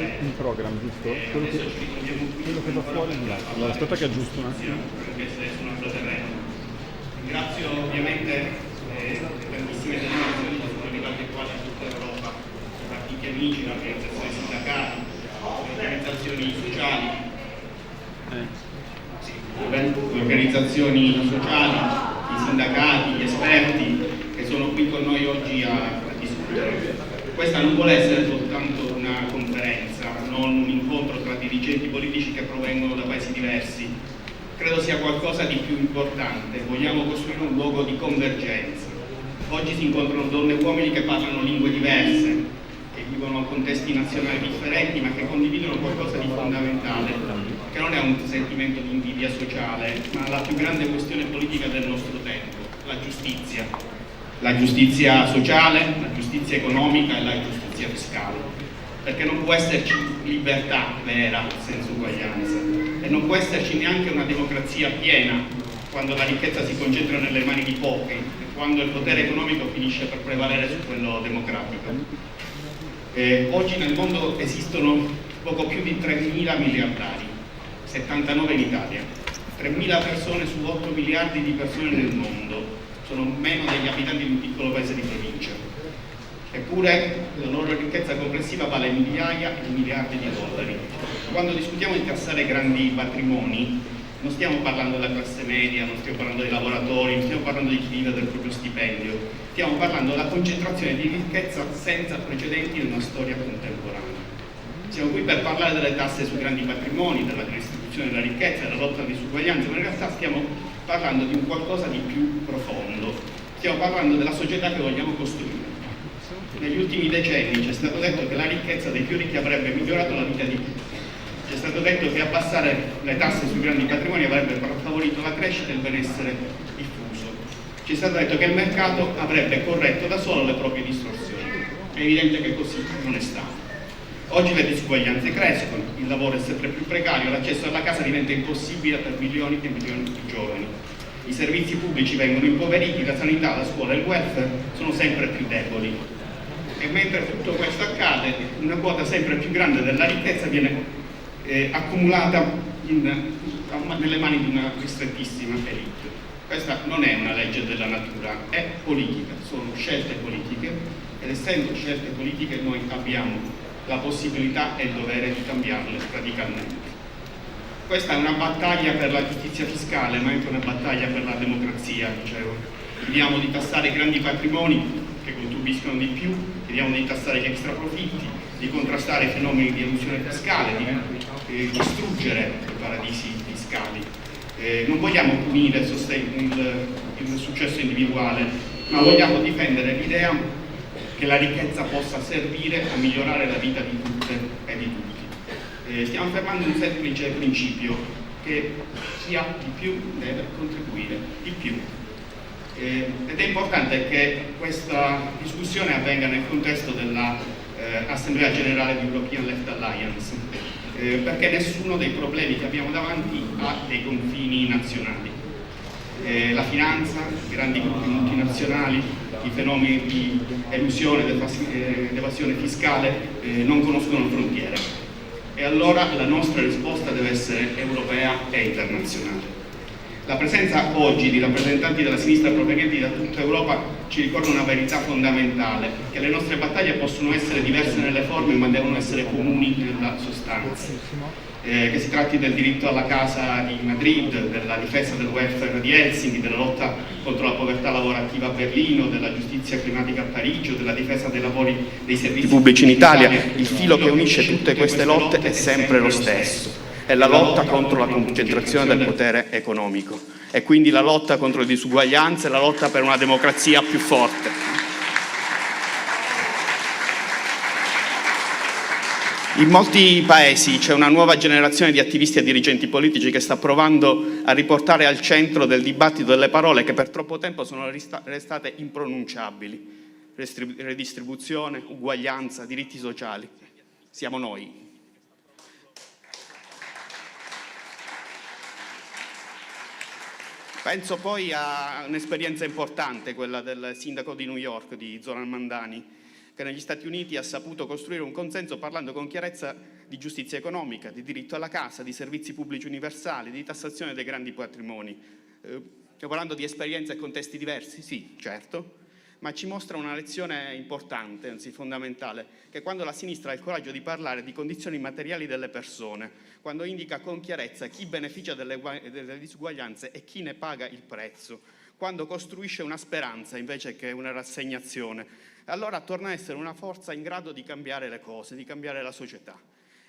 in programma, giusto? Quello che va fuori di là. Allora, aspetta che aggiusto un attimo. Su un altro terreno. Ringrazio ovviamente le tantissime delegazioni che sono arrivate qua da tutta Europa, i partiti amici, le organizzazioni sindacali, le organizzazioni sociali, le organizzazioni sociali, i sindacati, gli esperti che sono qui con noi oggi a discutere. Questa non vuole essere soltanto una conferenza, non un incontro tra dirigenti politici che provengono da paesi diversi. Credo sia qualcosa di più importante. Vogliamo costruire un luogo di convergenza. Oggi si incontrano donne e uomini che parlano lingue diverse, che vivono contesti nazionali differenti, ma che condividono qualcosa di fondamentale, che non è un sentimento di invidia sociale, ma la più grande questione politica del nostro tempo, la giustizia. La giustizia sociale, la giustizia economica e la giustizia fiscale, perché non può esserci libertà vera senza uguaglianza e non può esserci neanche una democrazia piena quando la ricchezza si concentra nelle mani di pochi e quando il potere economico finisce per prevalere su quello democratico. Oggi nel mondo esistono poco più di 3.000 miliardari, 79 in Italia, 3.000 persone su 8 miliardi di persone nel mondo. Sono meno degli abitanti di un piccolo paese di provincia. Eppure la loro ricchezza complessiva vale migliaia di miliardi di dollari. Quando discutiamo di tassare grandi patrimoni, non stiamo parlando della classe media, non stiamo parlando dei lavoratori, non stiamo parlando di chi vive del proprio stipendio, stiamo parlando della concentrazione di ricchezza senza precedenti nella storia contemporanea. Siamo qui per parlare delle tasse sui grandi patrimoni, della redistribuzione della ricchezza, della lotta alle disuguaglianze, ma in realtà stiamo parlando di un qualcosa di più profondo. Stiamo parlando della società che vogliamo costruire. Negli ultimi decenni ci è stato detto che la ricchezza dei più ricchi avrebbe migliorato la vita di tutti. Ci è stato detto che abbassare le tasse sui grandi patrimoni avrebbe favorito la crescita e il benessere diffuso. Ci è stato detto che il mercato avrebbe corretto da solo le proprie distorsioni. È evidente che così non è stato. Oggi le disuguaglianze crescono, il lavoro è sempre più precario, l'accesso alla casa diventa impossibile per milioni e milioni di giovani. I servizi pubblici vengono impoveriti, la sanità, la scuola e il welfare sono sempre più deboli. E mentre tutto questo accade, una quota sempre più grande della ricchezza viene accumulata nelle mani di una ristrettissima elite. Questa non è una legge della natura, è politica, sono scelte politiche ed essendo scelte politiche noi abbiamo la possibilità e il dovere di cambiarle radicalmente. Questa è una battaglia per la giustizia fiscale, ma anche una battaglia per la democrazia, dicevo. Chiediamo di tassare i grandi patrimoni che contribuiscono di più, chiediamo di tassare gli extraprofitti, di contrastare i fenomeni di elusione fiscale, di distruggere i paradisi fiscali. Non vogliamo punire il successo individuale, ma vogliamo difendere l'idea che la ricchezza possa servire a migliorare la vita di tutte e di tutti. Stiamo affermando un semplice principio, che chi ha di più deve contribuire di più. Ed è importante che questa discussione avvenga nel contesto dell'Assemblea Generale di European Left Alliance, perché nessuno dei problemi che abbiamo davanti ha dei confini nazionali. La finanza, i grandi gruppi multinazionali, i fenomeni di elusione ed evasione fiscale non conoscono frontiere e allora la nostra risposta deve essere europea e internazionale. La presenza oggi di rappresentanti della sinistra provenienti da tutta Europa ci ricorda una verità fondamentale, che le nostre battaglie possono essere diverse nelle forme ma devono essere comuni nella sostanza. Che si tratti del diritto alla casa di Madrid, della difesa del welfare di Helsinki, della lotta contro la povertà lavorativa a Berlino, della giustizia climatica a Parigi o della difesa dei lavori dei servizi pubblici in Italia, il filo che unisce tutte queste lotte è sempre lo stesso: è la lotta contro la concentrazione del potere economico e quindi la lotta contro le disuguaglianze, la lotta per una democrazia più forte. In molti paesi c'è una nuova generazione di attivisti e dirigenti politici che sta provando a riportare al centro del dibattito delle parole che per troppo tempo sono restate impronunciabili: redistribuzione, uguaglianza, diritti sociali. Siamo noi. Penso poi a un'esperienza importante, quella del sindaco di New York, di Zoran Mandani, che negli Stati Uniti ha saputo costruire un consenso parlando con chiarezza di giustizia economica, di diritto alla casa, di servizi pubblici universali, di tassazione dei grandi patrimoni. Stiamo parlando di esperienze e contesti diversi? Sì, certo, ma ci mostra una lezione importante, anzi fondamentale, che quando la sinistra ha il coraggio di parlare di condizioni materiali delle persone, quando indica con chiarezza chi beneficia delle disuguaglianze e chi ne paga il prezzo, quando costruisce una speranza invece che una rassegnazione, allora torna a essere una forza in grado di cambiare le cose, di cambiare la società.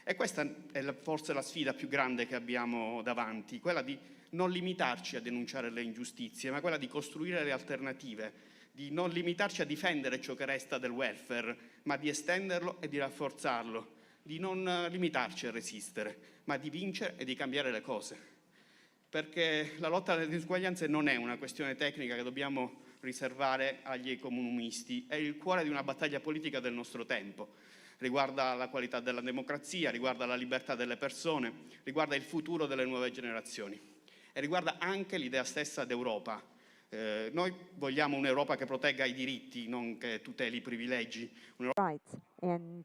E questa è forse la sfida più grande che abbiamo davanti, quella di non limitarci a denunciare le ingiustizie, ma quella di costruire le alternative, di non limitarci a difendere ciò che resta del welfare, ma di estenderlo e di rafforzarlo, di non limitarci a resistere, ma di vincere e di cambiare le cose. Perché la lotta alle disuguaglianze non è una questione tecnica che dobbiamo riservare agli economisti, è il cuore di una battaglia politica del nostro tempo. Riguarda la qualità della democrazia, riguarda la libertà delle persone, riguarda il futuro delle nuove generazioni e riguarda anche l'idea stessa d'Europa. Noi vogliamo un'Europa che protegga i diritti, non che tuteli i privilegi. Rights and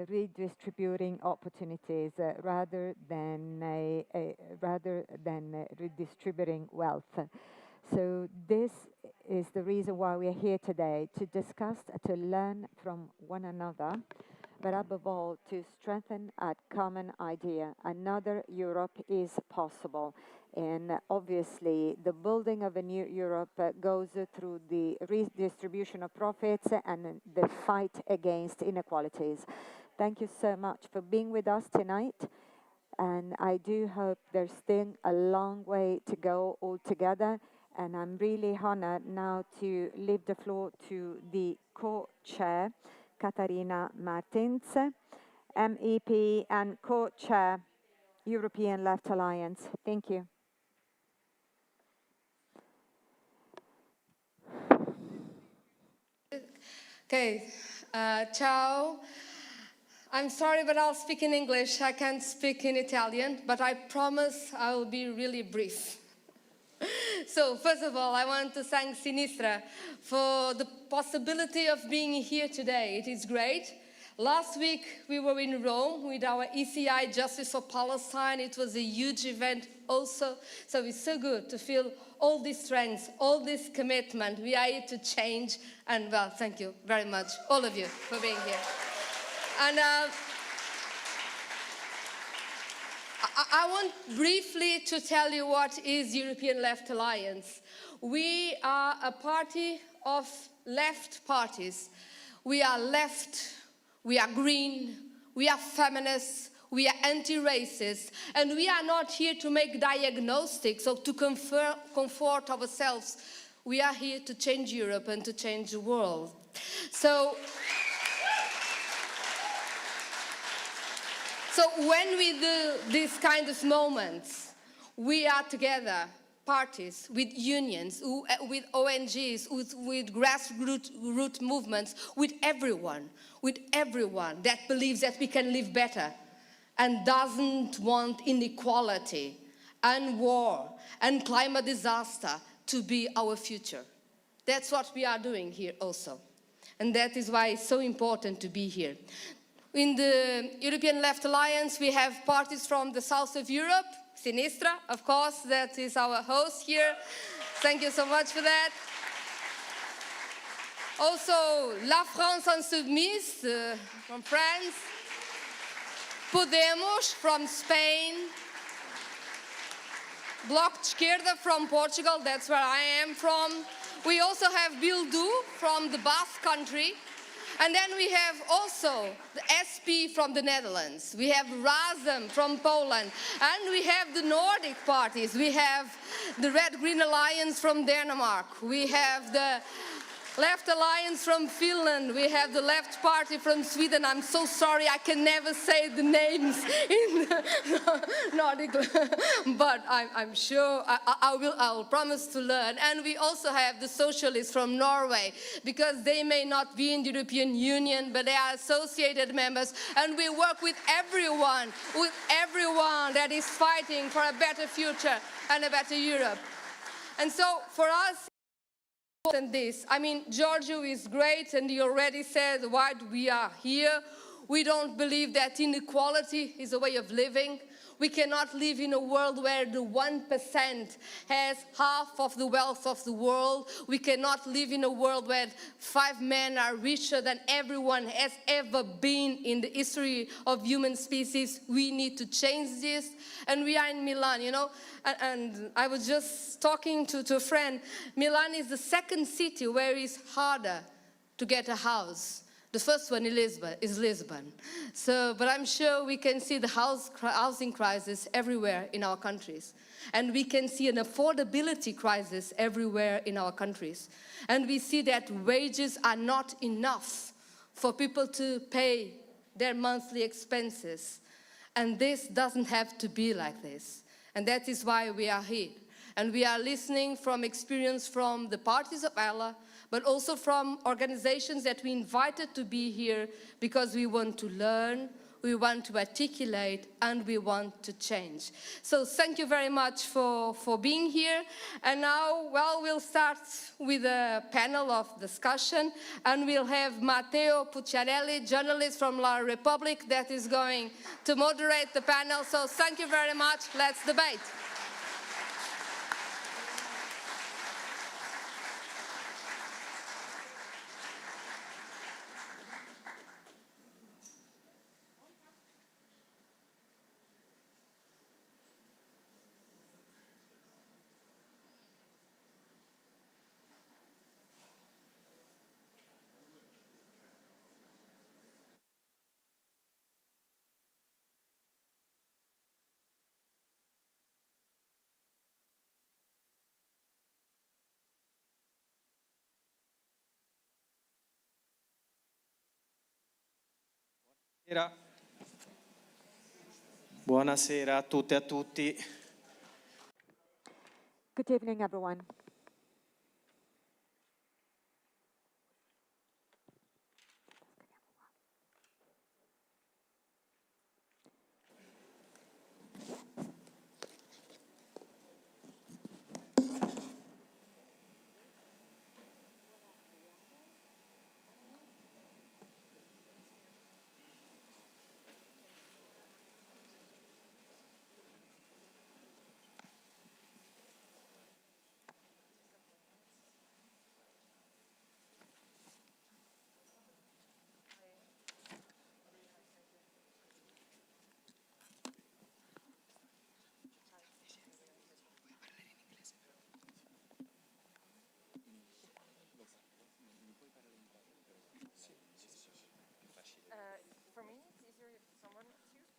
redistributing opportunities rather than redistributing wealth. So this is the reason why we are here today, to discuss, to learn from one another, but above all to strengthen a common idea. Another Europe is possible. And obviously, the building of a new Europe goes through the redistribution of profits and the fight against inequalities. Thank you so much for being with us tonight. And I do hope there's still a long way to go all together. And I'm really honored now to leave the floor to the co-chair, Katarina Martins, MEP and co-chair, European Left Alliance. Thank you. Okay, ciao. I'm sorry, but I'll speak in English. I can't speak in Italian, but I promise I will be really brief. So, first of all, I want to thank Sinistra for the possibility of being here today. It is great. Last week, we were in Rome with our ECI Justice for Palestine. It was a huge event also. So it's so good to feel all this strength, all this commitment. We are here to change. And, well, thank you very much, all of you, for being here. And I want briefly to tell you what is European Left Alliance. We are a party of left parties. We are left, we are green, we are feminists, we are anti-racist, and we are not here to make diagnostics or to comfort ourselves. We are here to change Europe and to change the world. So when we do these kind of moments, we are together, parties, with unions, with ONGs, with grassroots movements, with everyone that believes that we can live better and doesn't want inequality and war and climate disaster to be our future. That's what we are doing here also. And that is why it's so important to be here. In the European Left Alliance, we have parties from the south of Europe, Sinistra, of course, that is our host here. Thank you so much for that. Also, La France Insoumise from France, Podemos from Spain, Bloc de Esquerda from Portugal, that's where I am from. We also have Bildu from the Basque country. And then we have also the SP from the Netherlands. We have Razem from Poland. And we have the Nordic parties. We have the Red-Green Alliance from Denmark. We have the Left Alliance from Finland. We have the Left Party from Sweden. I'm so sorry, I can never say the names in the Nordic, but I'm sure I will promise to learn. And we also have the Socialists from Norway, because they may not be in the European Union, but they are associated members. And we work with everyone that is fighting for a better future and a better Europe. And so for us, than this. I mean, Giorgio is great, and he already said why we are here. We don't believe that inequality is a way of living. We cannot live in a world where the 1% has half of the wealth of the world. We cannot live in a world where 5 men are richer than everyone has ever been in the history of human species. We need to change this. And we are in Milan, you know. And I was just talking to a friend. Milan is the second city where it's harder to get a house. The first one is Lisbon. So, but I'm sure we can see the housing crisis everywhere in our countries. And we can see an affordability crisis everywhere in our countries. And we see that wages are not enough for people to pay their monthly expenses. And this doesn't have to be like this. And that is why we are here. And we are listening from experience from the parties of Allah, but also from organizations that we invited to be here because we want to learn, we want to articulate, and we want to change. So thank you very much for being here. And now, well, we'll start with a panel of discussion, and we'll have Matteo Pucciarelli, journalist from La Repubblica, that is going to moderate the panel. So thank you very much. Let's debate. Buonasera a tutte e a tutti. Good evening, everyone.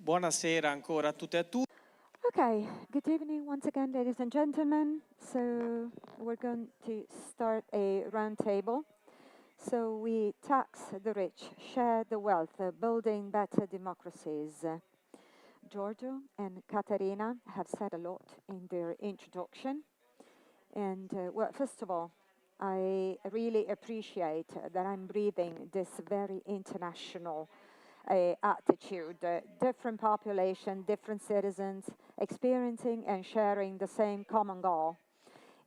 Buonasera ancora a tutte e a tutti. Okay, good evening once again, ladies and gentlemen. So we're going to start a round table. So we tax the rich, share the wealth, building better democracies. Giorgio and Caterina have said a lot in their introduction. And well, first of all, I really appreciate that I'm breathing this very international attitude. Different population, different citizens experiencing and sharing the same common goal.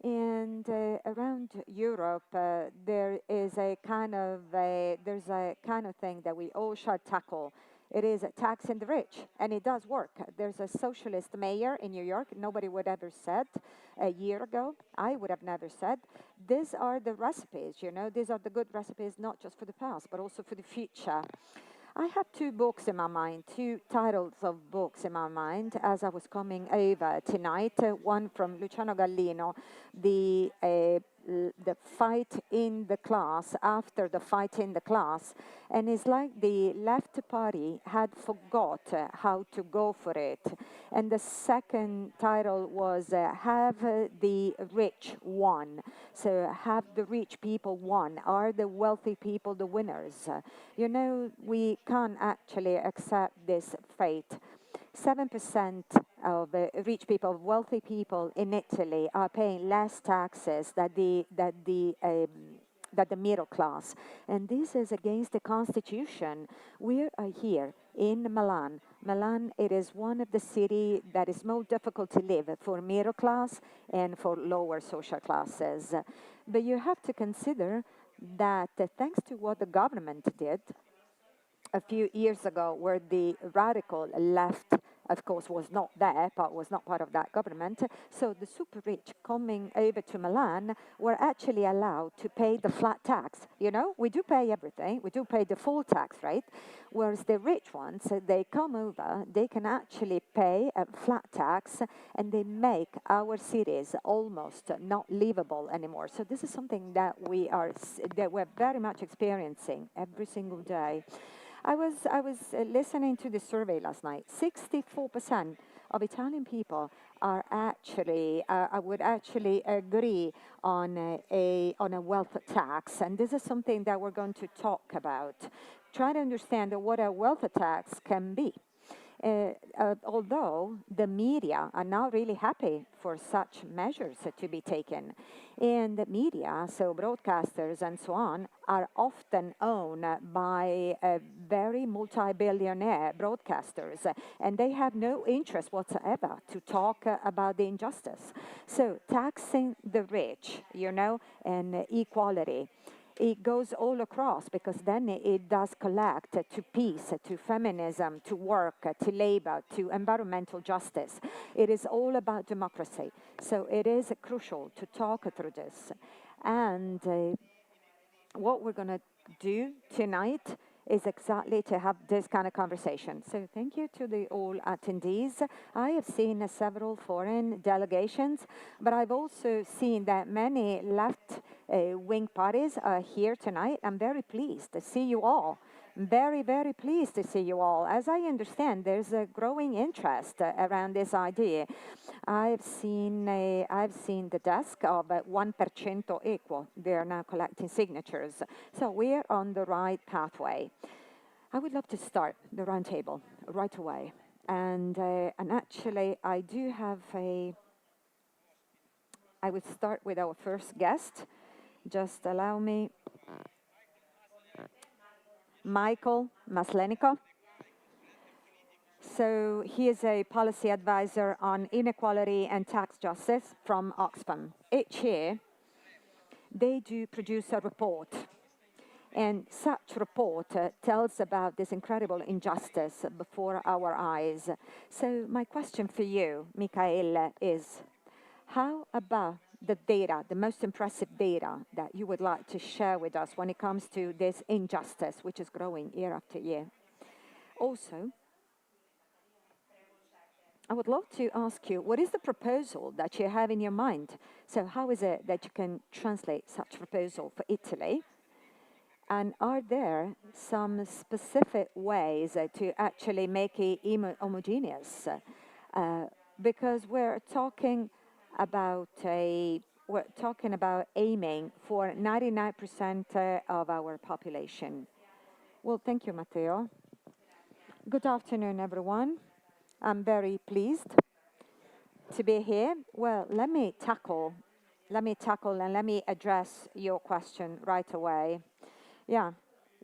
And around Europe, there's a kind of thing that we all should tackle. It is taxing the rich, and it does work. There's a socialist mayor in New York. Nobody would ever said a year ago. I would have never said. These are the recipes, you know. These are the good recipes, not just for the past, but also for the future. I had two books in my mind, two titles of books in my mind as I was coming over tonight. One from Luciano Gallino, the fight in the class, after the fight in the class. And it's like the left party had forgot how to go for it. And the second title was Have the Rich Won? So have the rich people won? Are the wealthy people the winners? You know, we can't actually accept this fate. 7% of rich people, wealthy people in Italy are paying less taxes than than the middle class. And this is against the constitution. We are here in Milan. Milan, it is one of the cities that is most difficult to live for middle class and for lower social classes. But you have to consider that thanks to what the government did a few years ago, where the radical left, of course, was not there, but was not part of that government. So the super rich coming over to Milan were actually allowed to pay the flat tax. You know, we do pay everything. We do pay the full tax rate. Whereas the rich ones, they come over, they can actually pay a flat tax, and they make our cities almost not livable anymore. So this is something that we're very much experiencing every single day. I was listening to the survey last night. 64% of Italian people are actually would actually agree on a wealth tax, and this is something that we're going to talk about. Try to understand what a wealth tax can be. Although the media are not really happy for such measures to be taken. And the media, so broadcasters and so on, are often owned by very multi-billionaire broadcasters, and they have no interest whatsoever to talk about the injustice. So taxing the rich, you know, and equality, it goes all across, because then it does collect to peace, to feminism, to work, to labor, to environmental justice. It is all about democracy. So it is crucial to talk through this. And what we're going to do tonight is exactly to have this kind of conversation. So thank you to the all attendees. I have seen several foreign delegations, but I've also seen that many left-wing parties are here tonight. I'm very pleased to see you all. Very, very pleased to see you all. As I understand, there's a growing interest around this idea. I've seen the desk of 1% Equo. They're now collecting signatures. So we're on the right pathway. I would love to start the roundtable right away. And actually, I would start with our first guest. Just allow me. Michael Maslenikov. So he is a policy advisor on inequality and tax justice from Oxfam. Each year, they do produce a report. And such report tells about this incredible injustice before our eyes. So my question for you, Michael, is how about the data, the most impressive data that you would like to share with us when it comes to this injustice, which is growing year after year? Also, I would love to ask you, what is the proposal that you have in your mind? So how is it that you can translate such proposal for Italy? And are there some specific ways to actually make it homogeneous? Because we're talking about aiming for 99% of our population. Well, thank you, Matteo. Good afternoon, everyone. I'm very pleased to be here. Well, let me tackle and let me address your question right away. Yeah,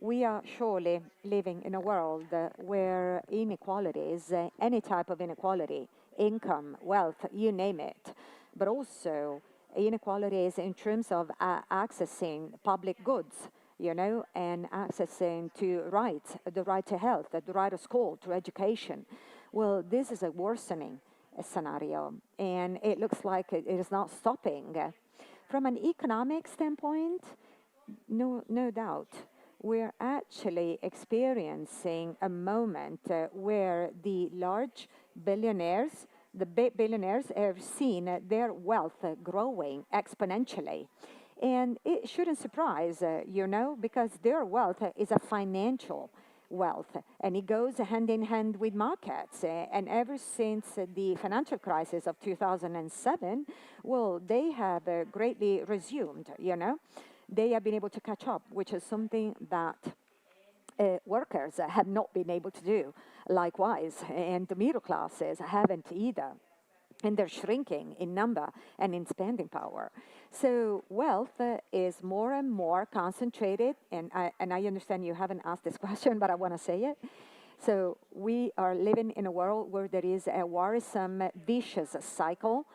we are surely living in a world where inequalities, any type of inequality, income, wealth, you name it, but also inequalities in terms of accessing public goods, you know, and accessing to rights, the right to health, the right to school, to education. Well, this is a worsening scenario, and it looks like it is not stopping. From an economic standpoint, no doubt, we're actually experiencing a moment where the large billionaires, the big billionaires, have seen their wealth growing exponentially. And it shouldn't surprise, you know, because their wealth is a financial wealth, and it goes hand in hand with markets. And ever since the financial crisis of 2007, well, they have greatly resumed, you know. They have been able to catch up, which is something that workers have not been able to do. Likewise, and the middle classes haven't either. and they're shrinking in number and in spending power. So wealth is more and more concentrated, and I understand you haven't asked this question, but I want to say it. So we are living in a world where there is a worrisome, vicious cycle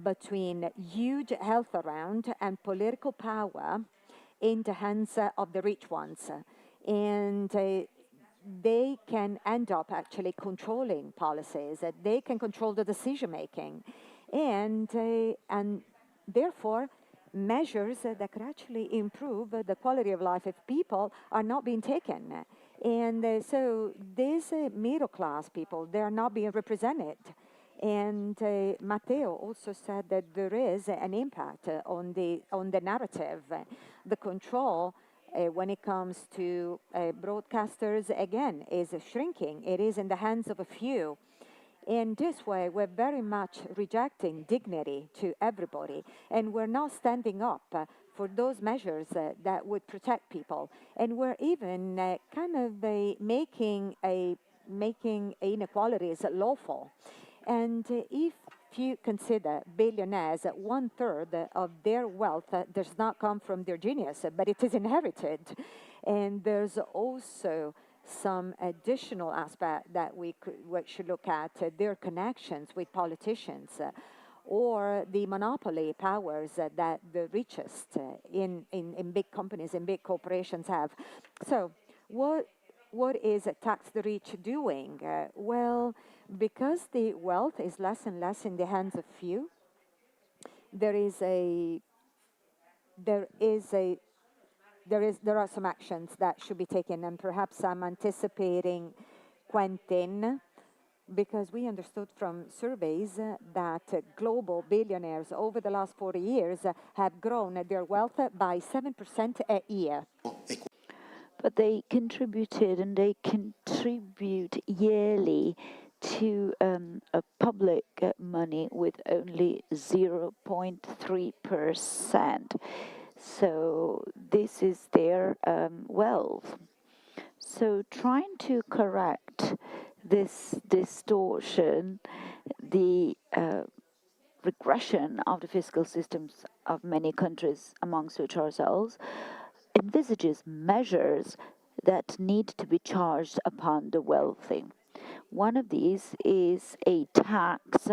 between huge health around and political power in the hands of the rich ones. And they can end up actually controlling policies, they can control the decision making, and therefore measures that could actually improve the quality of life of people are not being taken. And so these middle class people, they are not being represented. And Matteo also said that there is an impact on the narrative, the control when it comes to broadcasters, again, is shrinking. It is in the hands of a few. In this way, we're very much rejecting dignity to everybody, and we're not standing up for those measures that would protect people. And we're even kind of making inequalities lawful. And if you consider billionaires, 1/3 of their wealth does not come from their genius, but it is inherited. And there's also some additional aspect that we should look at, their connections with politicians, or the monopoly powers that the richest in big companies and big corporations have. So what is Tax the Rich doing? Well, because the wealth is less and less in the hands of few, there are some actions that should be taken, and perhaps I'm anticipating Quentin, because we understood from surveys that global billionaires over the last 40 years have grown their wealth by 7% a year. But they contributed, and they contribute yearly to a public money with only 0.3%. So this is their wealth. So trying to correct this distortion, the regression of the fiscal systems of many countries, amongst which ourselves, envisages measures that need to be charged upon the wealthy. One of these is a tax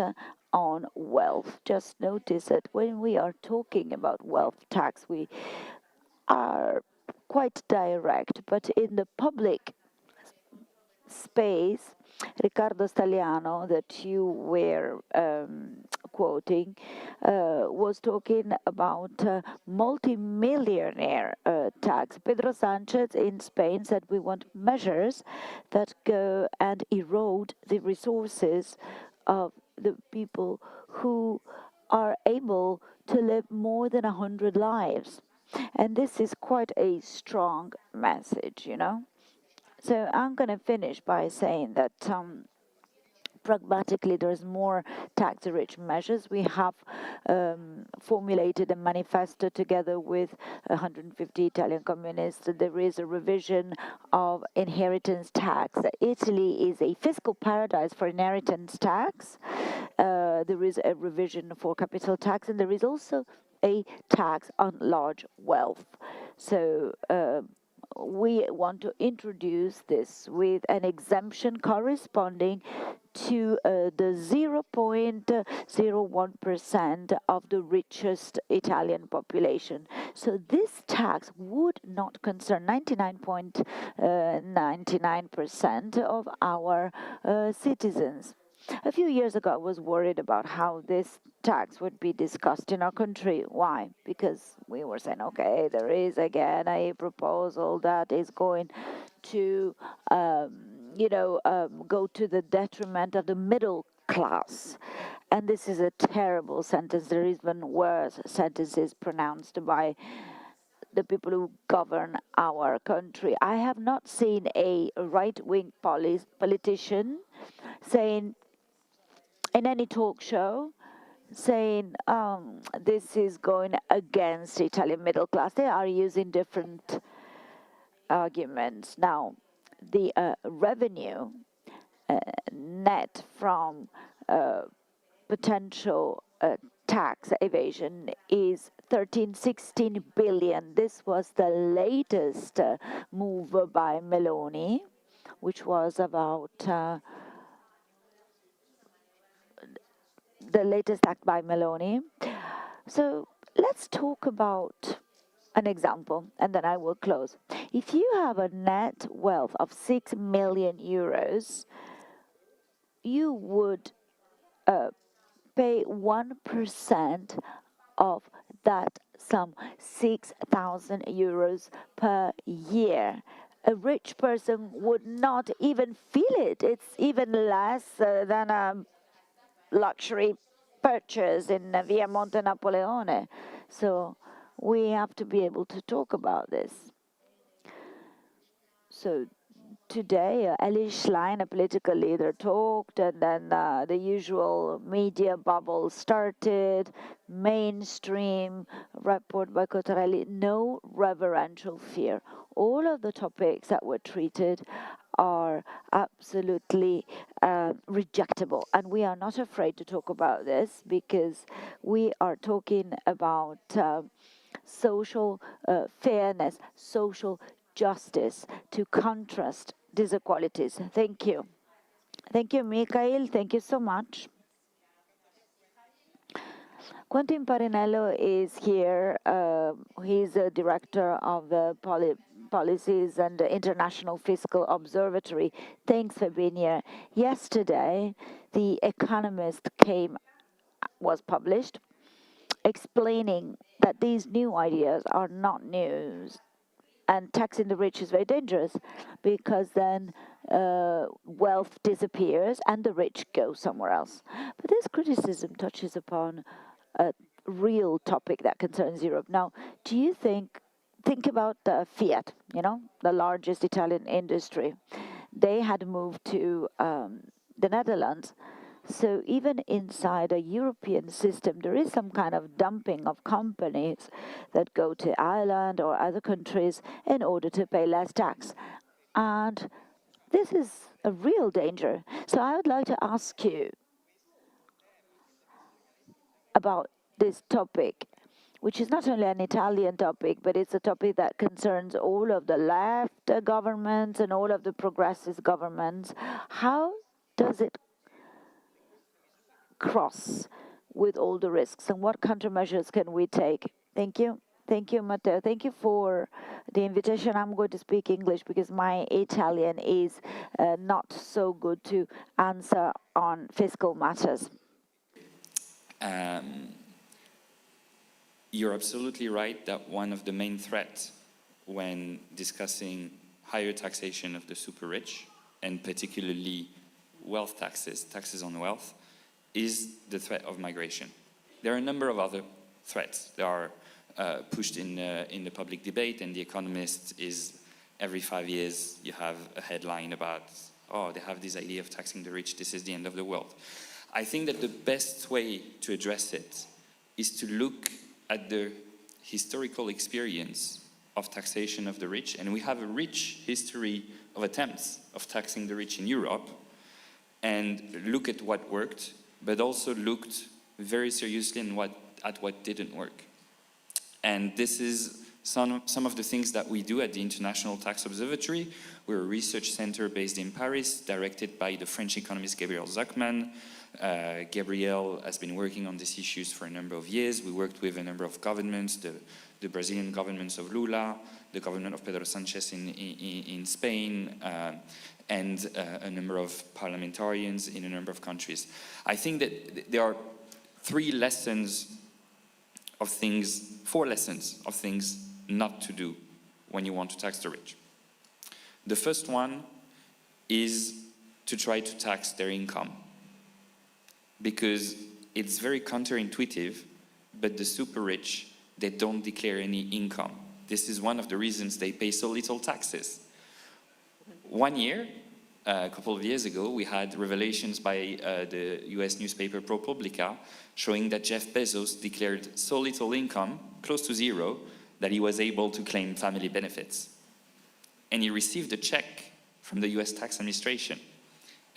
on wealth. Just notice that when we are talking about wealth tax, we are quite direct, but in the public space, Riccardo Stagliano, that you were quoting, was talking about multi-millionaire tax. Pedro Sanchez in Spain said we want measures that go and erode the resources of the people who are able to live more than 100 lives. And this is quite a strong message, you know. So I'm going to finish by saying that pragmatically there's more tax-rich measures. We have formulated a manifesto together with 150 Italian communists. There is a revision of inheritance tax. Italy is a fiscal paradise for inheritance tax. There is a revision for capital tax, and there is also a tax on large wealth. So we want to introduce this with an exemption corresponding to the 0.01% of the richest Italian population. So this tax would not concern 99.99% of our citizens. A few years ago, I was worried about how this tax would be discussed in our country. Why? Because we were saying, okay, there is again a proposal that is going to, go to the detriment of the middle class. And this is a terrible sentence. There is even worse sentences pronounced by the people who govern our country. I have not seen a right-wing politician saying in any talk show, saying this is going against the Italian middle class. They are using different arguments. Now, the revenue net from potential tax evasion is 13-16 billion. This was the latest move by Meloni, which was about the latest act by Meloni. So let's talk about an example, and then I will close. If you have a net wealth of 6 million euros, you would pay 1% of that sum, 6,000 euros per year. A rich person would not even feel it. It's even less than a luxury purchase in Via Monte Napoleone. So we have to be able to talk about this. So today, Ellie Schlein, a political leader, talked, and then the usual media bubble started, mainstream report by Cottarelli, no reverential fear. All of the topics that were treated are absolutely rejectable, and we are not afraid to talk about this because we are talking about social fairness, social justice to contrast disequalities. Thank you. Thank you, Mikhail. Thank you so much. Quentin Parinello is here. He's a director of the Policies and the International Fiscal Observatory. Thanks for being here. Yesterday, The Economist was published, explaining that these new ideas are not news. And taxing the rich is very dangerous because then wealth disappears and the rich go somewhere else. But this criticism touches upon a real topic that concerns Europe. Now, do you think about Fiat, the largest Italian industry? They had moved to the Netherlands. So even inside a European system, there is some kind of dumping of companies that go to Ireland or other countries in order to pay less tax. And this is a real danger. So I would like to ask you about this topic, which is not only an Italian topic, but it's a topic that concerns all of the left governments and all of the progressive governments. How does it cross with all the risks, and what countermeasures can we take? Thank you. Thank you, Matteo. Thank you for the invitation. I'm going to speak English because my Italian is not so good to answer on fiscal matters. You're absolutely right that one of the main threats when discussing higher taxation of the super rich, and particularly wealth taxes on wealth, is the threat of migration. There are a number of other threats that are pushed in the public debate, and The Economist is every 5 years you have a headline about, oh, they have this idea of taxing the rich, this is the end of the world. I think that the best way to address it is to look at the historical experience of taxation of the rich, and we have a rich history of attempts of taxing the rich in Europe, and look at what worked, but also looked very seriously at what didn't work. And this is some of the things that we do at the International Tax Observatory. We're a research center based in Paris, directed by the French economist Gabriel Zuckman. Gabriel has been working on these issues for a number of years. We worked with a number of governments, the Brazilian governments of Lula, the government of Pedro Sanchez in Spain, and a number of parliamentarians in a number of countries. I think that there are four lessons of things not to do when you want to tax the rich. The first one is to try to tax their income, because it's very counterintuitive, but the super rich, they don't declare any income. This is one of the reasons they pay so little taxes. 1 year, a couple of years ago, we had revelations by the US newspaper ProPublica showing that Jeff Bezos declared so little income, close to zero, that he was able to claim family benefits. And he received a check from the US tax administration.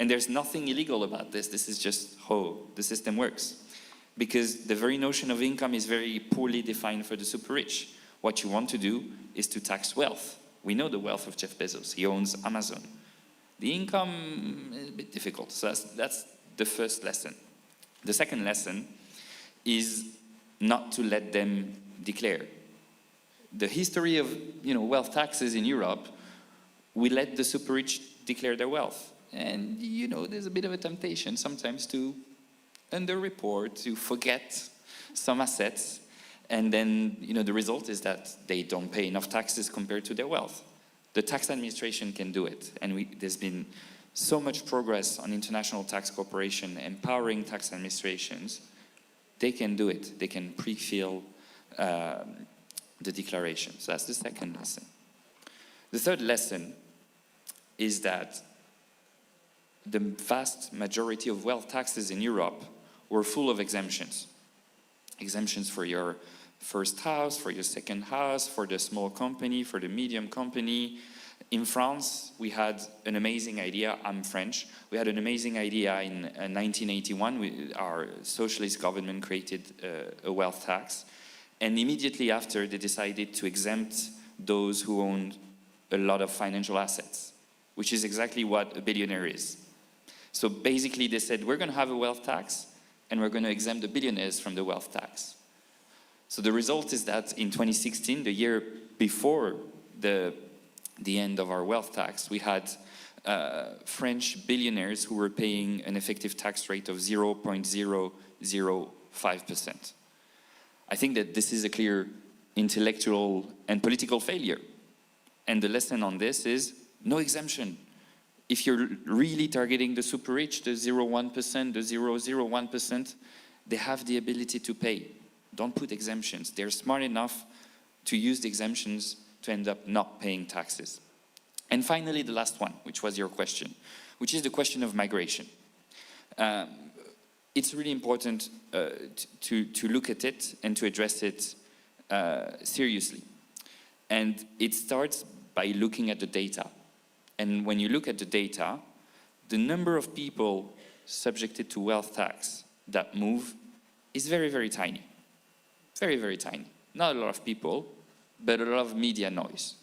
And there's nothing illegal about this. This is just how the system works. Because the very notion of income is very poorly defined for the super rich. What you want to do is to tax wealth. We know the wealth of Jeff Bezos. He owns Amazon. The income is a bit difficult. So that's the first lesson. The second lesson is not to let them declare. The history of wealth taxes in Europe, we let the super rich declare their wealth. And there's a bit of a temptation sometimes to underreport, to forget some assets. And then, the result is that they don't pay enough taxes compared to their wealth. The tax administration can do it. And there's been so much progress on international tax cooperation, empowering tax administrations. They can do it. They can pre-fill the declaration. So that's the second lesson. The third lesson is that the vast majority of wealth taxes in Europe were full of exemptions. Exemptions for your first house, for your second house, for the small company, for the medium company. In France, we had an amazing idea. I'm French. We had an amazing idea in 1981. Our socialist government created a wealth tax. And immediately after, they decided to exempt those who owned a lot of financial assets, which is exactly what a billionaire is. So basically, they said, we're going to have a wealth tax, and we're going to exempt the billionaires from the wealth tax. So the result is that in 2016, the year before the end of our wealth tax, we had French billionaires who were paying an effective tax rate of 0.005%. I think that this is a clear intellectual and political failure. And the lesson on this is no exemption. If you're really targeting the super rich, the 0.1%, the 0.01%, they have the ability to pay. Don't put exemptions. They're smart enough to use the exemptions to end up not paying taxes. And finally, the last one, which was your question, which is the question of migration. It's really important to look at it and to address it seriously. And it starts by looking at the data. And when you look at the data, the number of people subjected to wealth tax that move is very, very tiny. Very, very tiny. Not a lot of people, but a lot of media noise.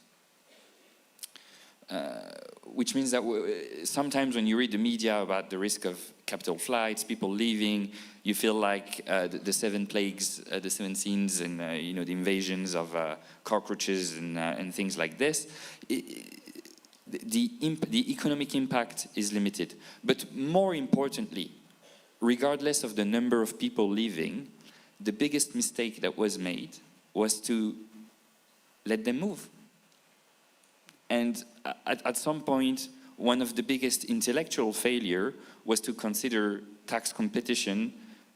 Which means that sometimes when you read the media about the risk of capital flights, people leaving, you feel like the seven plagues, the seven sins, and the invasions of cockroaches and things like this. The economic impact is limited. But more importantly, regardless of the number of people leaving, the biggest mistake that was made was to let them move. And at some point, one of the biggest intellectual failure was to consider tax competition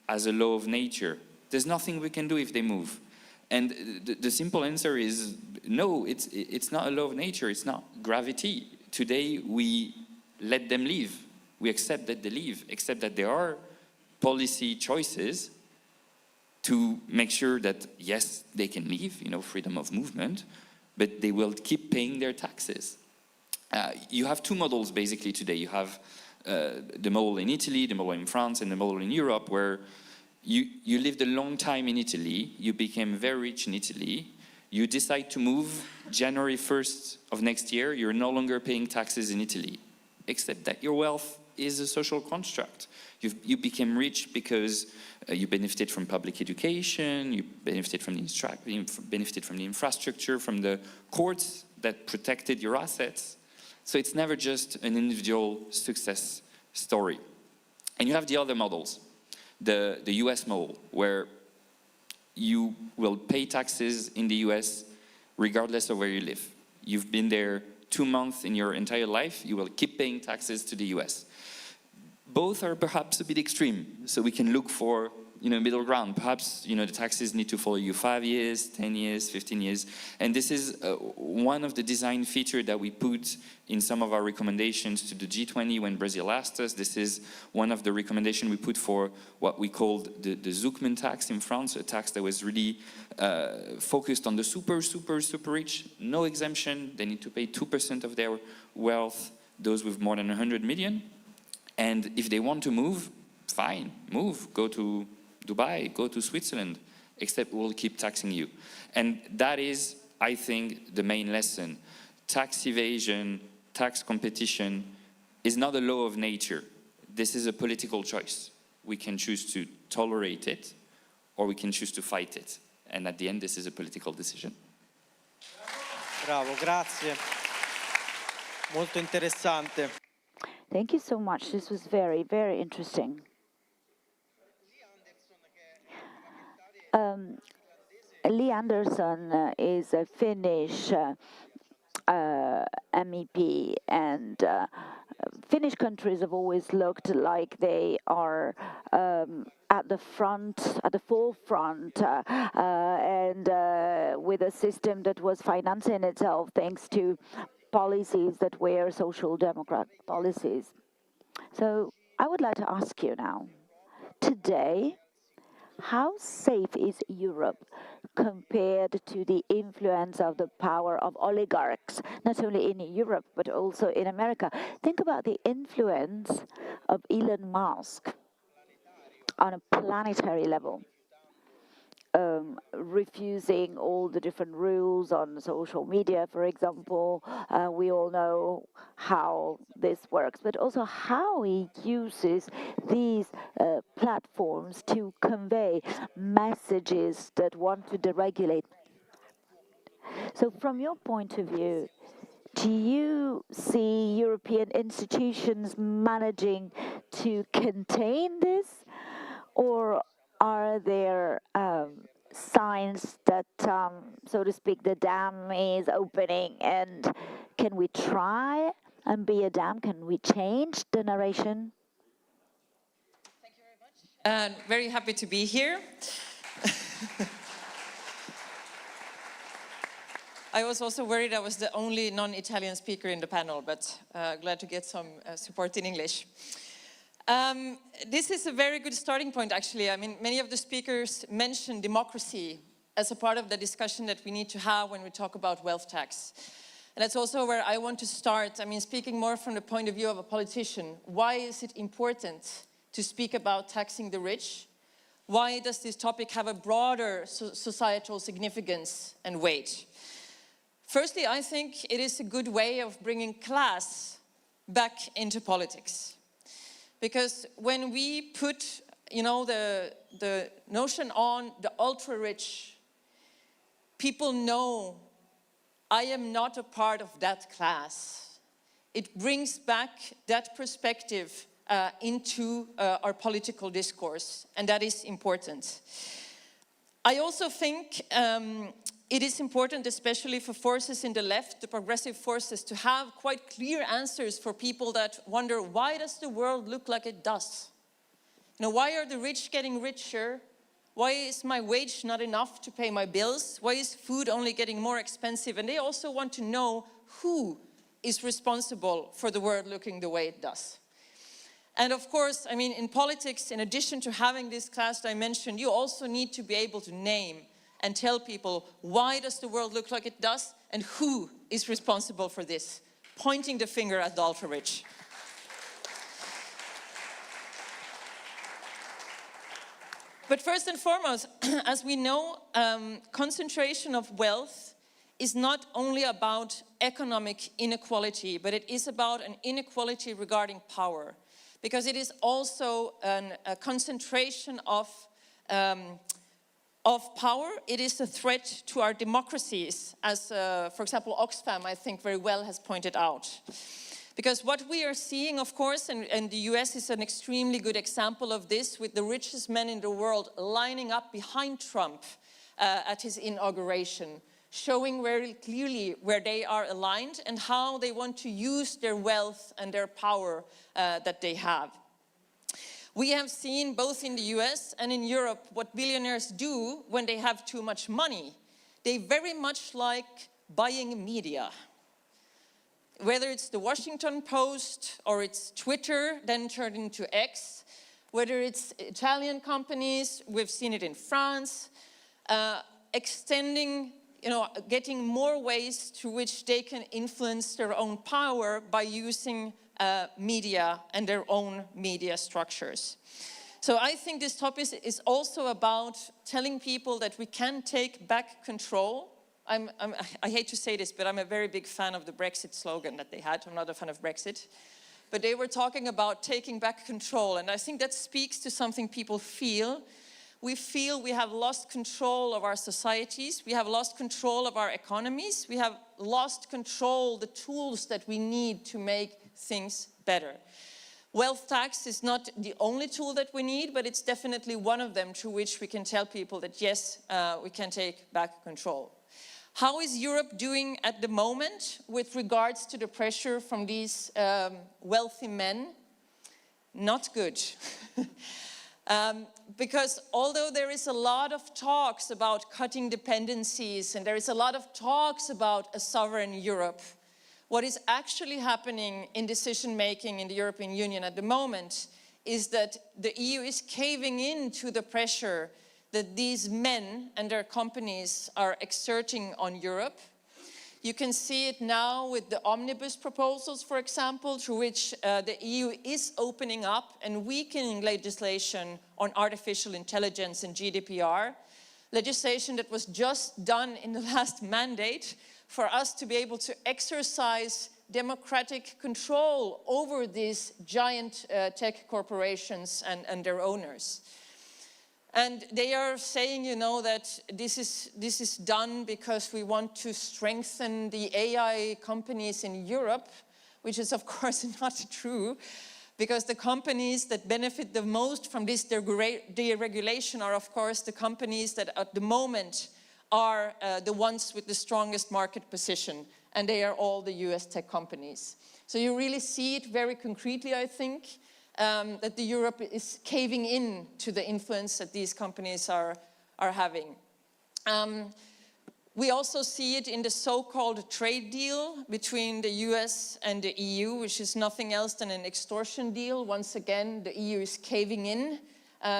as a law of nature. There's nothing we can do if they move. And the simple answer is no, it's not a law of nature, it's not gravity. Today, we let them leave. We accept that they leave, except that there are policy choices to make sure that, yes, they can leave, freedom of movement, but they will keep paying their taxes. You have two models basically today. You have the model in Italy, the model in France, and the model in Europe, where you lived a long time in Italy, you became very rich in Italy, you decide to move January 1st of next year, you're no longer paying taxes in Italy, except that your wealth is a social construct. You became rich because you benefited from public education, you benefited from the infrastructure, from the courts that protected your assets. So it's never just an individual success story. And you have the other models, the US model, where you will pay taxes in the US regardless of where you live. You've been there 2 months in your entire life, you will keep paying taxes to the US. Both are perhaps a bit extreme, so we can look for middle ground. Perhaps the taxes need to follow you 5 years, 10 years, 15 years. And this is one of the design features that we put in some of our recommendations to the G20 when Brazil asked us. This is one of the recommendations we put for what we called the Zuckman tax in France, a tax that was really focused on the super rich, no exemption. They need to pay 2% of their wealth, those with more than 100 million. And if they want to move, fine, move, go to Dubai, go to Switzerland, except we'll keep taxing you. And that is, I think, the main lesson. Tax evasion, tax competition is not a law of nature. This is a political choice. We can choose to tolerate it, or we can choose to fight it. And at the end, this is a political decision. Bravo, grazie. Molto interessante. Thank you so much. This was very, very interesting. Lee Anderson is a Finnish MEP, and Finnish countries have always looked like they are at the forefront, and with a system that was financing itself thanks to policies that were social democrat policies. So I would like to ask you now, today, how safe is Europe compared to the influence of the power of oligarchs, not only in Europe, but also in America? Think about the influence of Elon Musk on a planetary level, refusing all the different rules on social media, for example. We all know how this works, but also how he uses these platforms to convey messages that want to deregulate. So from your point of view, do you see European institutions managing to contain this, or are there signs that, so to speak, the dam is opening, and can we try and be a dam? Can we change the narration? Thank you very much. Very happy to be here. I was also worried I was the only non-Italian speaker in the panel, but glad to get some support in English. This is a very good starting point, actually. I mean, many of the speakers mentioned democracy as a part of the discussion that we need to have when we talk about wealth tax. And that's also where I want to start. I mean, speaking more from the point of view of a politician, why is it important to speak about taxing the rich? Why does this topic have a broader societal significance and weight? Firstly, I think it is a good way of bringing class back into politics. Because when we put, you know, the notion on the ultra-rich, people know I am not a part of that class. It brings back that perspective into our political discourse, and that is important. I also think it is important, especially for forces in the left, the progressive forces, to have quite clear answers for people that wonder, why does the world look like it does? You know, why are the rich getting richer? Why is my wage not enough to pay my bills? Why is food only getting more expensive? And they also want to know who is responsible for the world looking the way it does. And of course, I mean, in politics, in addition to having this class dimension, you also need to be able to name and tell people, why does the world look like it does, and who is responsible for this? Pointing the finger at the ultra-rich. But first and foremost, as we know, concentration of wealth is not only about economic inequality, but it is about an inequality regarding power. Because it is also a concentration of power. It is a threat to our democracies, as, for example, Oxfam, I think, very well has pointed out. Because what we are seeing, of course, and the US is an extremely good example of this, with the richest men in the world lining up behind Trump at his inauguration, showing very clearly where they are aligned and how they want to use their wealth and their power that they have. We have seen both in the US and in Europe what billionaires do when they have too much money. They very much like buying media. Whether it's the Washington Post or it's Twitter, then turned into X, whether it's Italian companies, we've seen it in France, extending, you know, getting more ways through which they can influence their own power by using media and their own media structures. So I think this topic is also about telling people that we can take back control. I hate to say this, but I'm a very big fan of the Brexit slogan that they had. I'm not a fan of Brexit. But they were talking about taking back control. And I think that speaks to something people feel. We feel we have lost control of our societies. We have lost control of our economies. We have lost control, the tools that we need to make things better. Wealth tax is not the only tool that we need, but it's definitely one of them through which we can tell people that yes, we can take back control. How is Europe doing at the moment with regards to the pressure from these wealthy men? Not good. Because although there is a lot of talks about cutting dependencies and there is a lot of talks about a sovereign Europe, what is actually happening in decision-making in the European Union at the moment is that the EU is caving into the pressure that these men and their companies are exerting on Europe. You can see it now with the omnibus proposals, for example, through which the EU is opening up and weakening legislation on artificial intelligence and GDPR, legislation that was just done in the last mandate for us to be able to exercise democratic control over these giant tech corporations and their owners. And they are saying, you know, that this is done because we want to strengthen the AI companies in Europe, which is of course not true, because the companies that benefit the most from this deregulation are of course the companies that at the moment are the ones with the strongest market position, and they are all the US tech companies. So you really see it very concretely, I think, that the Europe is caving in to the influence that these companies are having. We also see it in the so-called trade deal between the US and the EU, which is nothing else than an extortion deal. Once again, the EU is caving in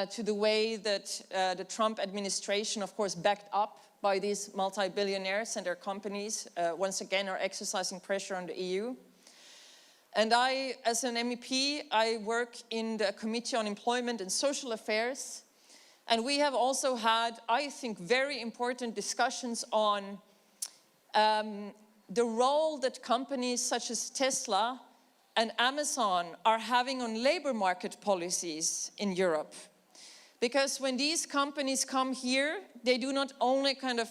to the way that the Trump administration, of course, backed up by these multi-billionaires and their companies, once again, are exercising pressure on the EU. And I, as an MEP, I work in the Committee on Employment and Social Affairs. And we have also had, I think, very important discussions on the role that companies such as Tesla and Amazon are having on labor market policies in Europe. Because when these companies come here, they do not only kind of,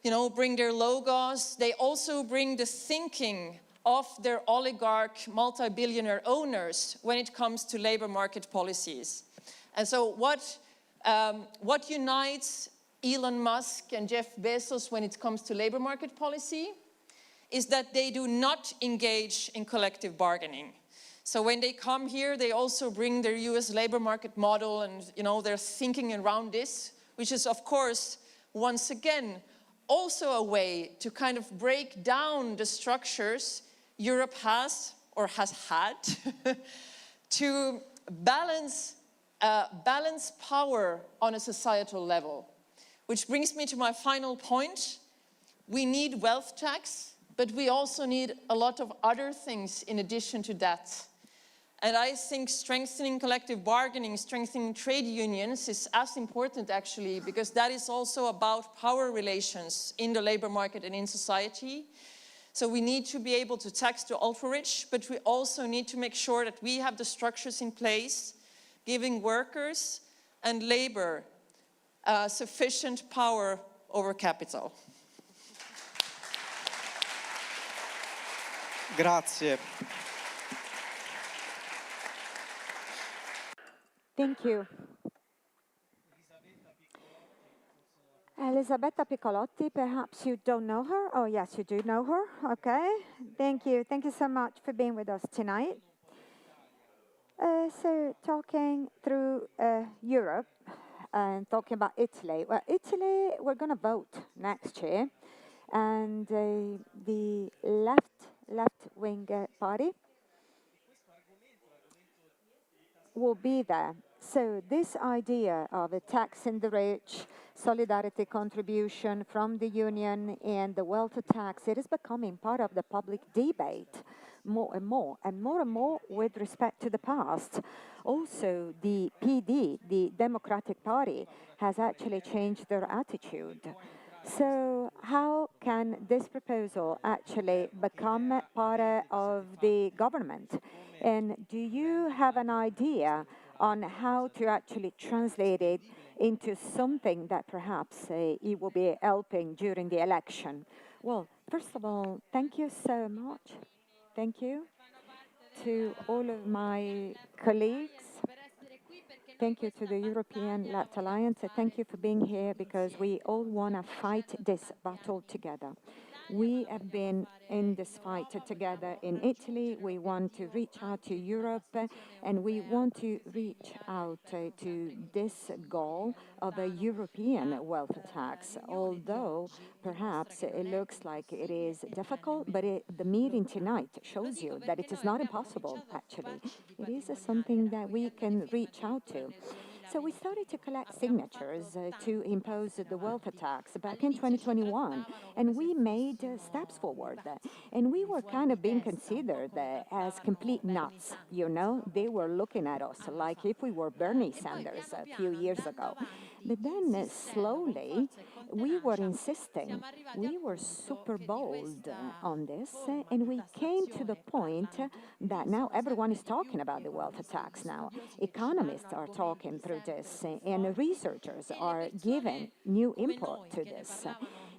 you know, bring their logos, they also bring the thinking of their oligarch, multi-billionaire owners when it comes to labor market policies. And so what unites Elon Musk and Jeff Bezos when it comes to labor market policy is that they do not engage in collective bargaining. So when they come here, they also bring their US labor market model and, you know, they're thinking around this, which is, of course, once again, also a way to kind of break down the structures Europe has, or has had, to balance power on a societal level. Which brings me to my final point. We need wealth tax, but we also need a lot of other things in addition to that. And I think strengthening collective bargaining, strengthening trade unions is as important actually, because that is also about power relations in the labor market and in society. So we need to be able to tax the ultra-rich, but we also need to make sure that we have the structures in place, giving workers and labor sufficient power over capital. Grazie. Thank you. Elisabetta Piccolotti, perhaps you don't know her. Oh, yes, you do know her. Okay. Thank you. Thank you so much for being with us tonight. So talking through Europe and talking about Italy. Well, Italy, we're going to vote next year. And the left-wing party will be there. So this idea of a taxing the rich, solidarity contribution from the union, and the wealth tax, it is becoming part of the public debate more and more, and more with respect to the past. Also, the PD, the Democratic Party, has actually changed their attitude. So how can this proposal actually become part of the government? And do you have an idea on how to actually translate it into something that perhaps it will be helping during the election? Well, first of all, thank you so much. Thank you to all of my colleagues. Thank you to the European Left Alliance. Thank you for being here because we all want to fight this battle together. We have been in this fight together in Italy. We want to reach out to Europe and we want to reach out to this goal of a European wealth tax, although perhaps it looks like it is difficult, but the meeting tonight shows you that it is not impossible, actually. It is something that we can reach out to. So we started to collect signatures to impose the wealth tax back in 2021, and we made steps forward. And we were kind of being considered as complete nuts, you know? They were looking at us like if we were Bernie Sanders a few years ago. But then slowly, we were insisting, we were super bold on this, and we came to the point that now everyone is talking about the wealth tax now. Economists are talking through this, and researchers are giving new input to this.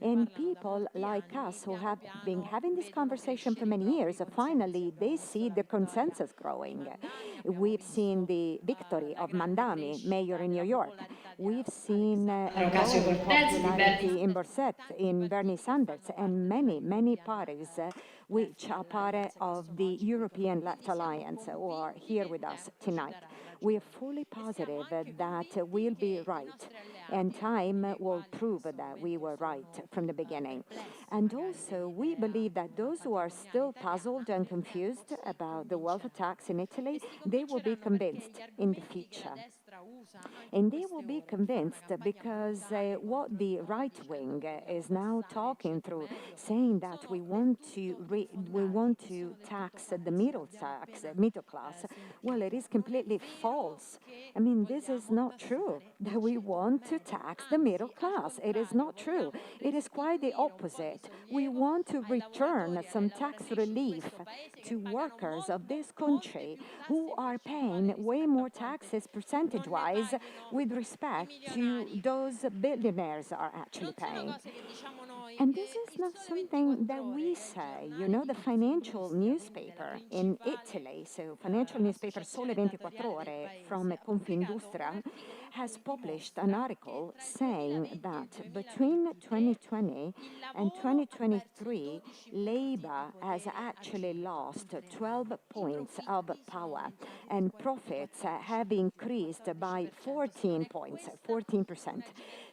And people like us who have been having this conversation for many years, finally they see the consensus growing. We've seen the victory of Mandami, mayor in New York. We've seen growing popularity in Borset, in Bernie Sanders, and many parties which are part of the European Left Alliance who are here with us tonight. We are fully positive that we'll be right, and time will prove that we were right from the beginning. And also, we believe that those who are still puzzled and confused about the wealth tax in Italy, they will be convinced in the future. And they will be convinced because what the right wing is now talking through, saying that we want to tax the middle class. Well, it is completely false. I mean, this is not true that we want to tax the middle class. It is not true. It is quite the opposite. We want to return some tax relief to workers of this country who are paying way more taxes percentage-wise with respect to those billionaires are actually paying. And this is not something that we say. You know, the financial newspaper in Italy, so financial newspaper Sole 24 Ore from Confindustria, has published an article saying that between 2020 and 2023, Labour has actually lost 12 points of power, and profits have increased by 14 points, 14%.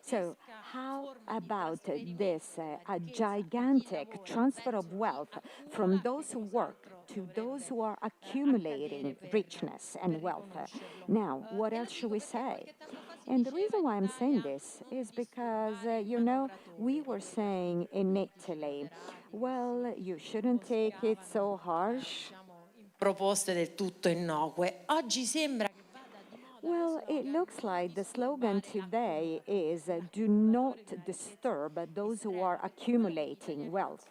So how about this, a gigantic transfer of wealth from those who work to those who are accumulating richness and wealth? Now, what else should we say? And the reason why I'm saying this is because, you know, we were saying in Italy, well, you shouldn't take it so harsh. Proposte del tutto innocue. Oggi sembra. Well, it looks like the slogan today is do not disturb those who are accumulating wealth.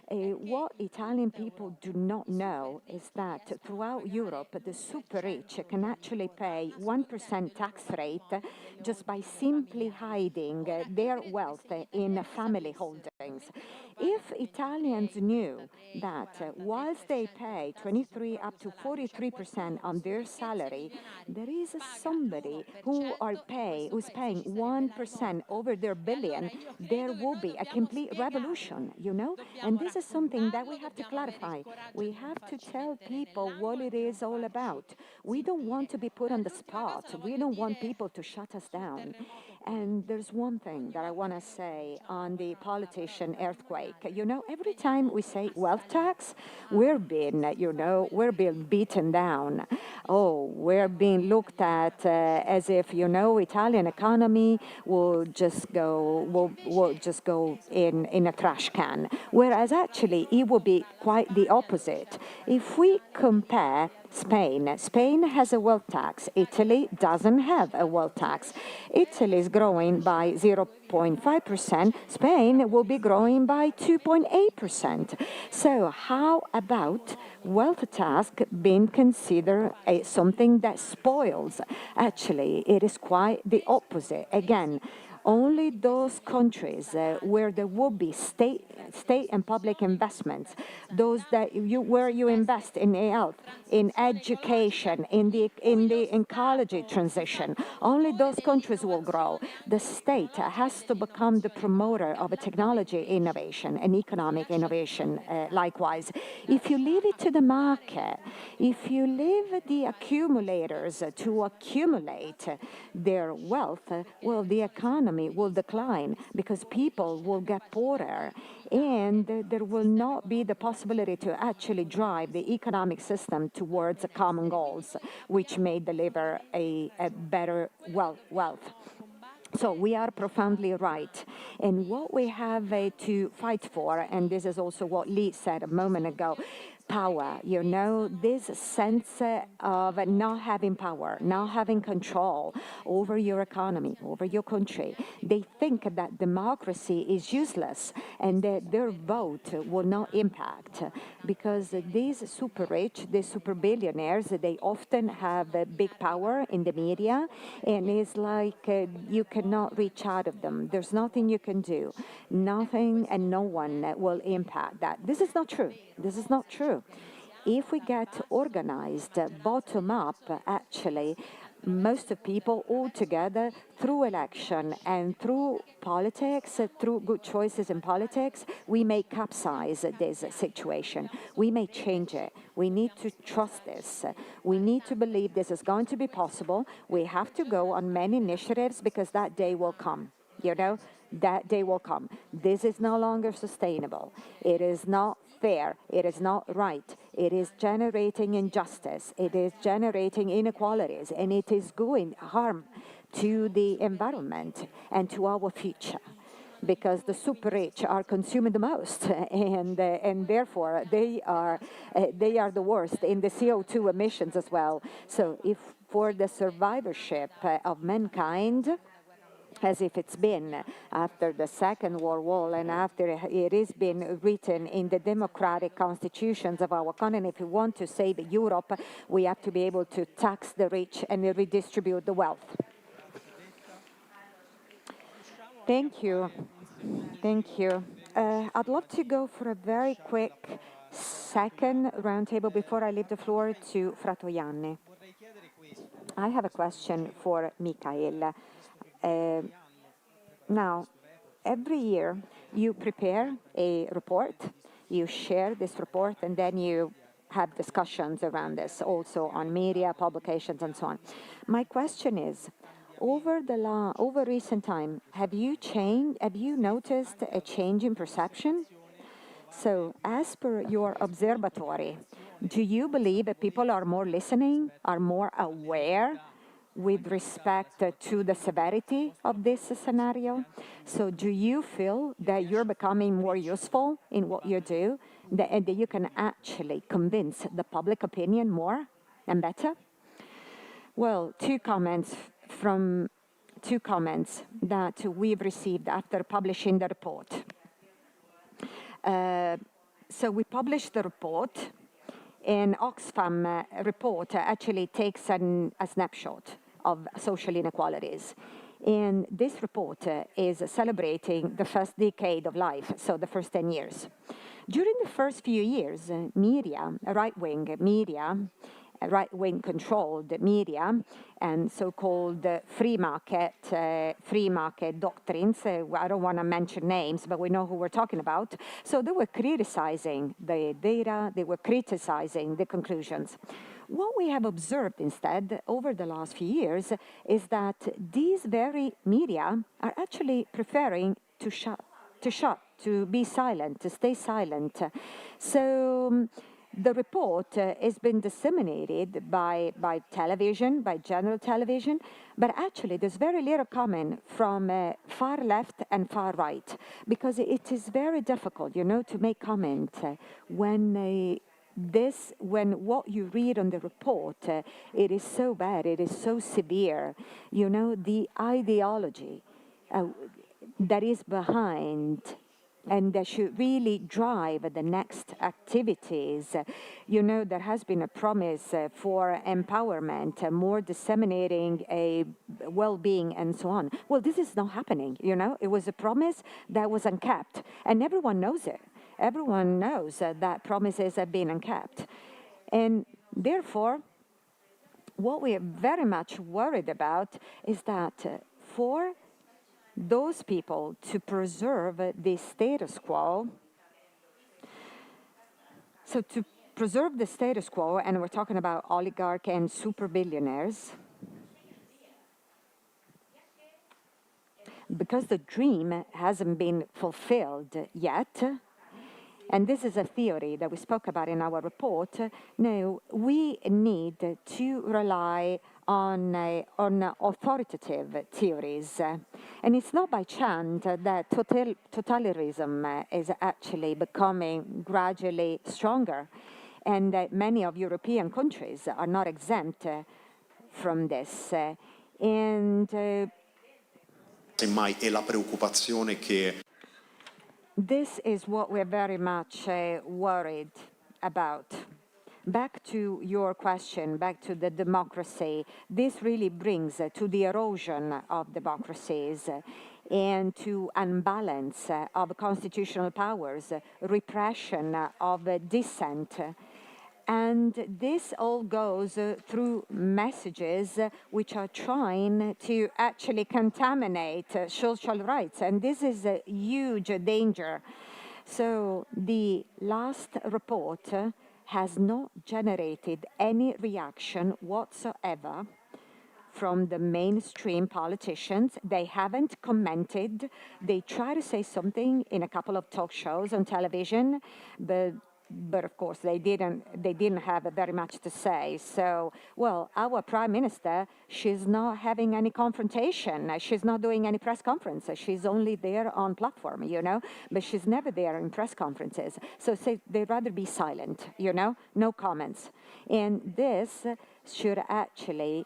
What Italian people do not know is that throughout Europe, the super rich can actually pay 1% tax rate just by simply hiding their wealth in family holdings. If Italians knew that whilst they pay 23 up to 43% on their salary, there is somebody who's paying 1% over their billion, there will be a complete revolution, you know? And this is something that we have to clarify. We have to tell people what it is all about. We don't want to be put on the spot. We don't want people to shut us down. And there's one thing that I want to say on the politician earthquake. You know, every time we say wealth tax, we're being beaten down. Oh, we're being looked at as if, Italian economy will just go in a trash can. Whereas actually it will be quite the opposite. If we compare Spain has a wealth tax. Italy doesn't have a wealth tax. Italy is growing by 0.5%. Spain will be growing by 2.8%. So how about wealth tax being considered something that spoils? Actually, it is quite the opposite. Again, only those countries where there will be state and public investments, those where you invest in health, in education, in the ecology transition, only those countries will grow. The state has to become the promoter of a technology innovation and economic innovation likewise. If you leave it to the market, if you leave the accumulators to accumulate their wealth, well, the economy will decline because people will get poorer and there will not be the possibility to actually drive the economic system towards common goals, which may deliver a better wealth. So we are profoundly right. And what we have to fight for, and this is also what Lee said a moment ago, power, this sense of not having power, not having control over your economy, over your country. They think that democracy is useless and that their vote will not impact because these super rich, these super billionaires, they often have big power in the media and it's like you cannot reach out of them. There's nothing you can do. Nothing and no one will impact that. This is not true. This is not true. If we get organized bottom up, actually, most of people all together through election and through politics, through good choices in politics, we may capsize this situation. We may change it. We need to trust this. We need to believe this is going to be possible. We have to go on many initiatives because that day will come. That day will come. This is no longer sustainable. It is not fair. It is not right. It is generating injustice. It is generating inequalities, and it is doing harm to the environment and to our future. Because the super rich are consuming the most, and therefore they are the worst in the CO2 emissions as well. So, if for the survivorship of mankind, as if it's been after the Second World War and after it has been written in the democratic constitutions of our continent, if we want to save Europe, we have to be able to tax the rich and redistribute the wealth. Thank you. Thank you. I'd love to go for a very quick second roundtable before I leave the floor to Fratoianni. I have a question for Michael. Now, every year you prepare a report, you share this report, and then you have discussions around this also on media, publications, and so on. My question is, over recent time, have you noticed a change in perception? So, as per your observatory, do you believe that people are more listening, are more aware with respect to the severity of this scenario? So do you feel that you're becoming more useful in what you do, and that you can actually convince the public opinion more and better? Well, two comments that we've received after publishing the report. So we published the report, and Oxfam report actually takes a snapshot of social inequalities. And this report is celebrating the first decade of life, so the first 10 years. During the first few years, media, right-wing media, right-wing controlled media and so-called free market doctrines. I don't want to mention names, but we know who we're talking about. So they were criticizing the data, they were criticizing the conclusions. What we have observed instead over the last few years is that these very media are actually preferring to to be silent, to stay silent. So the report has been disseminated by television, by general television, but actually there's very little comment from far left and far right, because it is very difficult, to make comment when what you read on the report, it is so bad, it is so severe. The ideology that is behind and that should really drive the next activities. There has been a promise for empowerment, more disseminating a well-being and so on. Well, this is not happening, It was a promise that was unkept, and everyone knows it. Everyone knows that promises have been unkept. And therefore, what we are very much worried about is that for those people to preserve the status quo, so to preserve the status quo, and we're talking about oligarchs and super billionaires, because the dream hasn't been fulfilled yet, and this is a theory that we spoke about in our report. No, we need to rely on authoritative theories. And it's not by chance that totalitarianism is actually becoming gradually stronger. And many of European countries are not exempt from this. Semmai è la preoccupazione che this is what we're very much worried about. Back to your question, back to the democracy, this really brings to the erosion of democracies and to unbalance of constitutional powers, repression of dissent. And this all goes through messages which are trying to actually contaminate social rights. And this is a huge danger. So the last report has not generated any reaction whatsoever from the mainstream politicians. They haven't commented. They try to say something in a couple of talk shows on television, but of course they didn't have very much to say. So, well, our prime minister, she's not having any confrontation. She's not doing any press conference. She's only there on platform, but she's never there in press conferences. So they'd rather be silent, no comments. And this should actually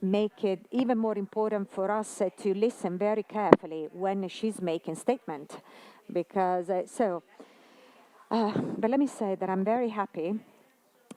make it even more important for us to listen very carefully when she's making statement, because but let me say that I'm very happy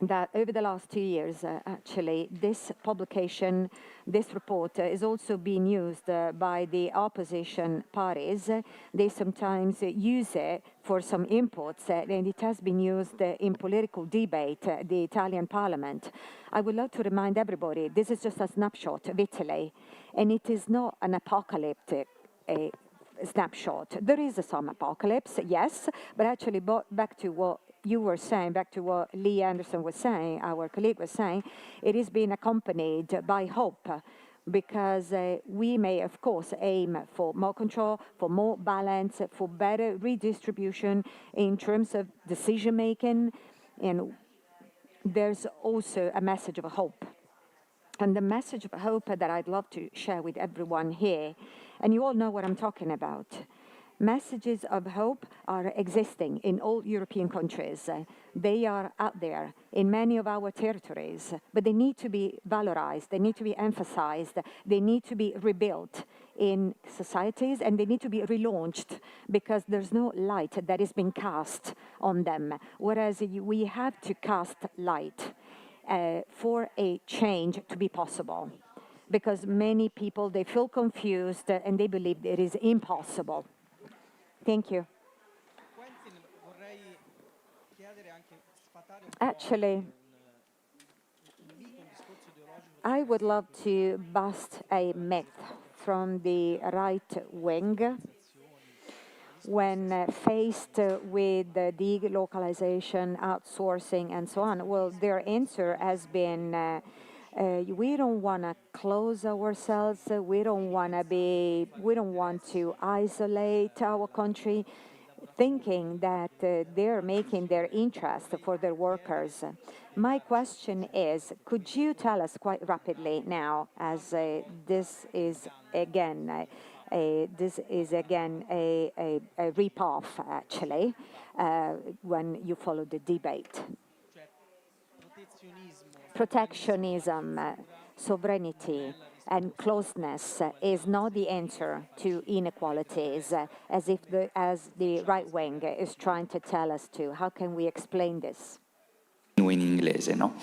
that over the last 2 years, actually, this publication, this report is also being used by the opposition parties. They sometimes use it for some inputs, and it has been used in political debate, the Italian parliament. I would like to remind everybody, this is just a snapshot of Italy, and it is not an apocalyptic snapshot. There is some apocalypse, yes, but actually back to what you were saying, back to what Lee Anderson was saying, our colleague was saying, it is being accompanied by hope, because we may, of course, aim for more control, for more balance, for better redistribution in terms of decision-making, and there's also a message of hope. And the message of hope that I'd love to share with everyone here, and you all know what I'm talking about. Messages of hope are existing in all European countries. They are out there in many of our territories, but they need to be valorized, they need to be emphasized, they need to be rebuilt in societies, and they need to be relaunched, because there's no light that is being cast on them, whereas we have to cast light for a change to be possible, because many people, they feel confused and they believe it is impossible. Thank you. Actually, I would love to bust a myth from the right wing when faced with the delocalization, outsourcing, and so on. Well, their answer has been, we don't want to close ourselves. We don't want to isolate our country, thinking that they're making their interest for their workers. My question is, could you tell us quite rapidly now, as this is again a rip-off, actually, when you follow the debate. Protectionism, sovereignty, and closeness is not the answer to inequalities, as the right wing is trying to tell us to. How can we explain this? In inglese, no?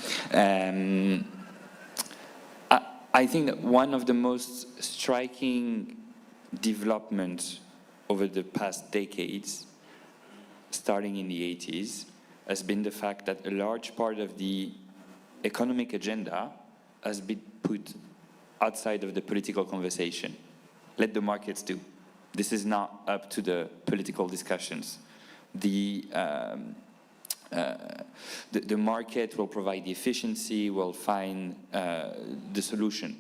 I think that one of the most striking developments over the past decades, starting in the 80s, has been the fact that a large part of the economic agenda has been put outside of the political conversation. Let the markets do. This is not up to the political discussions. The market will provide the efficiency, will find the solution.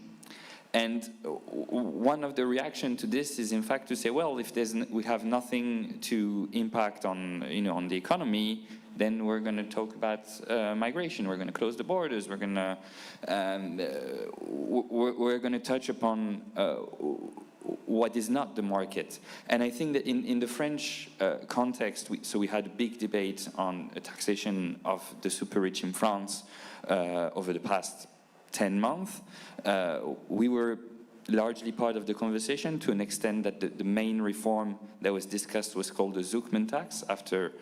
And one of the reactions to this is, in fact, to say, well, if we have nothing to impact on, on the economy, then we're going to talk about migration. We're going to close the borders. We're going to touch upon what is not the market. And I think that in the French context, we had a big debate on a taxation of the super rich in France over the past 10 months. We were largely part of the conversation to an extent that the main reform that was discussed was called the Zuckman tax, after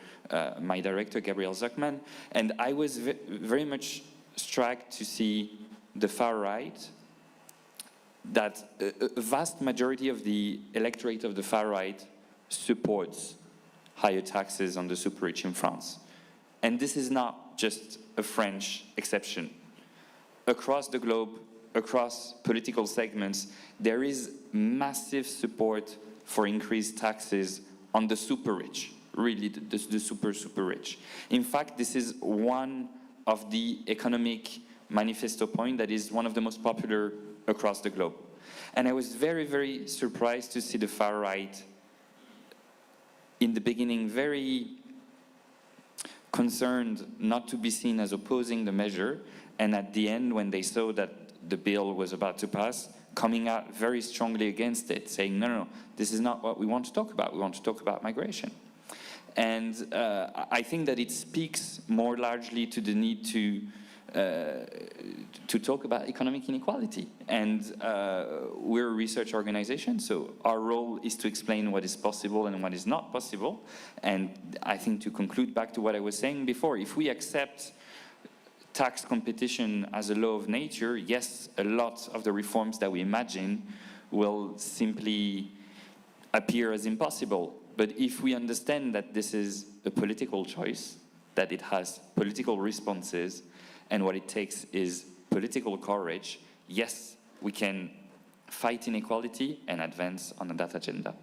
my director, Gabriel Zuckman. And I was very much struck to see the far right, that a vast majority of the electorate of the far right supports higher taxes on the super rich in France. And this is not just a French exception. Across the globe, across political segments, there is massive support for increased taxes on the super rich, really the super rich. In fact, this is one of the economic manifesto points that is one of the most popular across the globe. And I was very, very surprised to see the far right, in the beginning, very concerned not to be seen as opposing the measure, and at the end, when they saw that the bill was about to pass, coming out very strongly against it, saying, no, this is not what we want to talk about. We want to talk about migration. And I think that it speaks more largely to the need to talk about economic inequality. And we're a research organization, so our role is to explain what is possible and what is not possible. And I think, to conclude back to what I was saying before, if we accept tax competition as a law of nature, yes, a lot of the reforms that we imagine will simply appear as impossible. But if we understand that this is a political choice, that it has political responses, and what it takes is political courage, yes, we can fight inequality and advance on that agenda.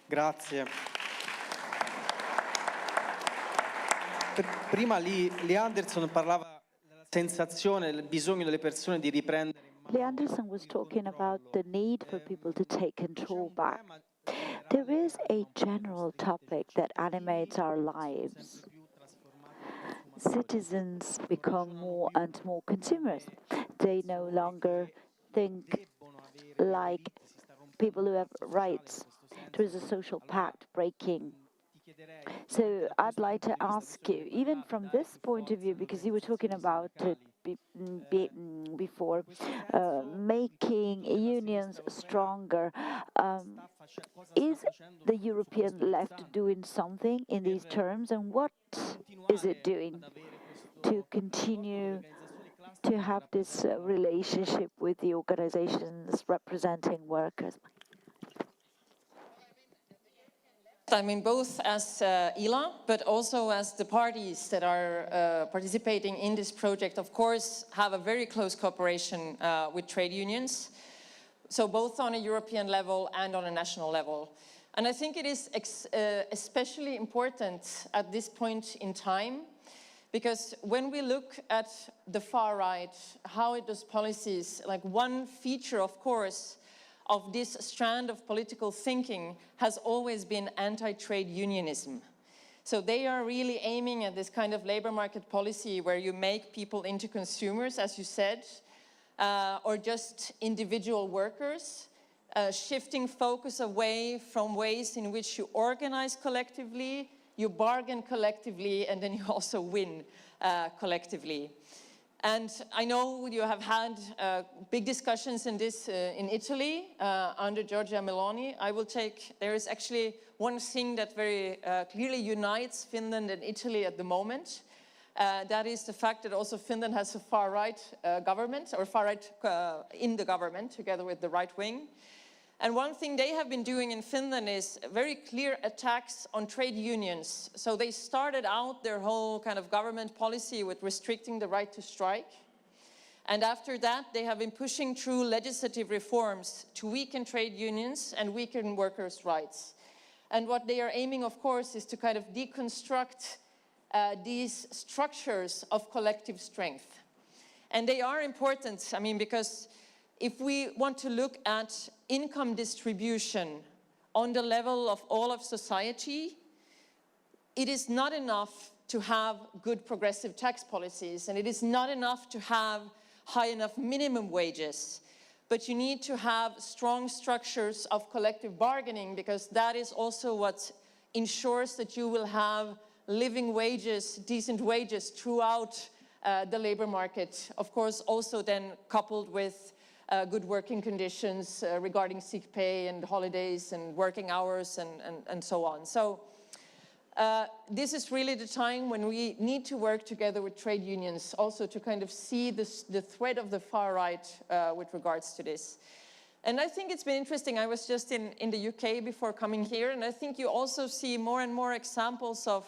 Grazie. Prima Lee Anderson parlava della sensazione, del bisogno delle persone di riprendere. Lee Anderson was talking about the need for people to take control back. There is a general topic that animates our lives. Citizens become more and more consumers. They no longer think like people who have rights. There is a social pact breaking. So I'd like to ask you, even from this point of view, because you were talking about it before, making unions stronger, is the European left doing something in these terms, and what is it doing to continue to have this relationship with the organizations representing workers? I mean, both as ILA, but also as the parties that are participating in this project, of course, have a very close cooperation with trade unions. So both on a European level and on a national level. And I think it is especially important at this point in time, because when we look at the far right, how it does policies, like one feature, of course, of this strand of political thinking has always been anti-trade unionism. So they are really aiming at this kind of labor market policy where you make people into consumers, as you said, or just individual workers, shifting focus away from ways in which you organize collectively, you bargain collectively, and then you also win collectively. And I know you have had big discussions in this in Italy under Giorgia Meloni. There is actually one thing that very clearly unites Finland and Italy at the moment. That is the fact that also Finland has a far-right government, or far-right in the government, together with the right wing. And one thing they have been doing in Finland is very clear attacks on trade unions. So they started out their whole kind of government policy with restricting the right to strike. And after that, they have been pushing through legislative reforms to weaken trade unions and weaken workers' rights. And what they are aiming, of course, is to kind of deconstruct these structures of collective strength. And they are important, I mean, because if we want to look at income distribution on the level of all of society, it is not enough to have good progressive tax policies, and it is not enough to have high enough minimum wages, but you need to have strong structures of collective bargaining, because that is also what ensures that you will have living wages, decent wages throughout the labor market. Of course, also then coupled with good working conditions regarding sick pay and holidays and working hours and so on. So this is really the time when we need to work together with trade unions also to kind of see the thread of the far right with regards to this. And I think it's been interesting. I was just in the UK before coming here, and I think you also see more and more examples of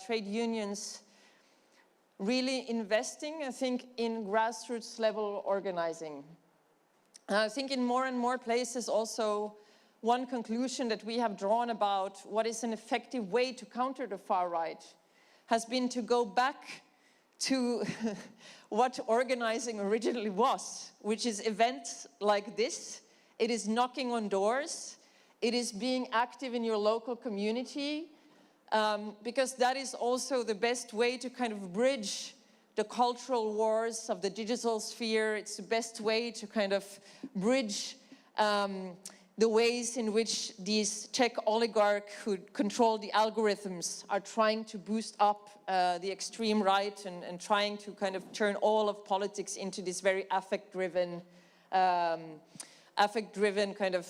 trade unions really investing, I think, in grassroots level organizing. I think in more and more places also, one conclusion that we have drawn about what is an effective way to counter the far right has been to go back to what organizing originally was, which is events like this. It is knocking on doors. It is being active in your local community, because that is also the best way to kind of bridge the cultural wars of the digital sphere. It's the best way to kind of bridge the ways in which these tech oligarchs who control the algorithms are trying to boost up the extreme right and trying to kind of turn all of politics into this very affect-driven kind of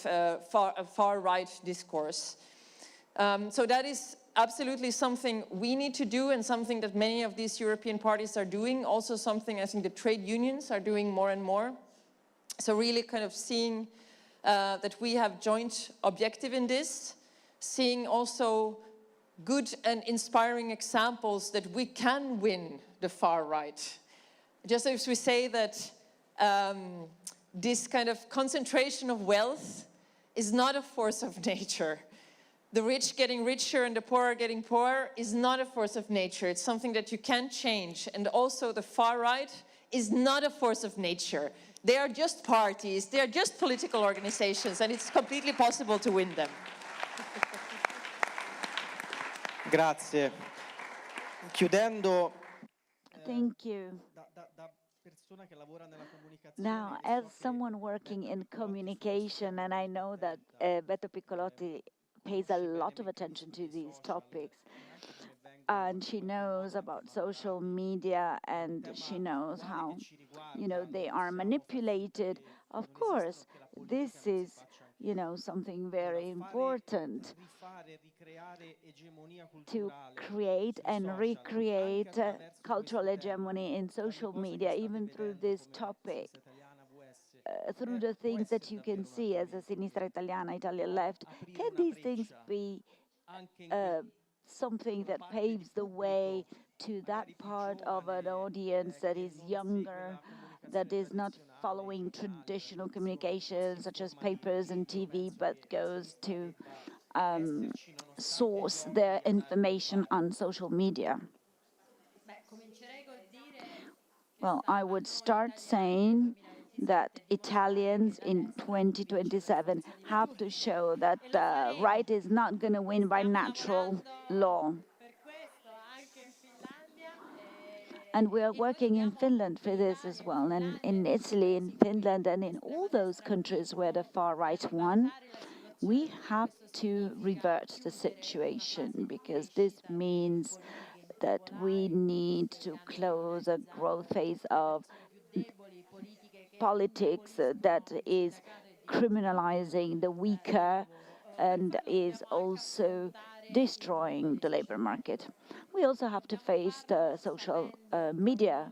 far-right discourse. So that is absolutely something we need to do, and something that many of these European parties are doing. Also something I think the trade unions are doing more and more. So really kind of seeing that we have joint objective in this, seeing also good and inspiring examples that we can win the far right. Just as we say that this kind of concentration of wealth is not a force of nature. The rich getting richer and the poor getting poorer is not a force of nature. It's something that you can change. And also the far right is not a force of nature. They are just parties, they are just political organizations, and it's completely possible to win them. Grazie. Chiudendo. Thank you. Now, as someone working in communication, and I know that Beto Piccolotti pays a lot of attention to these topics, and she knows about social media, and she knows how, they are manipulated. Of course, this is, something very important to create and recreate cultural hegemony in social media, even through this topic. Through the things that you can see as a sinistra italiana, Italian left, can these things be something that paves the way to that part of an audience that is younger, that is not following traditional communications such as papers and TV, but goes to source their information on social media. Well, I would start saying that Italians in 2027 have to show that right is not going to win by natural law. And we are working in Finland for this as well, and in Italy, in Finland, and in all those countries where the far right won. We have to revert the situation, because this means that we need to close a growth phase of politics that is criminalizing the weaker and is also destroying the labor market. We also have to face the social media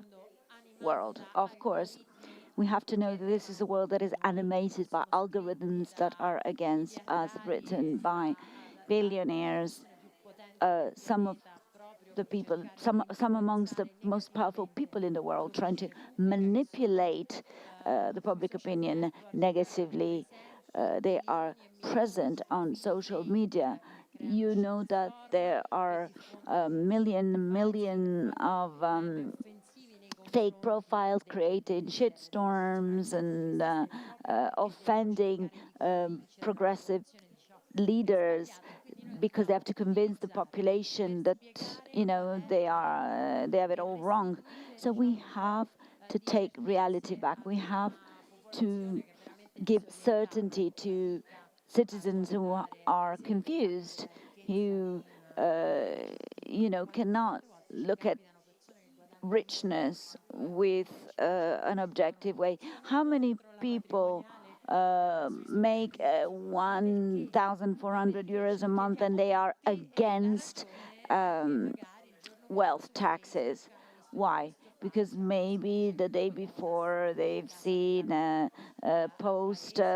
world. Of course, we have to know that this is a world that is animated by algorithms that are against us, written by billionaires, some of the people, some amongst the most powerful people in the world, trying to manipulate the public opinion negatively. They are present on social media. You know that there are million of fake profiles creating shitstorms and offending progressive leaders, because they have to convince the population that they have it all wrong. So we have to take reality back. We have to give certainty to citizens who are confused, who cannot look at richness with an objective way. How many people make 1,400 euros a month and they are against wealth taxes? Why? Because maybe the day before they've seen a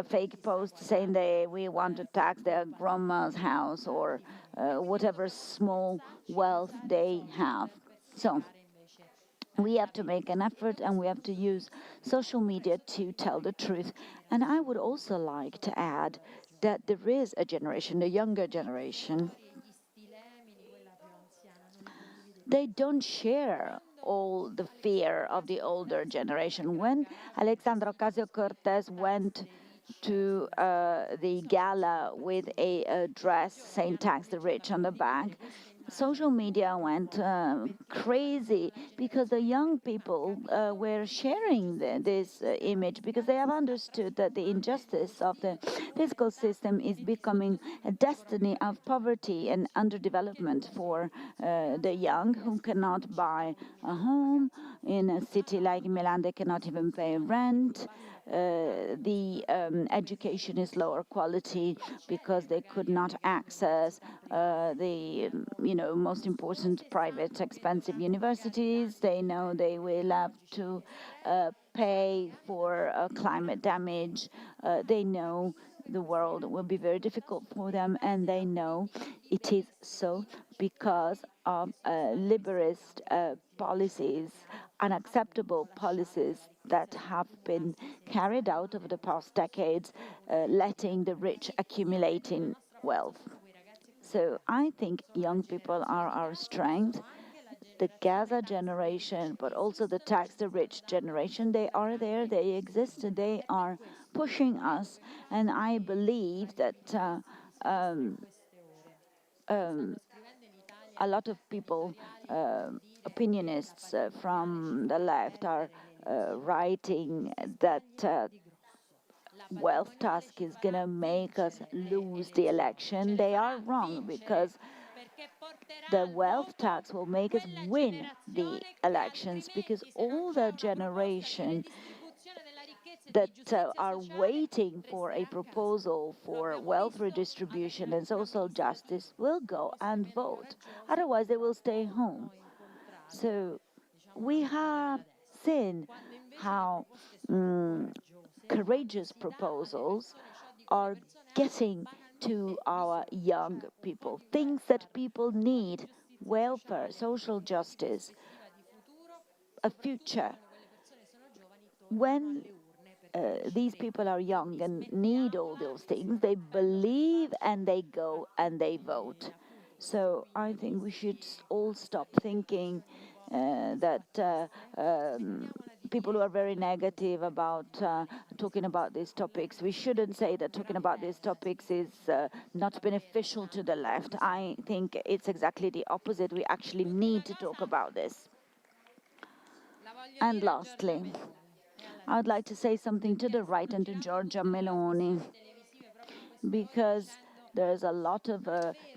fake post saying we want to tax their grandma's house or whatever small wealth they have. So we have to make an effort, and we have to use social media to tell the truth. And I would also like to add that there is a generation, the younger generation, they don't share all the fear of the older generation. When Alexandra Ocasio-Cortez went to the gala with a dress saying "tax the rich" on the back, social media went crazy, because the young people were sharing this image, because they have understood that the injustice of the fiscal system is becoming a destiny of poverty and underdevelopment for the young, who cannot buy a home. In a city like Milan, they cannot even pay rent. The education is lower quality because they could not access the most important private expensive universities. They know they will have to pay for climate damage. They know the world will be very difficult for them, and they know it is so because of liberist policies, unacceptable policies that have been carried out over the past decades, letting the rich accumulating wealth. So I think young people are our strength. The Gaza generation, but also the tax the rich generation, they are there, they exist, and they are pushing us. And I believe that a lot of people, opinionists from the left, are writing that wealth tax is going to make us lose the election. They are wrong, because the wealth tax will make us win the elections, because all the generation that are waiting for a proposal for wealth redistribution and social justice will go and vote. Otherwise, they will stay home. So we have seen how courageous proposals are getting to our young people. Things that people need: welfare, social justice, a future. When these people are young and need all those things, they believe and they go and they vote. So I think we should all stop thinking that people who are very negative about talking about these topics, we shouldn't say that talking about these topics is not beneficial to the left. I think it's exactly the opposite. We actually need to talk about this. And lastly, I would like to say something to the right and to Giorgia Meloni, because there's a lot of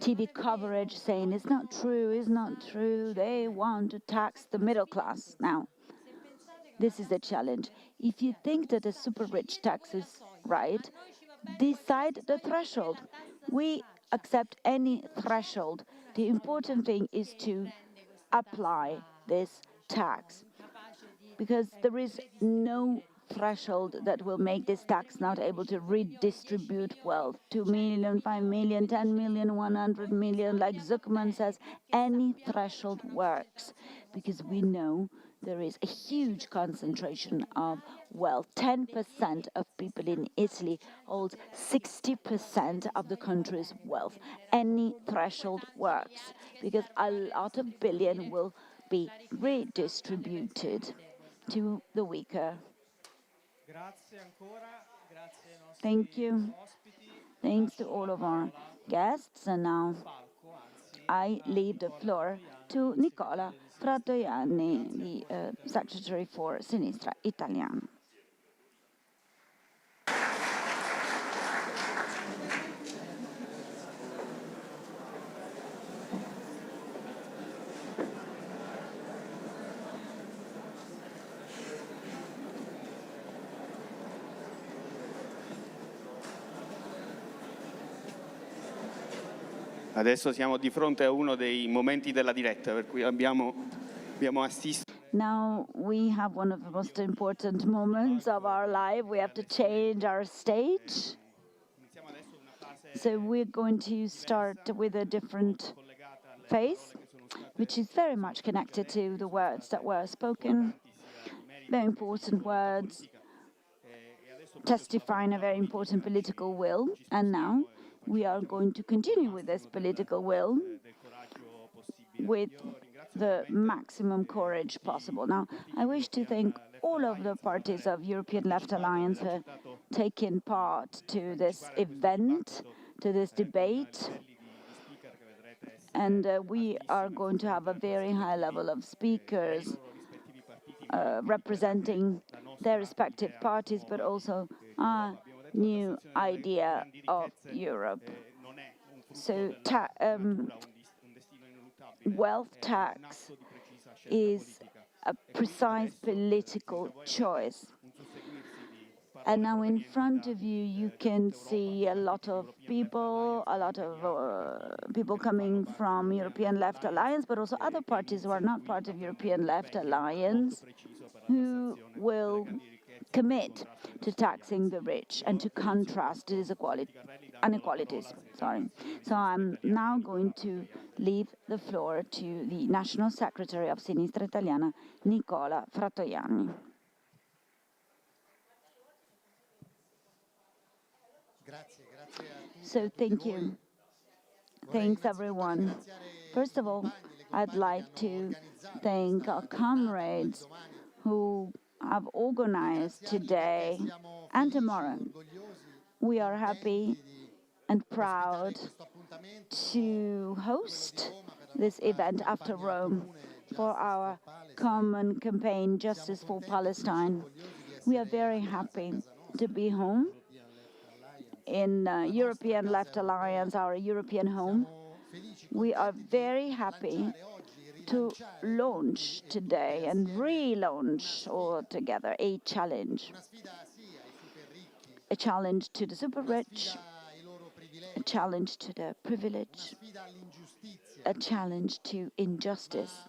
TV coverage saying it's not true, they want to tax the middle class. Now, this is a challenge. If you think that a super rich tax is right, decide the threshold. We accept any threshold. The important thing is to apply this tax, because there is no threshold that will make this tax not able to redistribute wealth. 2 million, 5 million, 10 million, 100 million, like Zuckman says, any threshold works, because we know there is a huge concentration of wealth. 10% of people in Italy hold 60% of the country's wealth. Any threshold works, because a lot of billion will be redistributed to the weaker. Thank you. Thanks to all of our guests. And now I leave the floor to Nicola Fratoianni, the Secretary for Sinistra Italiana. Adesso siamo di fronte a uno dei momenti della diretta, per cui abbiamo assistito. Now we have one of the most important moments of our life. We have to change our stage. So we're going to start with a different phase, which is very much connected to the words that were spoken. Very important words, testifying a very important political will. And now we are going to continue with this political will with the maximum courage possible. Now, I wish to thank all of the parties of European Left Alliance who have taken part to this event, to this debate. And we are going to have a very high level of speakers representing their respective parties, but also our new idea of Europe. So wealth tax is a precise political choice. And now in front of you, you can see a lot of people coming from European Left Alliance, but also other parties who are not part of European Left Alliance, who will commit to taxing the rich and to contrast inequalities. So I'm now going to leave the floor to the National Secretary of Sinistra Italiana, Nicola Fratoianni. So thank you. Thanks, everyone. First of all, I'd like to thank our comrades who have organized today and tomorrow. We are happy and proud to host this event after Rome for our common campaign, Justice for Palestine. We are very happy to be home in European Left Alliance, our European home. We are very happy to launch today and relaunch altogether a challenge to the super rich, a challenge to the privileged, a challenge to injustice,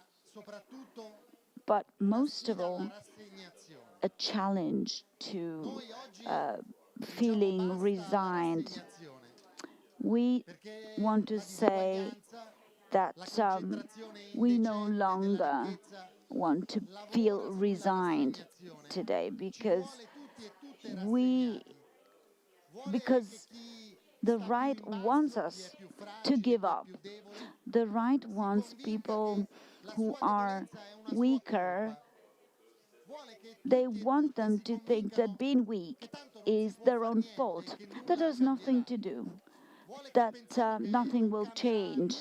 but most of all, a challenge to feeling resigned. We want to say that we no longer want to feel resigned today because the right wants us to give up. The right wants people who are weaker. They want them to think that being weak is their own fault, that there's nothing to do, that nothing will change.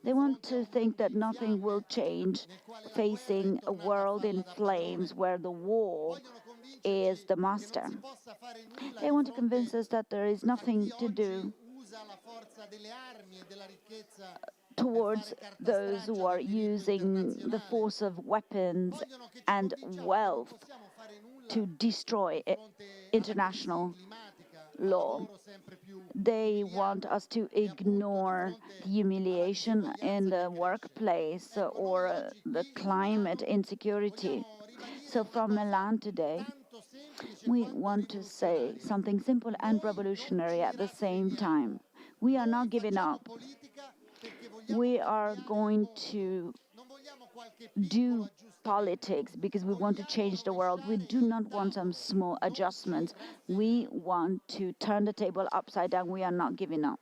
They want to think that nothing will change facing a world in flames where the war is the master. They want to convince us that there is nothing to do towards those who are using the force of weapons and wealth to destroy international law. They want us to ignore the humiliation in the workplace or the climate insecurity. So from Milan today, we want to say something simple and revolutionary at the same time. We are not giving up. We are going to do politics because we want to change the world. We do not want some small adjustments. We want to turn the table upside down. We are not giving up.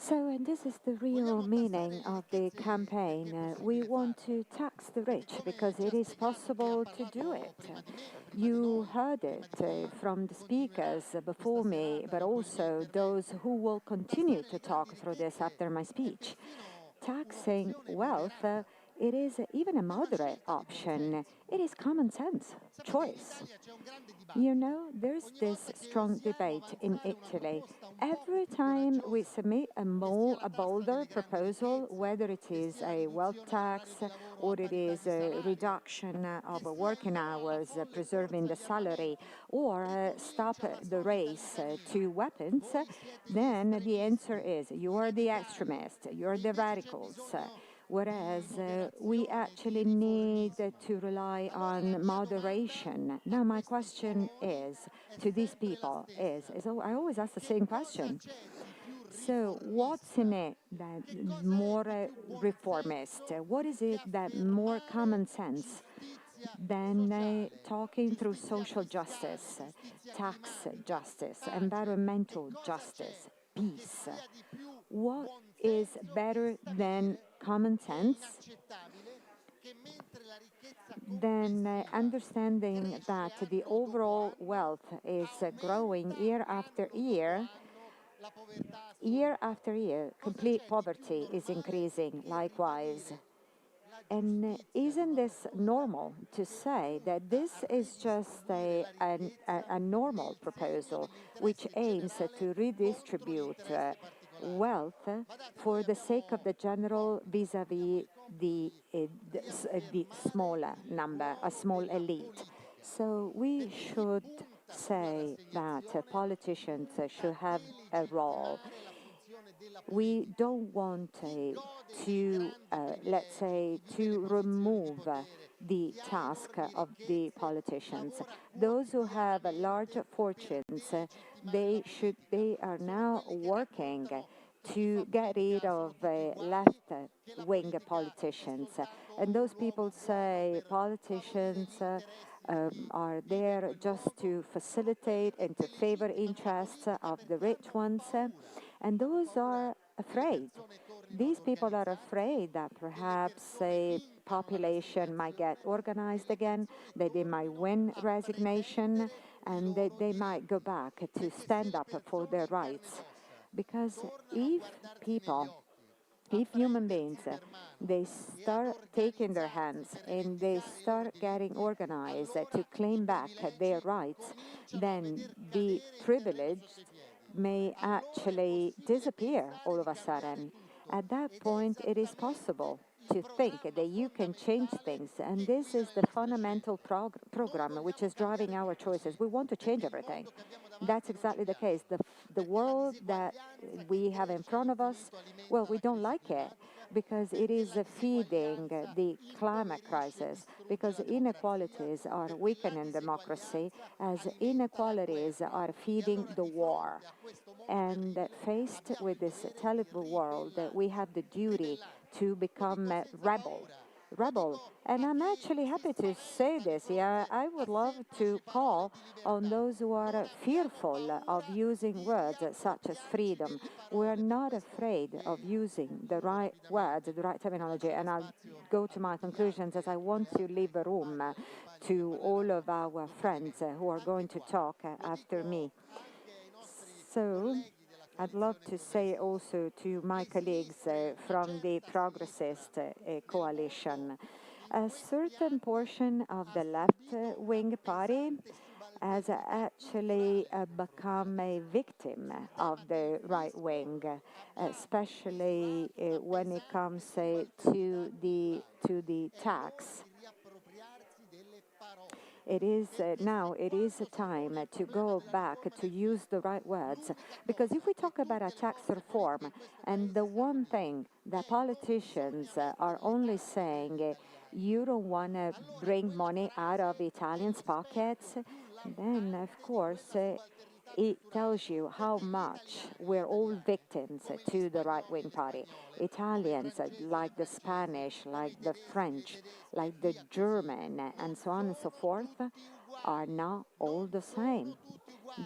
So, and this is the real meaning of the campaign. We want to tax the rich because it is possible to do it. You heard it from the speakers before me, but also those who will continue to talk through this after my speech. Taxing wealth, it is even a moderate option. It is common sense, choice. You know, there's this strong debate in Italy. Every time we submit a bolder proposal, whether it is a wealth tax or it is a reduction of working hours, preserving the salary, or stop the race to weapons, then the answer is you are the extremists, you're the radicals. Whereas we actually need to rely on moderation. Now, my question is to these people is I always ask the same question. So what's in it that more reformist? What is it that more common sense than talking through social justice, tax justice, environmental justice, peace? What is better than common sense, then understanding that the overall wealth is growing year after year, complete poverty is increasing likewise. And isn't this normal to say that this is just a normal proposal which aims to redistribute wealth for the sake of the general vis-à-vis the smaller number, a small elite? So we should say that politicians should have a role. We don't want to, let's say, to remove the task of the politicians. Those who have large fortunes, they are now working to get rid of left-wing politicians. And those people say politicians are there just to facilitate and to favor interests of the rich ones. And those are afraid. These people are afraid that perhaps a population might get organized again, that they might win resignation, and that they might go back to stand up for their rights. Because if human beings, they start taking their hands and they start getting organized to claim back their rights, then the privileged may actually disappear all of a sudden. At that point, it is possible to think that you can change things. And this is the fundamental program which is driving our choices. We want to change everything. that's exactly the case. The world that we have in front of us, well, we don't like it because it is feeding the climate crisis, because inequalities are weakening democracy, as inequalities are feeding the war. And faced with this terrible world, we have the duty to become a rebel. And I'm actually happy to say this. Yeah, I would love to call on those who are fearful of using words such as freedom. We're not afraid of using the right words, the right terminology, and I'll go to my conclusions as I want to leave a room to all of our friends who are going to talk after me. So, I'd love to say also to my colleagues from the Progressist coalition, a certain portion of the left-wing party has actually become a victim of the right wing, especially when it comes to the tax. It is now, it is time to go back to use the right words, because if we talk about a tax reform, and the one thing that politicians are only saying, you don't want to bring money out of Italians' pockets, then of course it tells you how much we're all victims to the right-wing party. Italians, like the Spanish, like the French, like the German, and so on and so forth, are not all the same.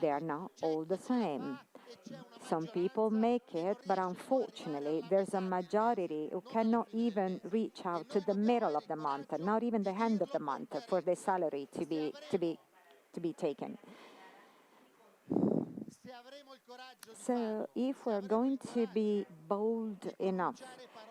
They are not all the same. Some people make it, but unfortunately, there's a majority who cannot even reach out to the middle of the month, not even the end of the month, for their salary to be taken. So if we're going to be bold enough,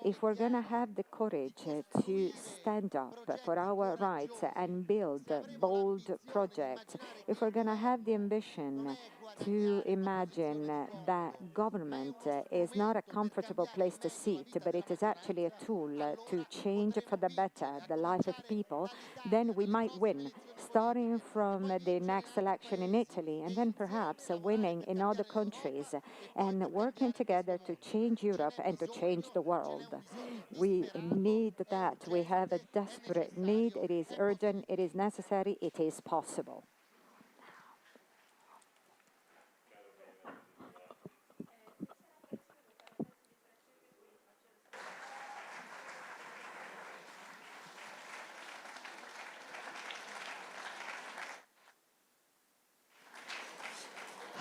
if we're going to have the courage to stand up for our rights and build bold projects, if we're going to have the ambition to imagine that government is not a comfortable place to sit, but it is actually a tool to change for the better the life of people, then we might win, starting from the next election in Italy, and then perhaps winning in other countries, and working together to change Europe and to change the world. We need that. We have a desperate need. It is urgent. It is necessary. It is possible.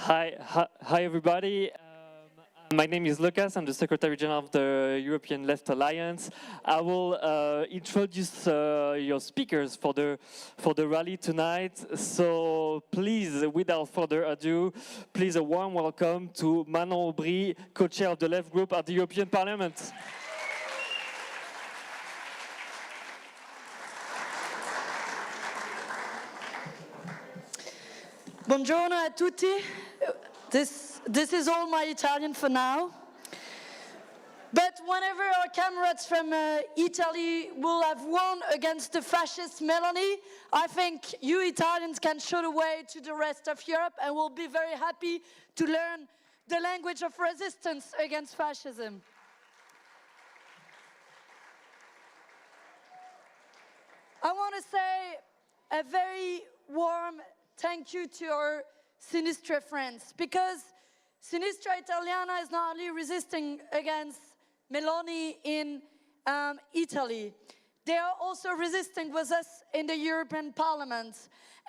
Hi everybody. My name is Lucas. I'm the Secretary General of the European Left Alliance. I will introduce your speakers for the rally tonight. So please, without further ado, please a warm welcome to Manon Aubry, co-chair of the Left Group at the European Parliament. Buongiorno a tutti. This is all my Italian for now. But whenever our comrades from Italy will have won against the fascist Meloni, I think you Italians can show the way to the rest of Europe, and we'll be very happy to learn the language of resistance against fascism. I want to say a very warm thank you to our Sinistra friends, because Sinistra Italiana is not only resisting against Meloni in Italy, they are also resisting with us in the European Parliament.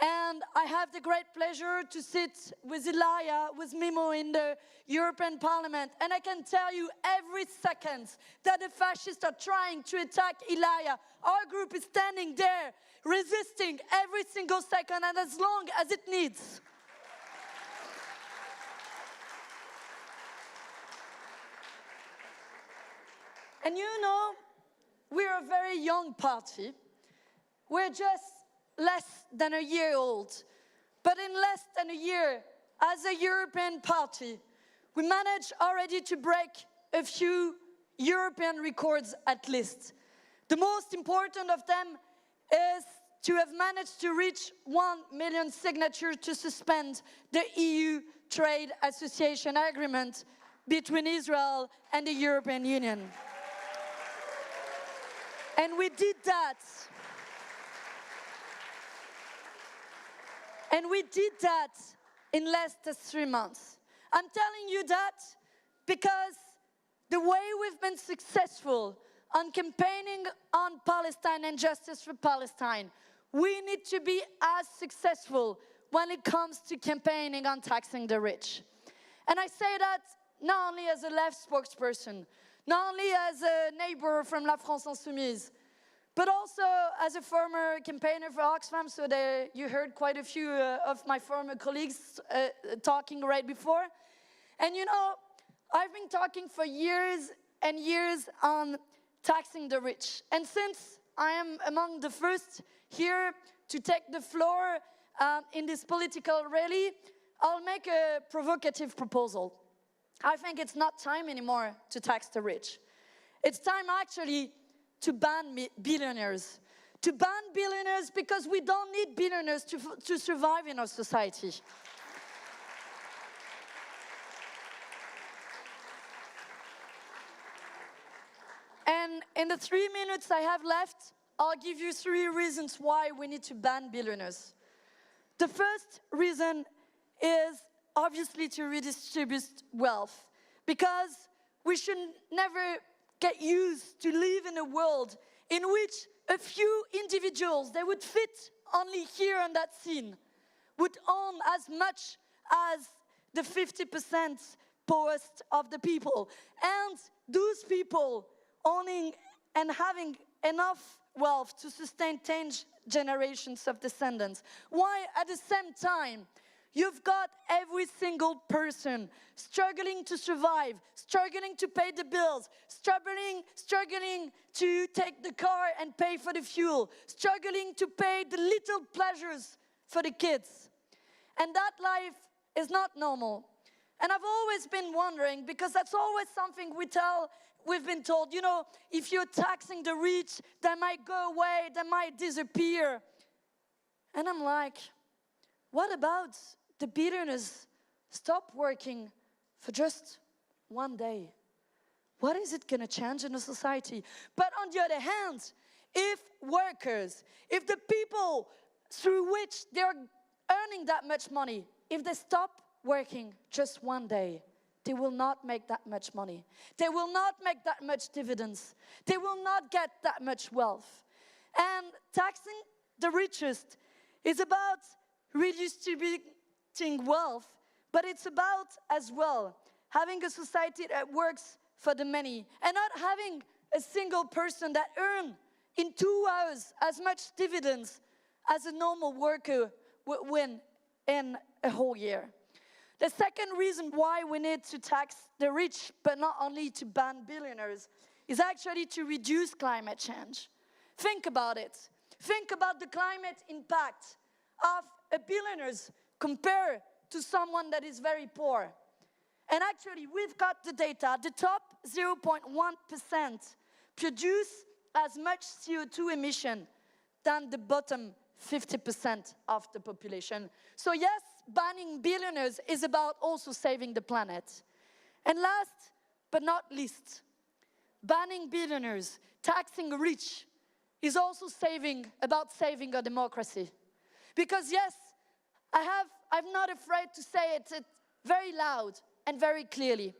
And I have the great pleasure to sit with Ilaria, with Mimo in the European Parliament. And I can tell you every second that the fascists are trying to attack Ilaria, our group is standing there, resisting every single second and as long as it needs. And you know, we're a very young party. We're just less than a year old. But in less than a year, as a European party, we managed already to break a few European records at least. The most important of them is to have managed to reach 1 million signatures to suspend the EU Trade Association Agreement between Israel and the European Union. And we did that. And we did that in less than 3 months. I'm telling you that because the way we've been successful on campaigning on Palestine and justice for Palestine, we need to be as successful when it comes to campaigning on taxing the rich. And I say that not only as a left spokesperson, not only as a neighbor from La France Insoumise, but also as a former campaigner for Oxfam, so you heard quite a few of my former colleagues talking right before. And you know, I've been talking for years and years on taxing the rich. And since I am among the first here to take the floor in this political rally, I'll make a provocative proposal. I think it's not time anymore to tax the rich. It's time actually to ban billionaires. To ban billionaires because we don't need billionaires to survive in our society. And in the 3 minutes I have left, I'll give you 3 reasons why we need to ban billionaires. The first reason is obviously to redistribute wealth, because we should never get used to live in a world in which a few individuals that would fit only here on that scene would own as much as the 50% poorest of the people. And those people owning and having enough wealth to sustain 10 generations of descendants. While at the same time, you've got every single person struggling to survive, struggling to pay the bills, struggling to take the car and pay for the fuel, struggling to pay the little pleasures for the kids. And that life is not normal. And I've always been wondering, because that's always something we've been told, you know, if you're taxing the rich, they might go away, they might disappear. And I'm like, what about the billionaires stop working for just one day? What is it going to change in a society? But on the other hand, if workers, if the people through which they're earning that much money, if they stop working just one day, they will not make that much money. They will not make that much dividends. They will not get that much wealth. And taxing the richest is about redistributing wealth, but it's about, as well, having a society that works for the many and not having a single person that earns in 2 hours as much dividends as a normal worker would win in a whole year. The second reason why we need to tax the rich, but not only to ban billionaires, is actually to reduce climate change. Think about it. Think about the climate impact of a billionaire compared to someone that is very poor. And actually, we've got the data. The top 0.1% produce as much CO2 emission than the bottom 50% of the population. So yes, banning billionaires is about also saving the planet. And last but not least, banning billionaires, taxing rich, is also about saving our democracy. Because yes, I'm not afraid to say it very loud and very clearly.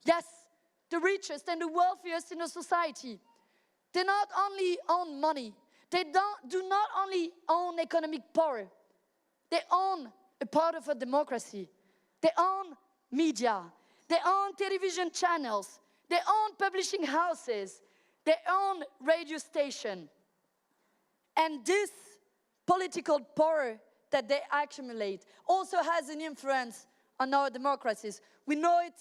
Yes, the richest and the wealthiest in a society, they not only own money, they do not only own economic power, they own a part of a democracy. They own media, they own television channels, they own publishing houses, they own radio station. And this political power that they accumulate also has an influence on our democracies. We know it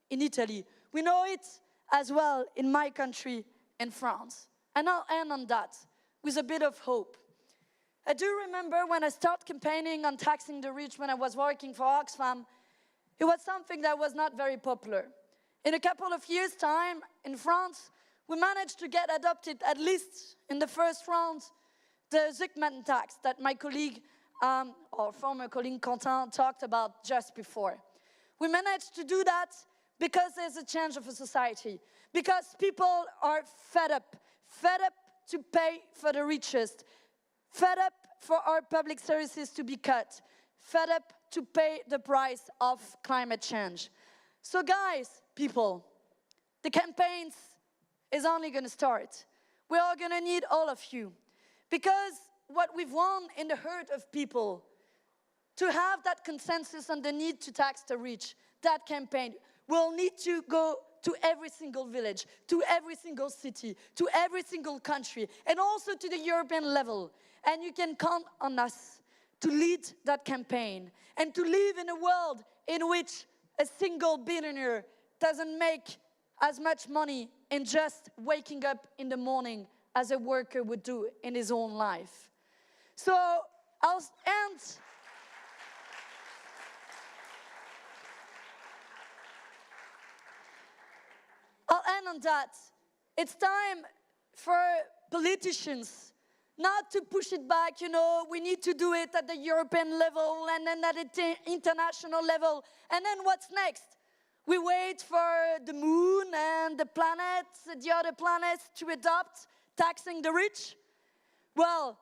in Italy. We know it as well in my country, in France. And I'll end on that with a bit of hope. I do remember when I started campaigning on taxing the rich when I was working for Oxfam, it was something that was not very popular. In a couple of years' time, in France, we managed to get adopted, at least in the first round, the Zuckman tax that my colleague, or former colleague Quentin talked about just before. We managed to do that because there's a change of a society, because people are fed up to pay for the richest, fed up for our public services to be cut, fed up to pay the price of climate change. So guys, people, the campaigns is only going to start. We are going to need all of you, because what we've won in the heart of people, to have that consensus on the need to tax the rich, that campaign will need to go to every single village, to every single city, to every single country, and also to the European level. And you can count on us to lead that campaign and to live in a world in which a single billionaire doesn't make as much money in just waking up in the morning as a worker would do in his own life. So I'll end. On that. It's time for politicians not to push it back, you know, we need to do it at the European level and then at the international level. And then what's next? We wait for the moon and the planets, the other planets to adopt taxing the rich? Well,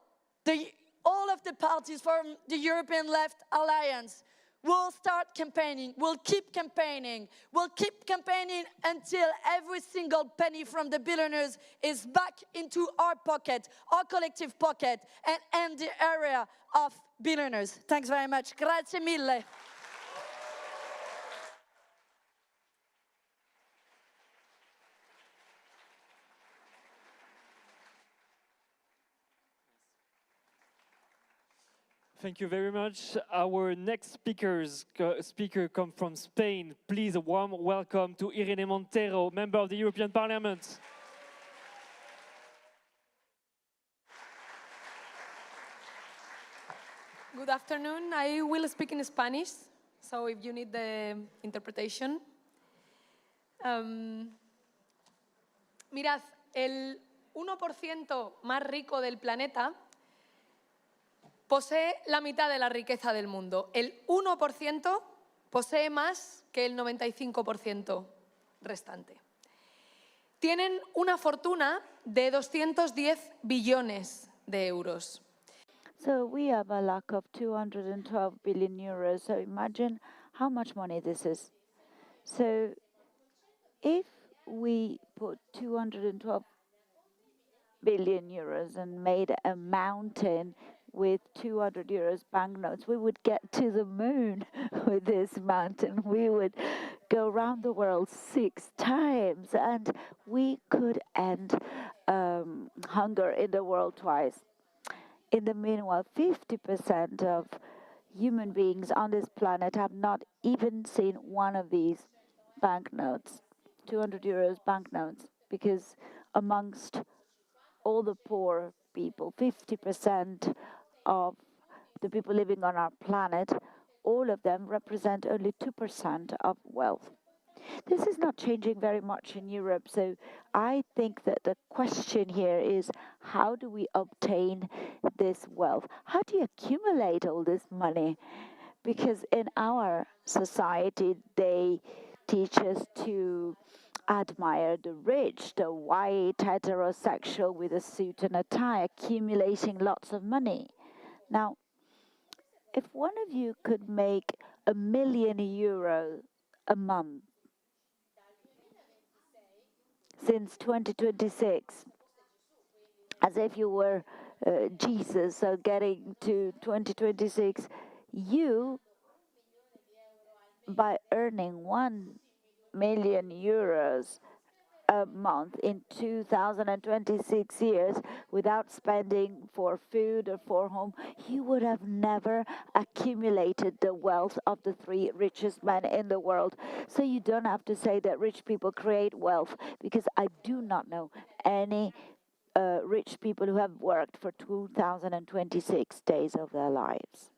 all of the parties from the European Left Alliance will start campaigning, will keep campaigning until every single penny from the billionaires is back into our pocket, our collective pocket, and end the era of billionaires. Thanks very much. Grazie mille. Thank you very much. Our next speaker comes from Spain. Please, a warm welcome to Irene Montero, member of the European Parliament. Good afternoon. I will speak in Spanish, so if you need the interpretation. Mirad, el 1% más rico del planeta posee la mitad de la riqueza del mundo. El 1% posee más que el 95% restante. Tienen una fortuna de 210 billones de euros. So we have a lack of 212 billion euros. So imagine how much money this is. So if we put 212 billion euros and made a mountain with 200 euros banknotes, we would get to the moon with this mountain. We would go around the world 6 times, and we could end hunger in the world twice. In the meanwhile, 50% of human beings on this planet have not even seen one of these banknotes, 200 euros banknotes, because amongst all the poor people, 50% of the people living on our planet, all of them represent only 2% of wealth. This is not changing very much in Europe, so I think that the question here is, how do we obtain this wealth? How do you accumulate all this money? Because in our society, they teach us to admire the rich, the white heterosexual with a suit and a tie, accumulating lots of money. Now, if one of you could make €1 million a month since 2026, as if you were Jesus, so getting to 2026, you, by earning €1 million a month in 2026 years without spending for food or for home, you would have never accumulated the wealth of the 3 richest men in the world. So you don't have to say that rich people create wealth, because I do not know any rich people who have worked for 2026 days of their lives.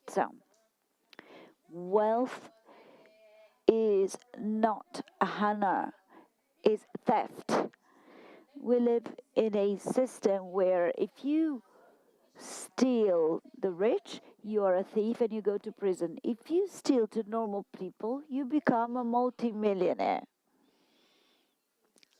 So, wealth is not honor, is theft. We live in a system where if you steal the rich, you are a thief and you go to prison. If you steal to normal people, you become a multimillionaire.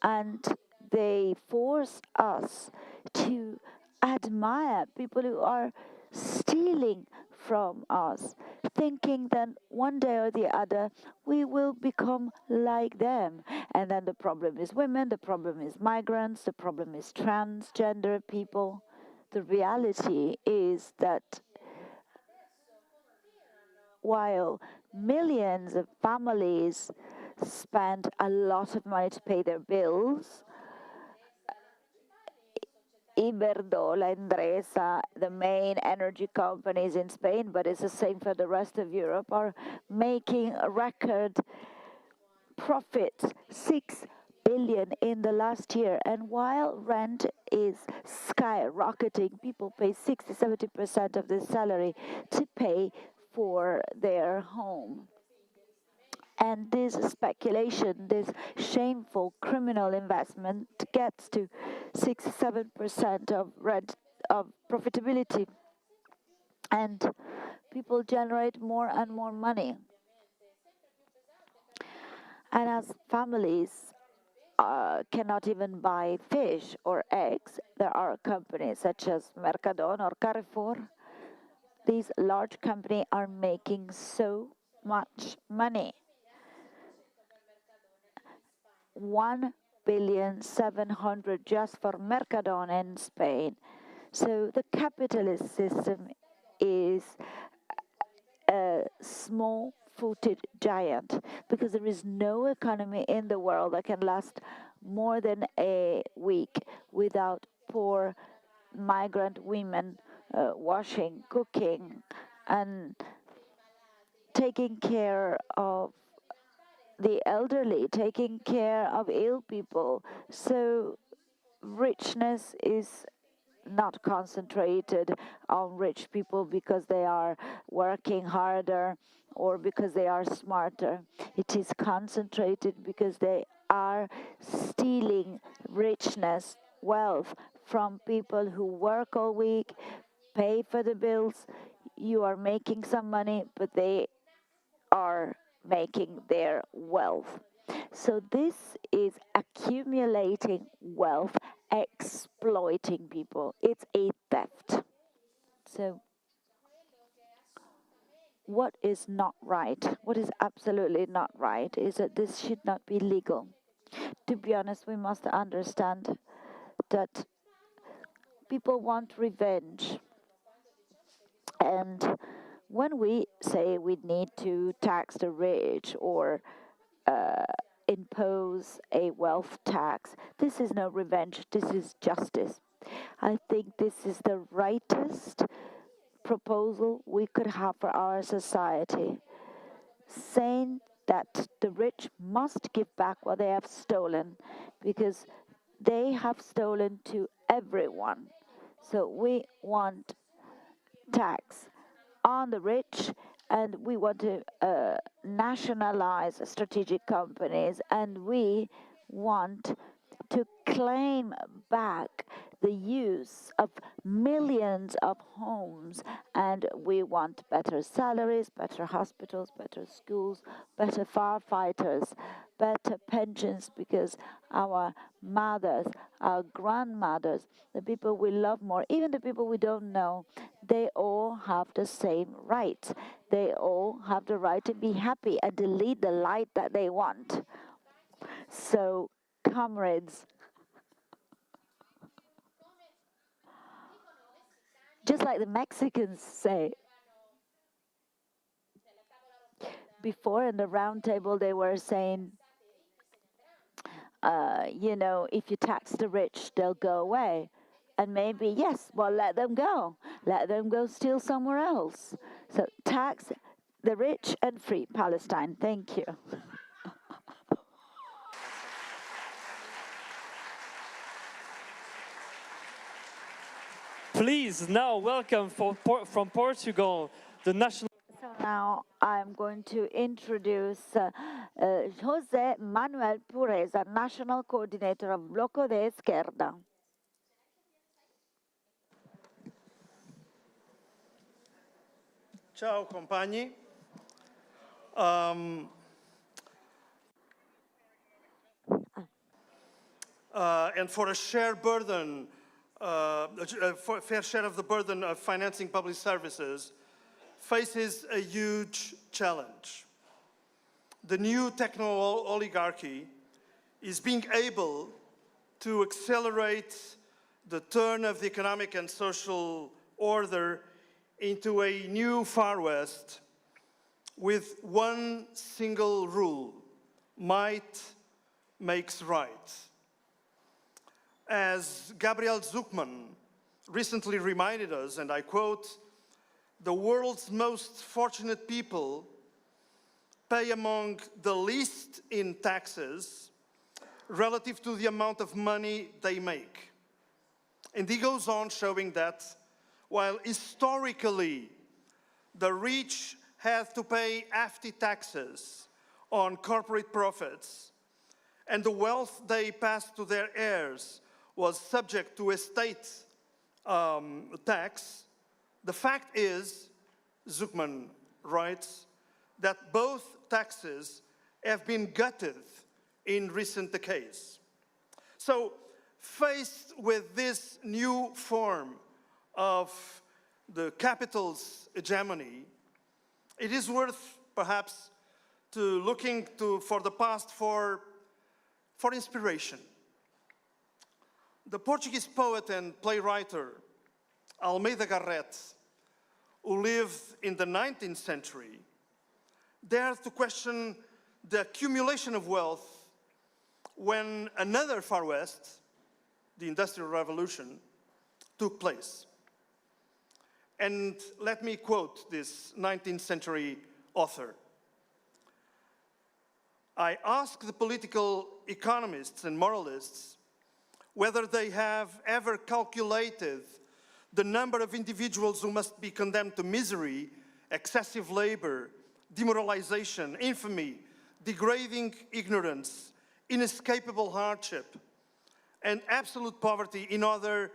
And they force us to admire people who are stealing from us, thinking that one day or the other we will become like them. And then the problem is women, the problem is migrants, the problem is transgender people. The reality is that while millions of families spend a lot of money to pay their bills, Iberdrola, Endesa, the main energy companies in Spain, but it's the same for the rest of Europe, are making a record profits, 6 billion in the last year. And while rent is skyrocketing, people pay 60-70% of their salary to pay for their home. And this speculation, this shameful criminal investment gets to 6-7% of rent, of profitability. And people generate more and more money. And as families cannot even buy fish or eggs, there are companies such as Mercadona or Carrefour. These large companies are making so much money. 1.7 billion just for Mercadona in Spain. So the capitalist system is a small-footed giant, because there is no economy in the world that can last more than a week without poor migrant women washing, cooking, and taking care of the elderly, taking care of ill people. So richness is not concentrated on rich people because they are working harder or because they are smarter. It is concentrated because they are stealing richness, wealth from people who work all week, pay for the bills. You are making some money, but they are making their wealth. So this is accumulating wealth, exploiting people. It's a theft. So what is not right, what is absolutely not right, is that this should not be legal. To be honest, we must understand that people want revenge. And when we say we need to tax the rich or impose a wealth tax, this is no revenge, this is justice. I think this is the rightest proposal we could have for our society, saying that the rich must give back what they have stolen, because they have stolen to everyone. So we want tax on the rich, and we want to nationalize strategic companies, and we want to claim back the use of millions of homes, and we want better salaries, better hospitals, better schools, better firefighters, better pensions, because our mothers, our grandmothers, the people we love more, even the people we don't know, they all have the same rights. They all have the right to be happy and to lead the life that they want. So, comrades, just like the Mexicans say, before in the round table they were saying, if you tax the rich, they'll go away. And maybe, yes, well, let them go. Let them go steal somewhere else. So tax the rich and free Palestine. Thank you. Please now welcome from Portugal, the national... So now I'm going to introduce José Manuel Pureza, National Coordinator of Bloco de Esquerda. Ciao compagni. And for a shared burden, for a fair share of the burden of financing public services faces a huge challenge. The new techno-oligarchy is being able to accelerate the turn of the economic and social order into a new Far West with one single rule: might makes right. As Gabriel Zucman recently reminded us, and I quote, "The world's most fortunate people pay among the least in taxes relative to the amount of money they make." And he goes on showing that while historically the rich had to pay hefty taxes on corporate profits, and the wealth they passed to their heirs was subject to estate tax, the fact is, Zucman writes, that both taxes have been gutted in recent decades. So, faced with this new form of the capital's hegemony, it is worth perhaps looking for the past for inspiration. The Portuguese poet and playwright Almeida Garrett, who lived in the 19th century, dared to question the accumulation of wealth when another Far West, the Industrial Revolution, took place. And let me quote this 19th century author. "I ask the political economists and moralists whether they have ever calculated the number of individuals who must be condemned to misery, excessive labor, demoralization, infamy, degrading ignorance, inescapable hardship, and absolute poverty in order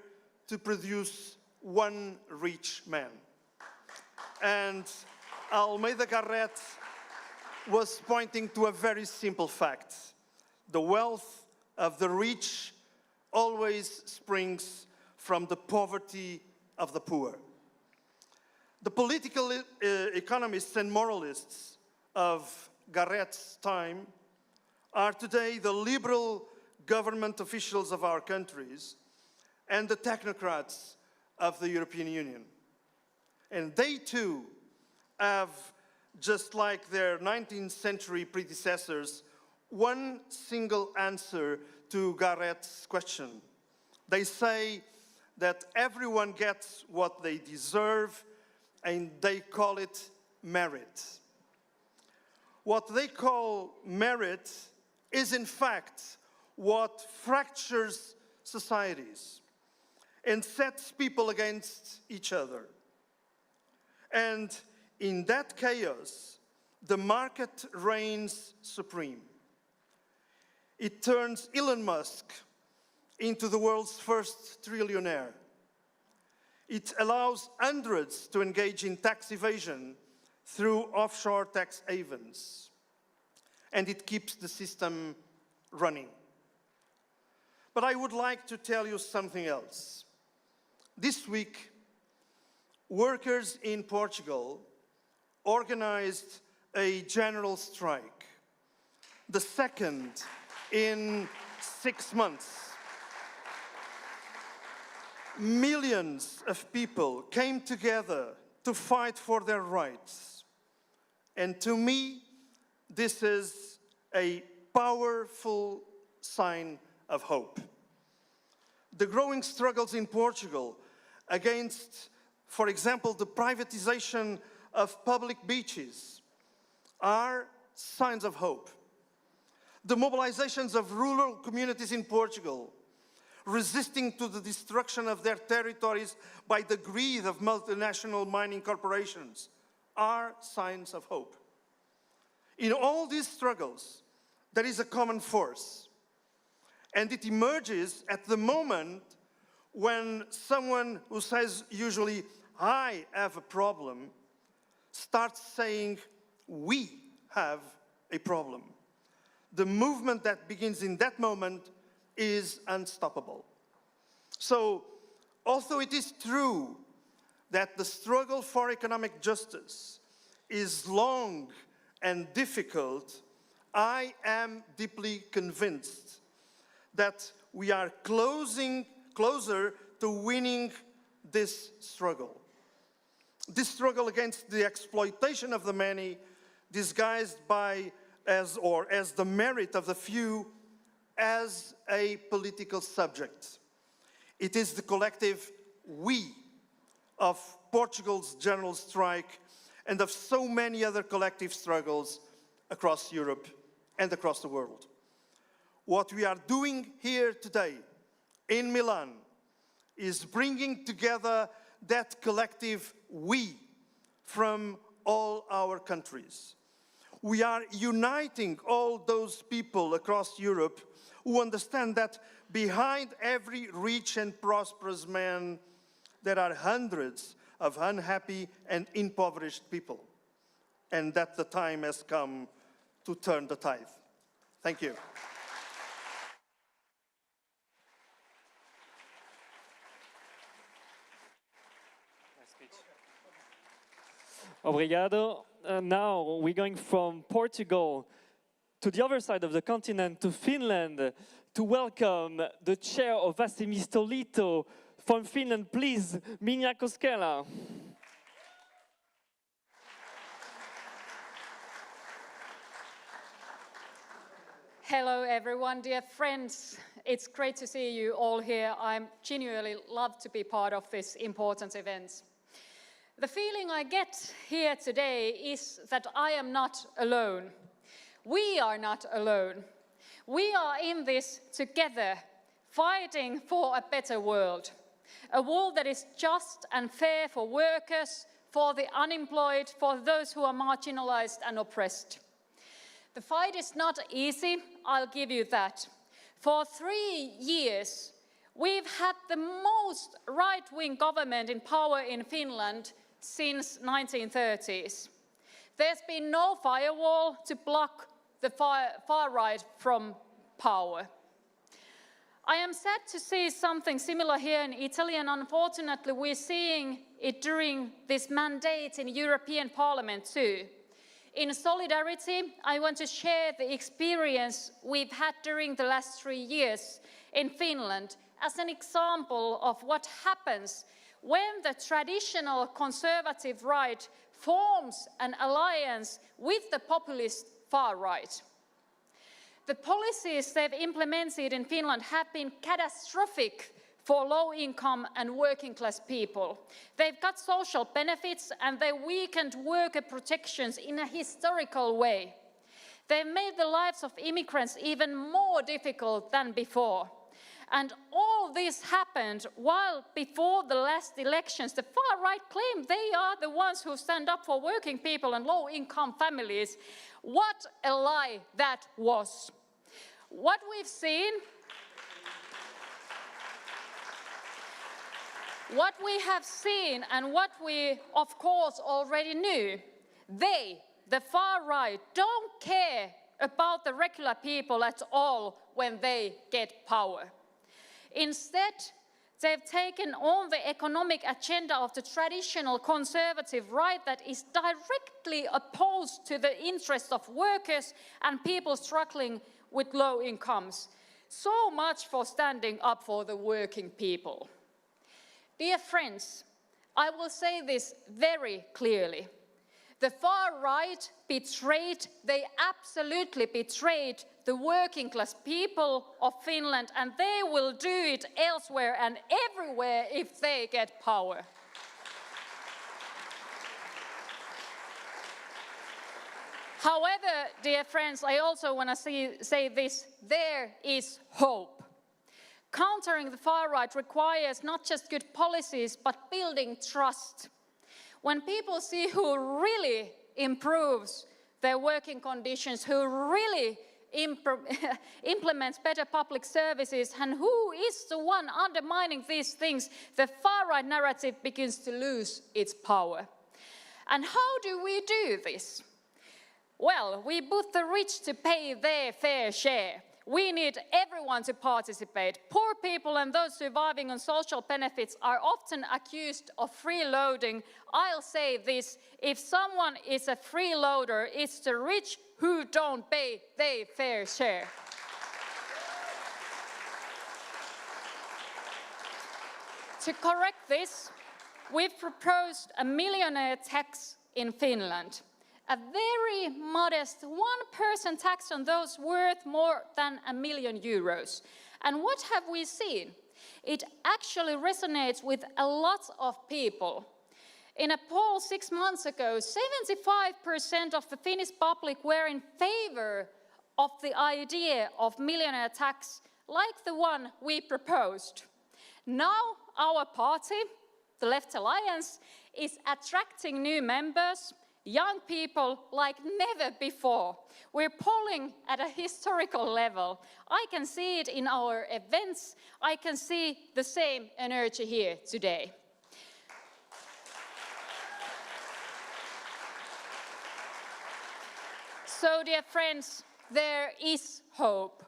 to produce one rich man." And Almeida Garrett was pointing to a very simple fact: the wealth of the rich always springs from the poverty of the poor. The political economists and moralists of Garrett's time are today the liberal government officials of our countries and the technocrats of the European Union. And they too have, just like their 19th century predecessors, one single answer to Garrett's question. They say that everyone gets what they deserve, and they call it merit. What they call merit is in fact what fractures societies and sets people against each other. And in that chaos, the market reigns supreme. It turns Elon Musk into the world's first trillionaire. It allows hundreds to engage in tax evasion through offshore tax havens. And it keeps the system running. But I would like to tell you something else. This week, workers in Portugal organized a general strike, the second in 6 months. Millions of people came together to fight for their rights. And to me, this is a powerful sign of hope. The growing struggles in Portugal against, for example, the privatization of public beaches are signs of hope. The mobilizations of rural communities in Portugal, resisting to the destruction of their territories by the greed of multinational mining corporations, are signs of hope. In all these struggles, there is a common force, and it emerges at the moment when someone who says usually, "I have a problem," starts saying, we have a problem. The movement that begins in that moment is unstoppable. So, although it is true that the struggle for economic justice is long and difficult, I am deeply convinced that we are closer to winning this struggle. This struggle against the exploitation of the many, disguised as the merit of the few, as a political subject. It is the collective we of Portugal's general strike and of so many other collective struggles across Europe and across the world. What we are doing here today in Milan is bringing together that collective we from all our countries. We are uniting all those people across Europe who understand that behind every rich and prosperous man, there are hundreds of unhappy and impoverished people, and that the time has come to turn the tide. Thank you. Obrigado. Now we're going from Portugal to the other side of the continent, to Finland, to welcome the chair of Vasemmistoliitto from Finland, please, Minja Koskela. Hello everyone, dear friends. It's great to see you all here. I'm genuinely love to be part of this important event. The feeling I get here today is that I am not alone. We are not alone. We are in this together, fighting for a better world. A world that is just and fair for workers, for the unemployed, for those who are marginalized and oppressed. The fight is not easy, I'll give you that. For 3 years, we've had the most right-wing government in power in Finland since 1930s. There's been no firewall to block the far right from power. I am sad to see something similar here in Italy, and unfortunately we're seeing it during this mandate in European Parliament too. In solidarity, I want to share the experience we've had during the last 3 years in Finland as an example of what happens when the traditional conservative right forms an alliance with the populist far right. The policies they've implemented in Finland have been catastrophic for low-income and working-class people. They've cut social benefits and they weakened worker protections in a historical way. They've made the lives of immigrants even more difficult than before. And all this happened while before the last elections, the far-right claimed they are the ones who stand up for working people and low-income families. What a lie that was. What we've seen, what we have seen and what we, of course, already knew, they, the far right, don't care about the regular people at all when they get power. Instead, they've taken on the economic agenda of the traditional conservative right that is directly opposed to the interests of workers and people struggling with low incomes. So much for standing up for the working people. Dear friends, I will say this very clearly. The far right betrayed, they absolutely betrayed the working class people of Finland, and they will do it elsewhere and everywhere if they get power. However, dear friends, I also want to say this, there is hope. Countering the far right requires not just good policies, but building trust. When people see who really improves their working conditions, who really implements better public services, and who is the one undermining these things, the far-right narrative begins to lose its power. And how do we do this? Well, we put the rich to pay their fair share. We need everyone to participate. Poor people and those surviving on social benefits are often accused of freeloading. I'll say this, if someone is a freeloader, it's the rich who don't pay their fair share. To correct this, we've proposed a millionaire tax in Finland. A very modest 1% tax on those worth more than €1 million. And what have we seen? It actually resonates with a lot of people. In a poll 6 months ago, 75% of the Finnish public were in favor of the idea of millionaire tax, like the one we proposed. Now our party, the Left Alliance, is attracting new members, young people like never before. We're polling at a historical level. I can see it in our events. I can see the same energy here today. So, dear friends, there is hope.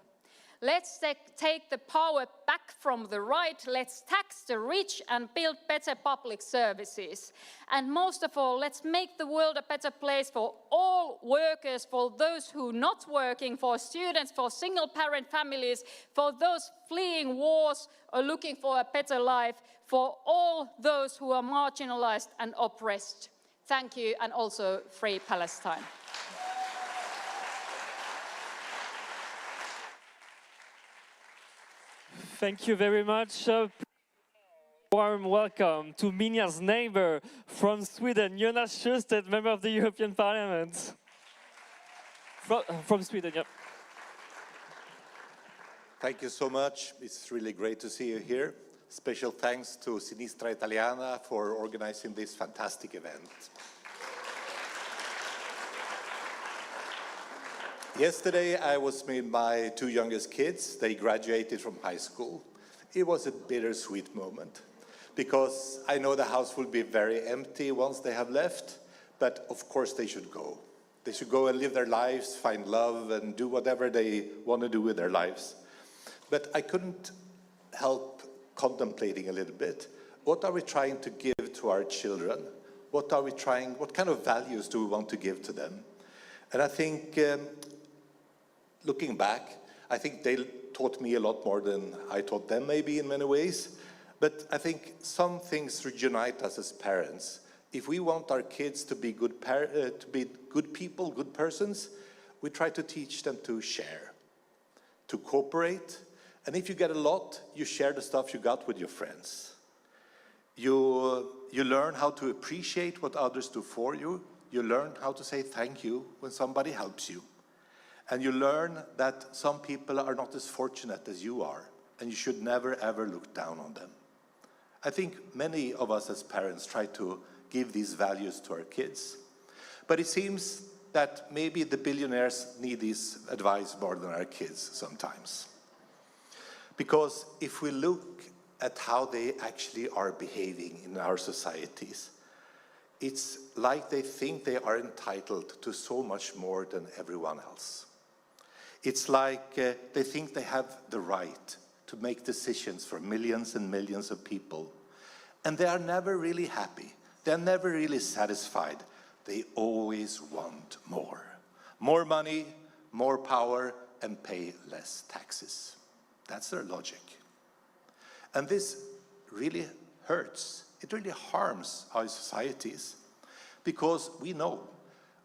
Let's take the power back from the right, let's tax the rich and build better public services. And most of all, let's make the world a better place for all workers, for those who are not working, for students, for single-parent families, for those fleeing wars or looking for a better life, for all those who are marginalized and oppressed. Thank you, and also free Palestine. Thank you very much. Warm welcome to Minja's neighbor from Sweden, Jonas Sjöstedt, member of the European Parliament. From Sweden, yep. Thank you so much. It's really great to see you here. Special thanks to Sinistra Italiana for organizing this fantastic event. Yesterday, I was with my two youngest kids. They graduated from high school. It was a bittersweet moment because I know the house will be very empty once they have left, but of course they should go. They should go and live their lives, find love, and do whatever they want to do with their lives. But I couldn't help contemplating a little bit. What are we trying to give to our children? What kind of values do we want to give to them? And I think, looking back, I think they taught me a lot more than I taught them, maybe in many ways. But I think some things unite us as parents. If we want our kids to be good people, good persons, we try to teach them to share, to cooperate. And if you get a lot, you share the stuff you got with your friends. You learn how to appreciate what others do for you. You learn how to say thank you when somebody helps you. And you learn that some people are not as fortunate as you are, and you should never, ever look down on them. I think many of us as parents try to give these values to our kids. But it seems that maybe the billionaires need this advice more than our kids sometimes. Because if we look at how they actually are behaving in our societies, it's like they think they are entitled to so much more than everyone else. It's like they think they have the right to make decisions for millions and millions of people. And they are never really happy. They're never really satisfied. They always want more. More money, more power, and pay less taxes. That's their logic. And this really hurts. It really harms our societies. Because we know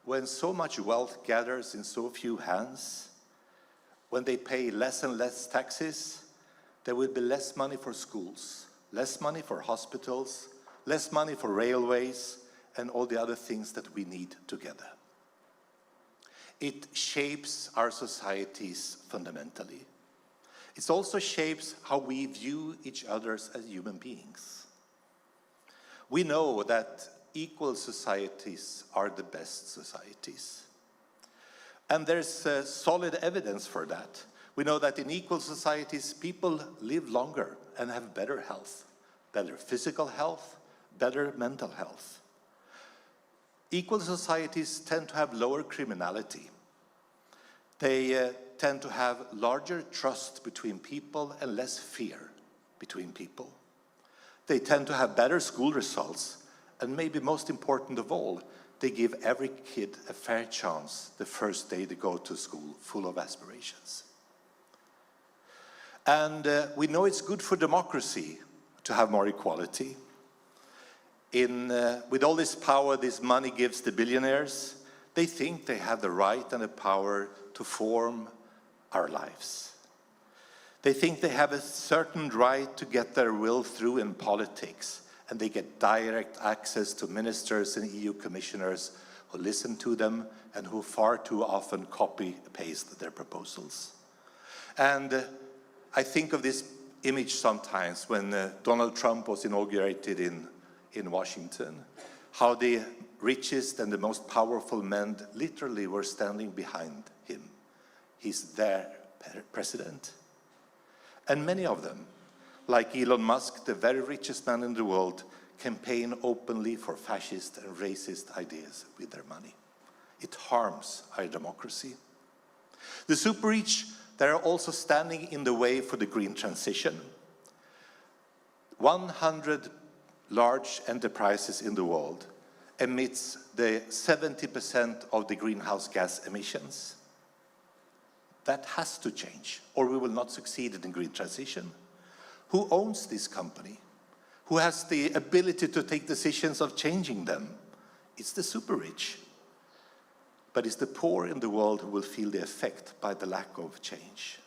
when so much wealth gathers in so few hands, when they pay less and less taxes, there will be less money for schools, less money for hospitals, less money for railways, and all the other things that we need together. It shapes our societies fundamentally. It also shapes how we view each other as human beings. We know that equal societies are the best societies. And there's solid evidence for that. We know that in equal societies, people live longer and have better health, better physical health, better mental health. Equal societies tend to have lower criminality. They tend to have larger trust between people and less fear between people. They tend to have better school results, and maybe most important of all, they give every kid a fair chance the first day they go to school, full of aspirations. And we know it's good for democracy to have more equality. With all this power this money gives the billionaires, they think they have the right and the power to form our lives. They think they have a certain right to get their will through in politics, and they get direct access to ministers and EU commissioners who listen to them and who far too often copy-paste their proposals. And I think of this image sometimes when Donald Trump was inaugurated in Washington, how the richest and the most powerful men literally were standing behind him. He's their president. And many of them, like Elon Musk, the very richest man in the world, campaign openly for fascist and racist ideas with their money. It harms our democracy. The super rich, they are also standing in the way for the green transition. 100 large enterprises in the world emits the 70% of the greenhouse gas emissions. That has to change, or we will not succeed in the green transition. Who owns this company? Who has the ability to take decisions of changing them? It's the super rich. But it's the poor in the world who will feel the effect by the lack of change.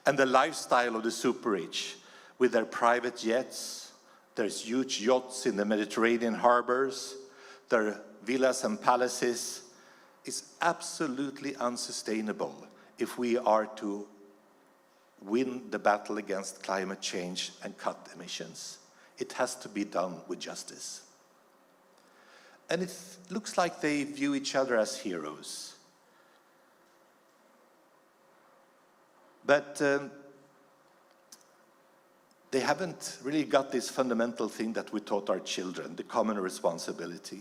And the lifestyle of the super rich, with their private jets, their huge yachts in the Mediterranean harbors, their villas and palaces, is absolutely unsustainable if we are to win the battle against climate change and cut emissions. It has to be done with justice. And it looks like they view each other as heroes. But they haven't really got this fundamental thing that we taught our children, the common responsibility.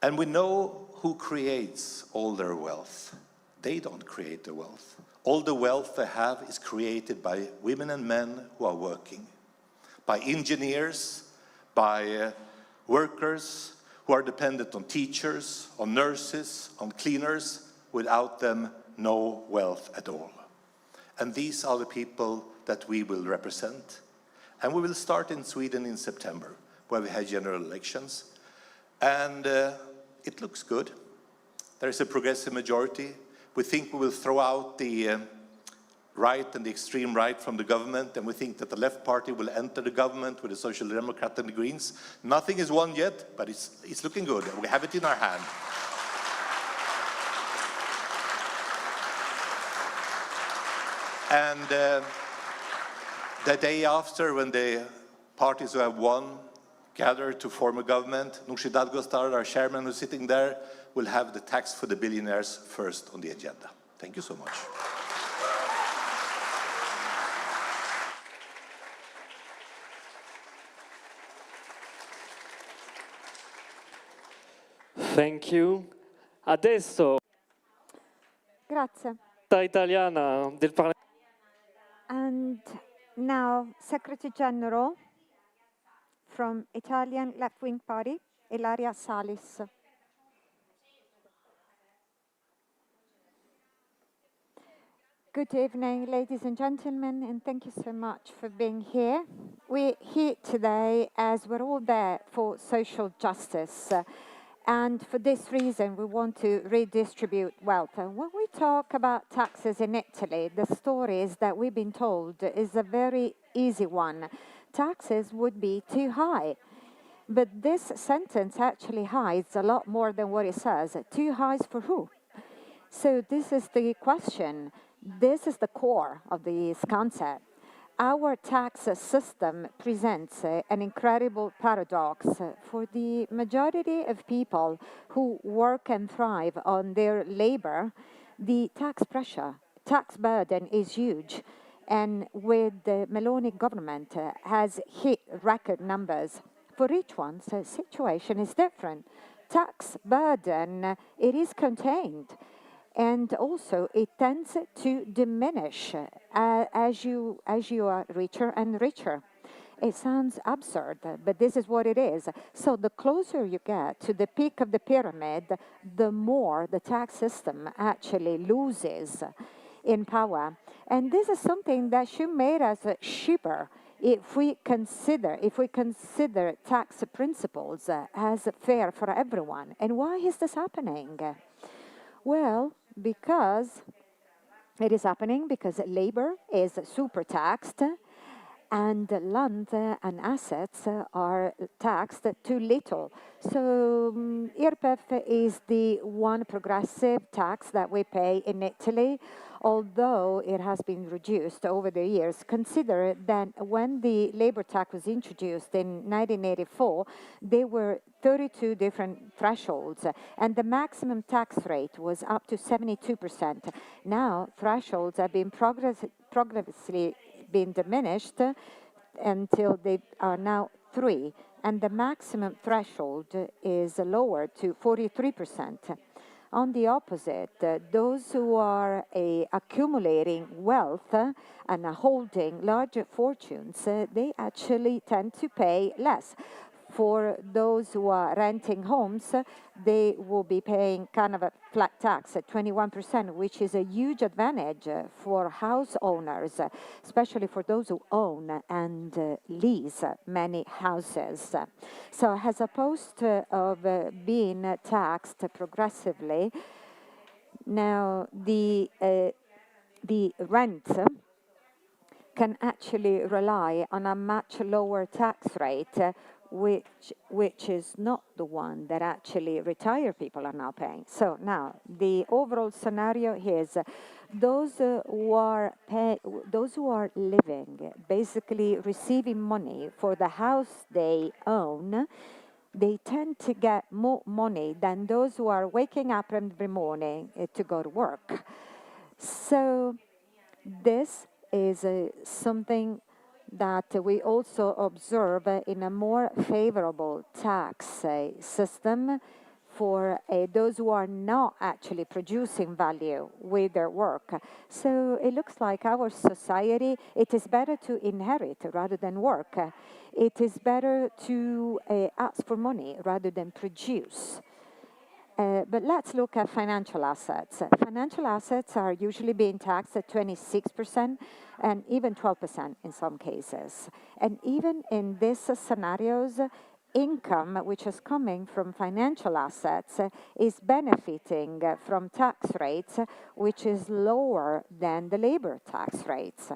And we know who creates all their wealth. They don't create the wealth. All the wealth they have is created by women and men who are working, by engineers, by workers who are dependent on teachers, on nurses, on cleaners. Without them, no wealth at all. And these are the people that we will represent. And we will start in Sweden in September, where we have general elections. And it looks good. There is a progressive majority. We think we will throw out the right and the extreme right from the government, and we think that the left party will enter the government with the Social Democrats and the Greens. Nothing is won yet, but it's looking good. We have it in our hand. And the day after, when the parties who have won gather to form a government, Nooshi Dadgostar, our chairman who's sitting there, will have the tax for the billionaires first on the agenda. Thank you so much. Thank you. Adesso, Grazie. italiana del Parlamento. And now, Secretary General from Italian Left-Wing Party, Ilaria Salis. Good evening, ladies and gentlemen, and thank you so much for being here. We're here today as we're all there for social justice. And for this reason, we want to redistribute wealth. And when we talk about taxes in Italy, the stories that we've been told is a very easy one. Taxes would be too high. But this sentence actually hides a lot more than what it says. Too high for who? So this is the question. This is the core of this concept. Our tax system presents an incredible paradox. For the majority of people who work and thrive on their labor, the tax pressure, tax burden is huge. And with the Meloni government has hit record numbers. For each one, the situation is different. tax burden, it is contained. And also, it tends to diminish as you are richer and richer. It sounds absurd, but this is what it is. So the closer you get to the peak of the pyramid, the more the tax system actually loses in power. And this is something that should make us shiver if we consider tax principles as fair for everyone. And why is this happening? Well, because it is happening because labor is super taxed and land and assets are taxed too little. So IRPEF is the one progressive tax that we pay in Italy, although it has been reduced over the years. Consider that when the labor tax was introduced in 1984, there were 32 different thresholds, and the maximum tax rate was up to 72%. Now, thresholds have been progressively been diminished until they are now 3, and the maximum threshold is lowered to 43%. On the opposite, those who are accumulating wealth and are holding larger fortunes, they actually tend to pay less. For those who are renting homes, they will be paying kind of a flat tax at 21%, which is a huge advantage for house owners, especially for those who own and lease many houses. So as opposed of being taxed progressively, now the rent can actually rely on a much lower tax rate, which is not the one that actually retired people are now paying. So now the overall scenario is those who are living, basically receiving money for the house they own, they tend to get more money than those who are waking up every morning to go to work. So this is something that we also observe in a more favorable tax system for those who are not actually producing value with their work. So it looks like our society, it is better to inherit rather than work. It is better to ask for money rather than produce. But let's look at financial assets. Financial assets are usually being taxed at 26% and even 12% in some cases. And even in these scenarios, income which is coming from financial assets is benefiting from tax rates which is lower than the labor tax rates.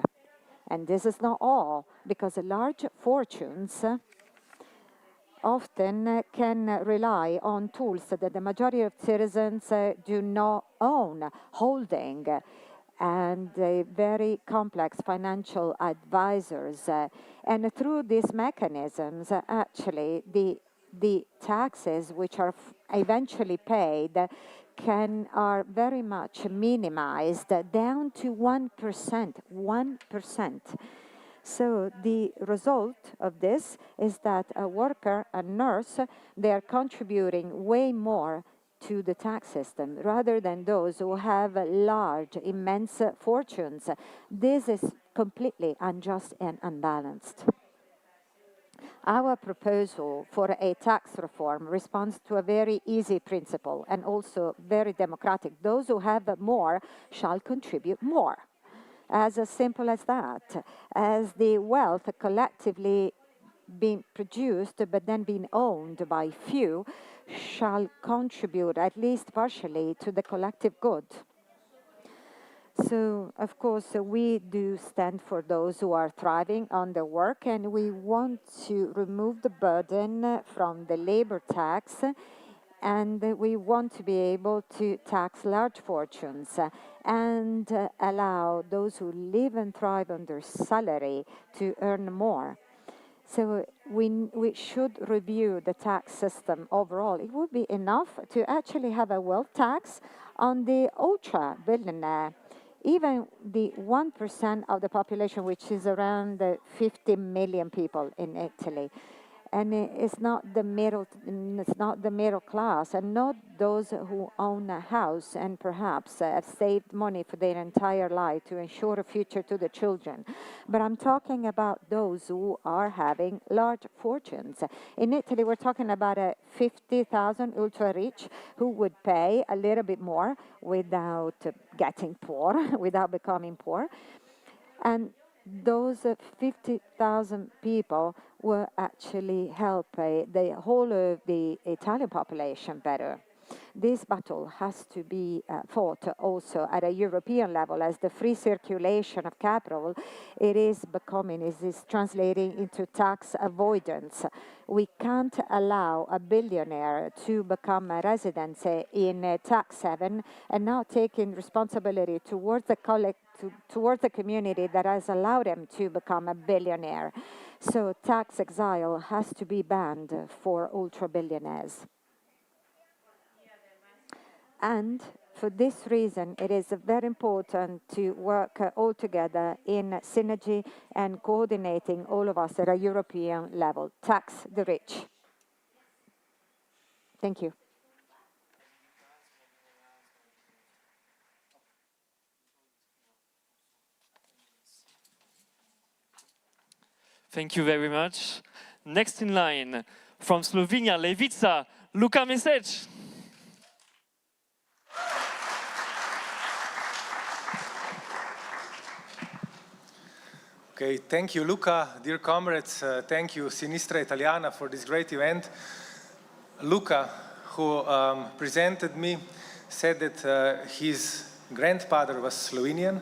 And this is not all, because large fortunes often can rely on tools that the majority of citizens do not own, holding, and very complex financial advisors. And through these mechanisms, actually, the taxes which are eventually paid are very much minimized down to 1%. 1%. So the result of this is that a worker, a nurse, they are contributing way more to the tax system rather than those who have large, immense fortunes. This is completely unjust and unbalanced. Our proposal for a tax reform responds to a very easy principle and also very democratic. Those who have more shall contribute more. As simple as that. As the wealth collectively being produced but then being owned by few shall contribute at least partially to the collective good. So, of course, we do stand for those who are thriving on their work, and we want to remove the burden from the labor tax, and we want to be able to tax large fortunes and allow those who live and thrive on their salary to earn more. So we should review the tax system overall. It would be enough to actually have a wealth tax on the ultra billionaire, even the 1% of the population, which is around 50 million people in Italy. And it's not the middle class, and not those who own a house and perhaps have saved money for their entire life to ensure a future to the children. But I'm talking about those who are having large fortunes. In Italy, we're talking about 50,000 ultra-rich who would pay a little bit more without getting poor, without becoming poor. And those 50,000 people will actually help the whole of the Italian population better. This battle has to be fought also at a European level, as the free circulation of capital, it is translating into tax avoidance. We can't allow a billionaire to become a resident in tax haven and now taking responsibility towards the community that has allowed him to become a billionaire. So tax exile has to be banned for ultra-billionaires. And for this reason, it is very important to work all together in synergy and coordinating all of us at a European level. Tax the rich. Thank you. Thank you very much. Next in line, from Slovenia, Levica, Luka Mesec. Okay, thank you, Luca. Dear comrades, thank you, Sinistra Italiana, for this great event. Luca, who presented me, said that his grandfather was Slovenian,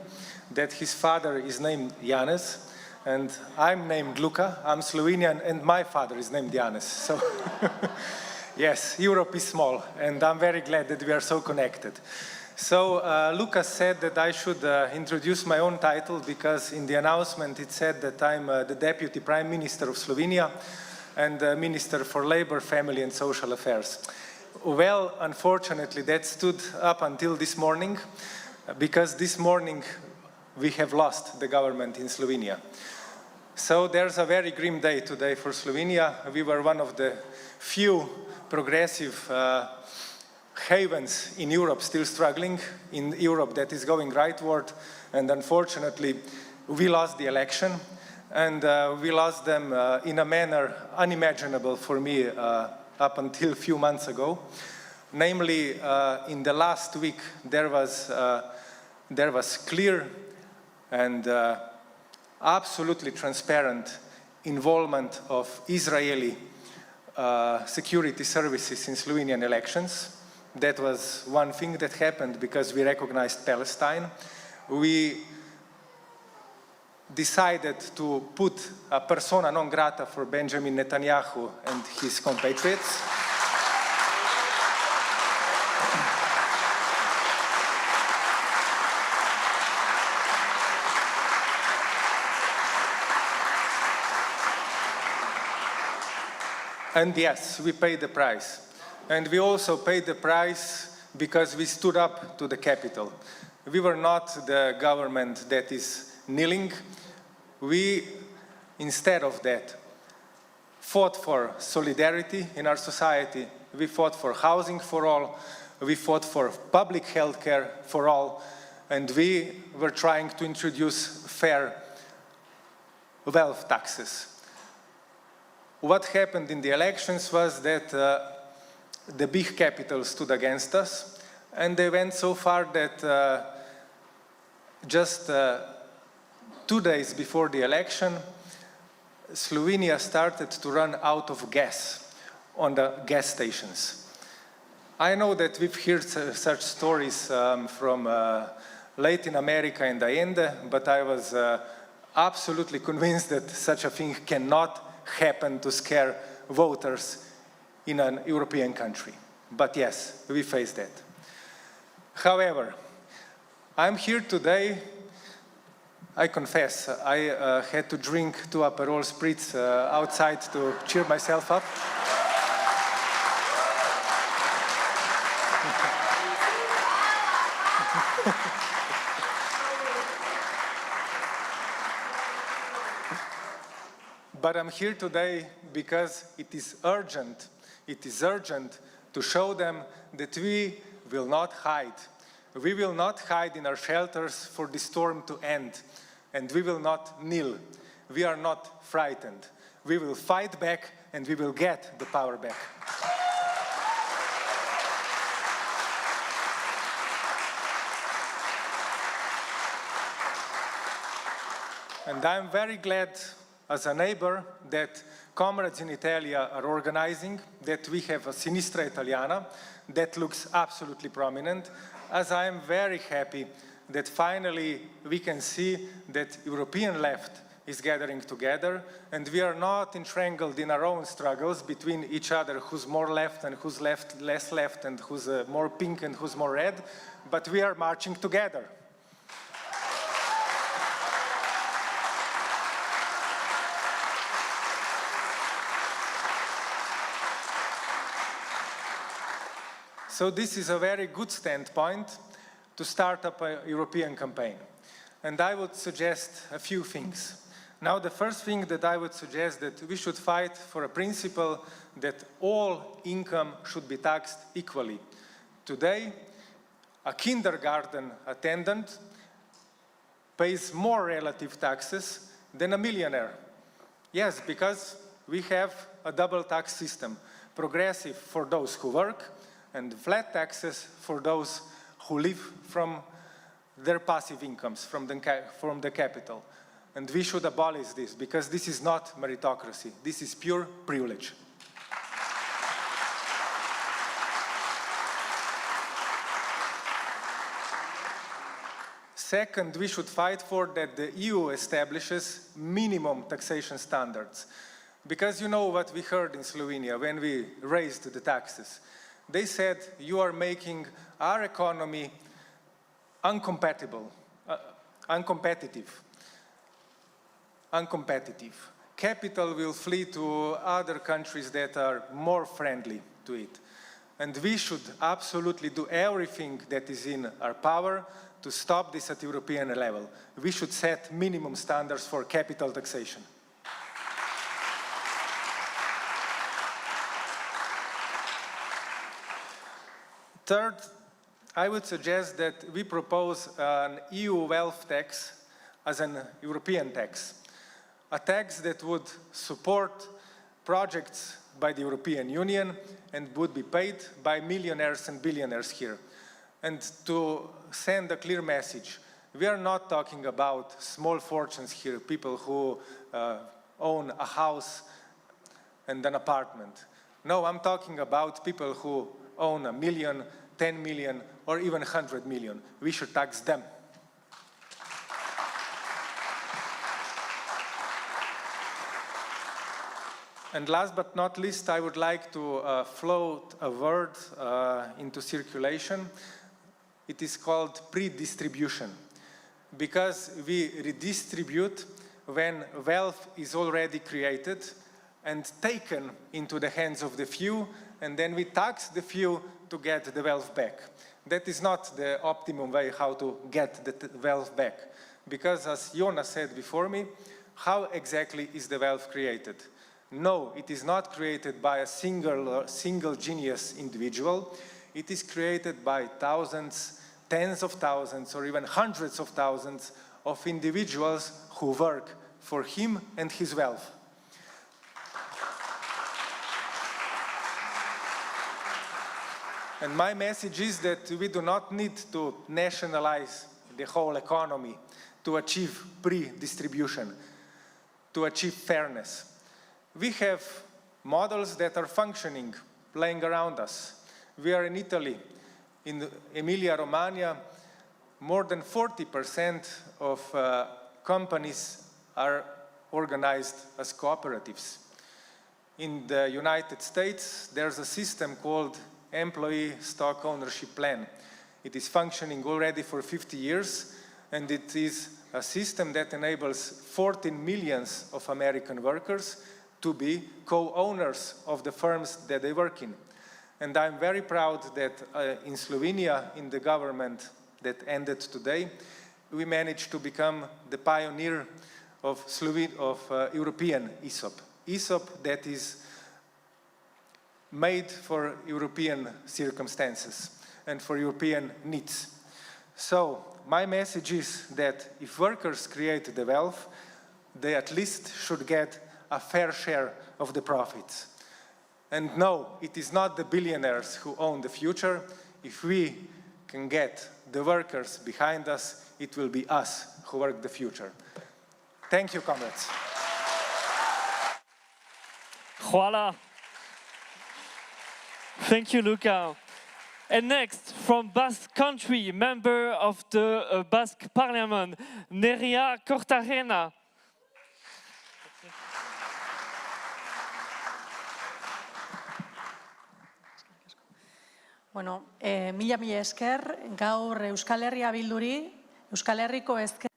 that his father is named Janez, and I'm named Luka. I'm Slovenian, and my father is named Janez. So, yes, Europe is small, and I'm very glad that we are so connected. So Lucas said that I should introduce my own title, because in the announcement it said that I'm the Deputy Prime Minister of Slovenia and Minister for Labor, Family and Social Affairs. Well, unfortunately, that stood up until this morning, because this morning we have lost the government in Slovenia. So there's a very grim day today for Slovenia. We were one of the few progressive havens in Europe still struggling, in Europe that is going rightward, and unfortunately we lost the election, and we lost them in a manner unimaginable for me up until a few months ago. Namely, in the last week there was clear and absolutely transparent involvement of Israeli security services in Slovenian elections. That was one thing that happened, because we recognized Palestine. We decided to put a persona non grata for Benjamin Netanyahu and his compatriots. And yes, we paid the price. And we also paid the price because we stood up to the capital. We were not the government that is kneeling. We, instead of that, fought for solidarity in our society. We fought for housing for all. We fought for public health care for all. And we were trying to introduce fair wealth taxes. What happened in the elections was that the big capitals stood against us, and they went so far that just 2 days before the election, Slovenia started to run out of gas on the gas stations. I know that we've heard such stories from Latin America and Allende, but I was absolutely convinced that such a thing cannot happen to scare voters in an European country. But yes, we face that. However, I'm here today, I confess, I had to drink 2 Aperol Spritz outside to cheer myself up. But I'm here today because it is urgent. It is urgent to show them that we will not hide. We will not hide in our shelters for the storm to end. And we will not kneel. We are not frightened. We will fight back and we will get the power back. And I'm very glad, as a neighbor, that comrades in Italia are organizing, that we have a Sinistra Italiana that looks absolutely prominent, as I am very happy that finally we can see that European left is gathering together, and we are not entrangled in our own struggles between each other, who's more left and who's less left, and who's more pink and who's more red, but we are marching together. So this is a very good standpoint to start up a European campaign. And I would suggest a few things. Now, the first thing that I would suggest that we should fight for a principle that all income should be taxed equally. Today, a kindergarten attendant pays more relative taxes than a millionaire. Yes, because we have a double tax system, progressive for those who work and flat taxes for those who live from their passive incomes, from the capital. And we should abolish this, because this is not meritocracy. This is pure privilege. Second, we should fight for that the EU establishes minimum taxation standards. Because you know what we heard in Slovenia when we raised the taxes. They said, you are making our economy uncompetitive. Capital will flee to other countries that are more friendly to it. And we should absolutely do everything that is in our power to stop this at European level. We should set minimum standards for capital taxation. Third, I would suggest that we propose an EU wealth tax as an European tax. A tax that would support projects by the European Union and would be paid by millionaires and billionaires here. And to send a clear message, we are not talking about small fortunes here, people who own a house and an apartment. No, I'm talking about people who own 1 million, 10 million, or even 100 million. We should tax them. And last but not least, I would like to float a word into circulation. It is called pre-distribution, because we redistribute when wealth is already created and taken into the hands of the few, and then we tax the few to get the wealth back. That is not the optimum way how to get the wealth back. Because as Jonas said before me, how exactly is the wealth created? No, it is not created by a single genius individual. It is created by thousands, tens of thousands, or even hundreds of thousands of individuals who work for him and his wealth. And my message is that we do not need to nationalize the whole economy to achieve pre-distribution, to achieve fairness. We have models that are functioning, playing around us. We are in Italy. In Emilia-Romagna, more than 40% of companies are organized as cooperatives. In the United States, there's a system called Employee Stock Ownership Plan. It is functioning already for 50 years, and it is a system that enables 14 million of American workers to be co-owners of the firms that they work in. And I'm very proud that in Slovenia, in the government that ended today, we managed to become the pioneer of European ESOP. ESOP that is made for European circumstances and for European needs. So my message is that if workers create the wealth, they at least should get a fair share of the profits. And no, it is not the billionaires who own the future. If we can get the workers behind us, it will be us who work the future. Thank you, comrades. Voila. Thank you, Luca. And next, from Basque Country, member of the Basque Parliament, Nerea Cortarena. Bueno, mila esker, gaur Euskal Herria Bilduri, Euskal Herriko ezker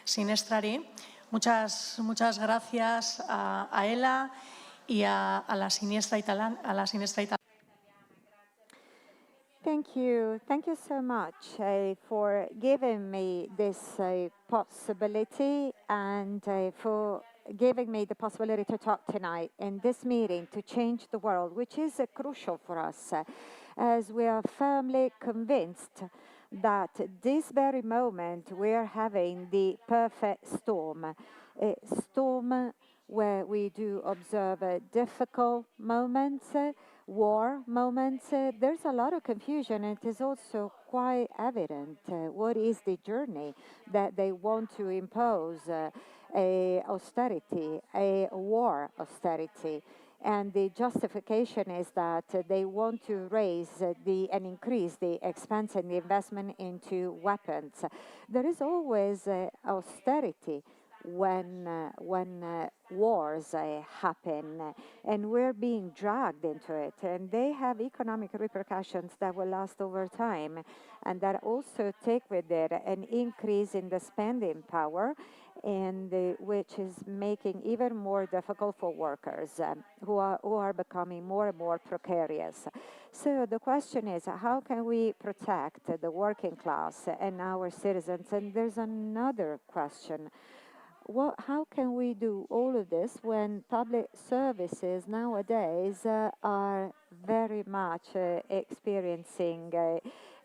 Sinestrari. Muchas gracias a ella y a la Sinistra Italiana. Thank you so much for giving me this possibility and for giving me the possibility to talk tonight in this meeting to change the world, which is crucial for us, as we are firmly convinced that this very moment we are having the perfect storm, a storm where we do observe difficult moments, war moments. There's a lot of confusion. It is also quite evident what is the journey that they want to impose, a austerity, a war austerity. And the justification is that they want to raise and increase the expense and the investment into weapons. There is always austerity when wars happen, and we're being dragged into it, and they have economic repercussions that will last over time, and that also take with it an increase in the spending power, and which is making even more difficult for workers who are becoming more and more precarious. So the question is, how can we protect the working class and our citizens? And there's another question. How can we do all of this when public services nowadays are very much experiencing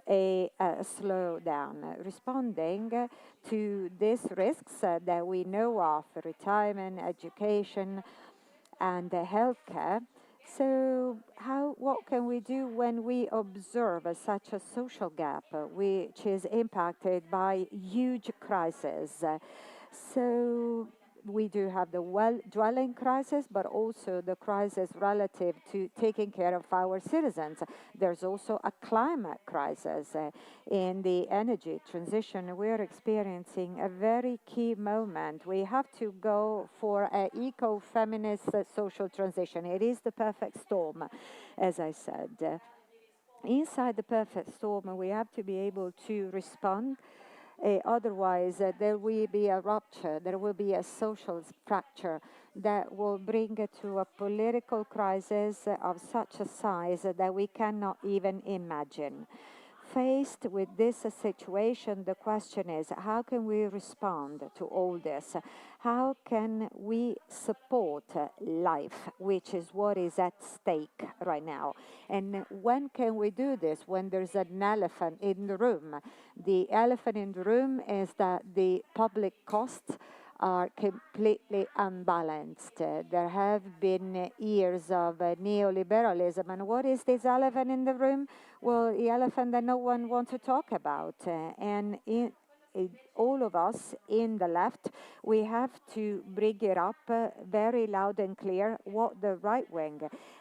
a slowdown, responding to these risks that we know of, retirement, education, and healthcare? So what can we do when we observe such a social gap, which is impacted by huge crises? So we do have the dwelling crisis, but also the crisis relative to taking care of our citizens. There's also a climate crisis. In the energy transition, we're experiencing a very key moment. We have to go for an eco-feminist social transition. It is the perfect storm, as I said. Inside the perfect storm, we have to be able to respond. Otherwise, there will be a rupture, there will be a social fracture that will bring to a political crisis of such a size that we cannot even imagine. Faced with this situation, the question is, how can we respond to all this? How can we support life, which is what is at stake right now? And when can we do this? When there's an elephant in the room. The elephant in the room is that the public costs are completely unbalanced. There have been years of neoliberalism. And what is this elephant in the room? Well, the elephant that no one wants to talk about. And all of us in the left, we have to bring it up very loud and clear what the right-wing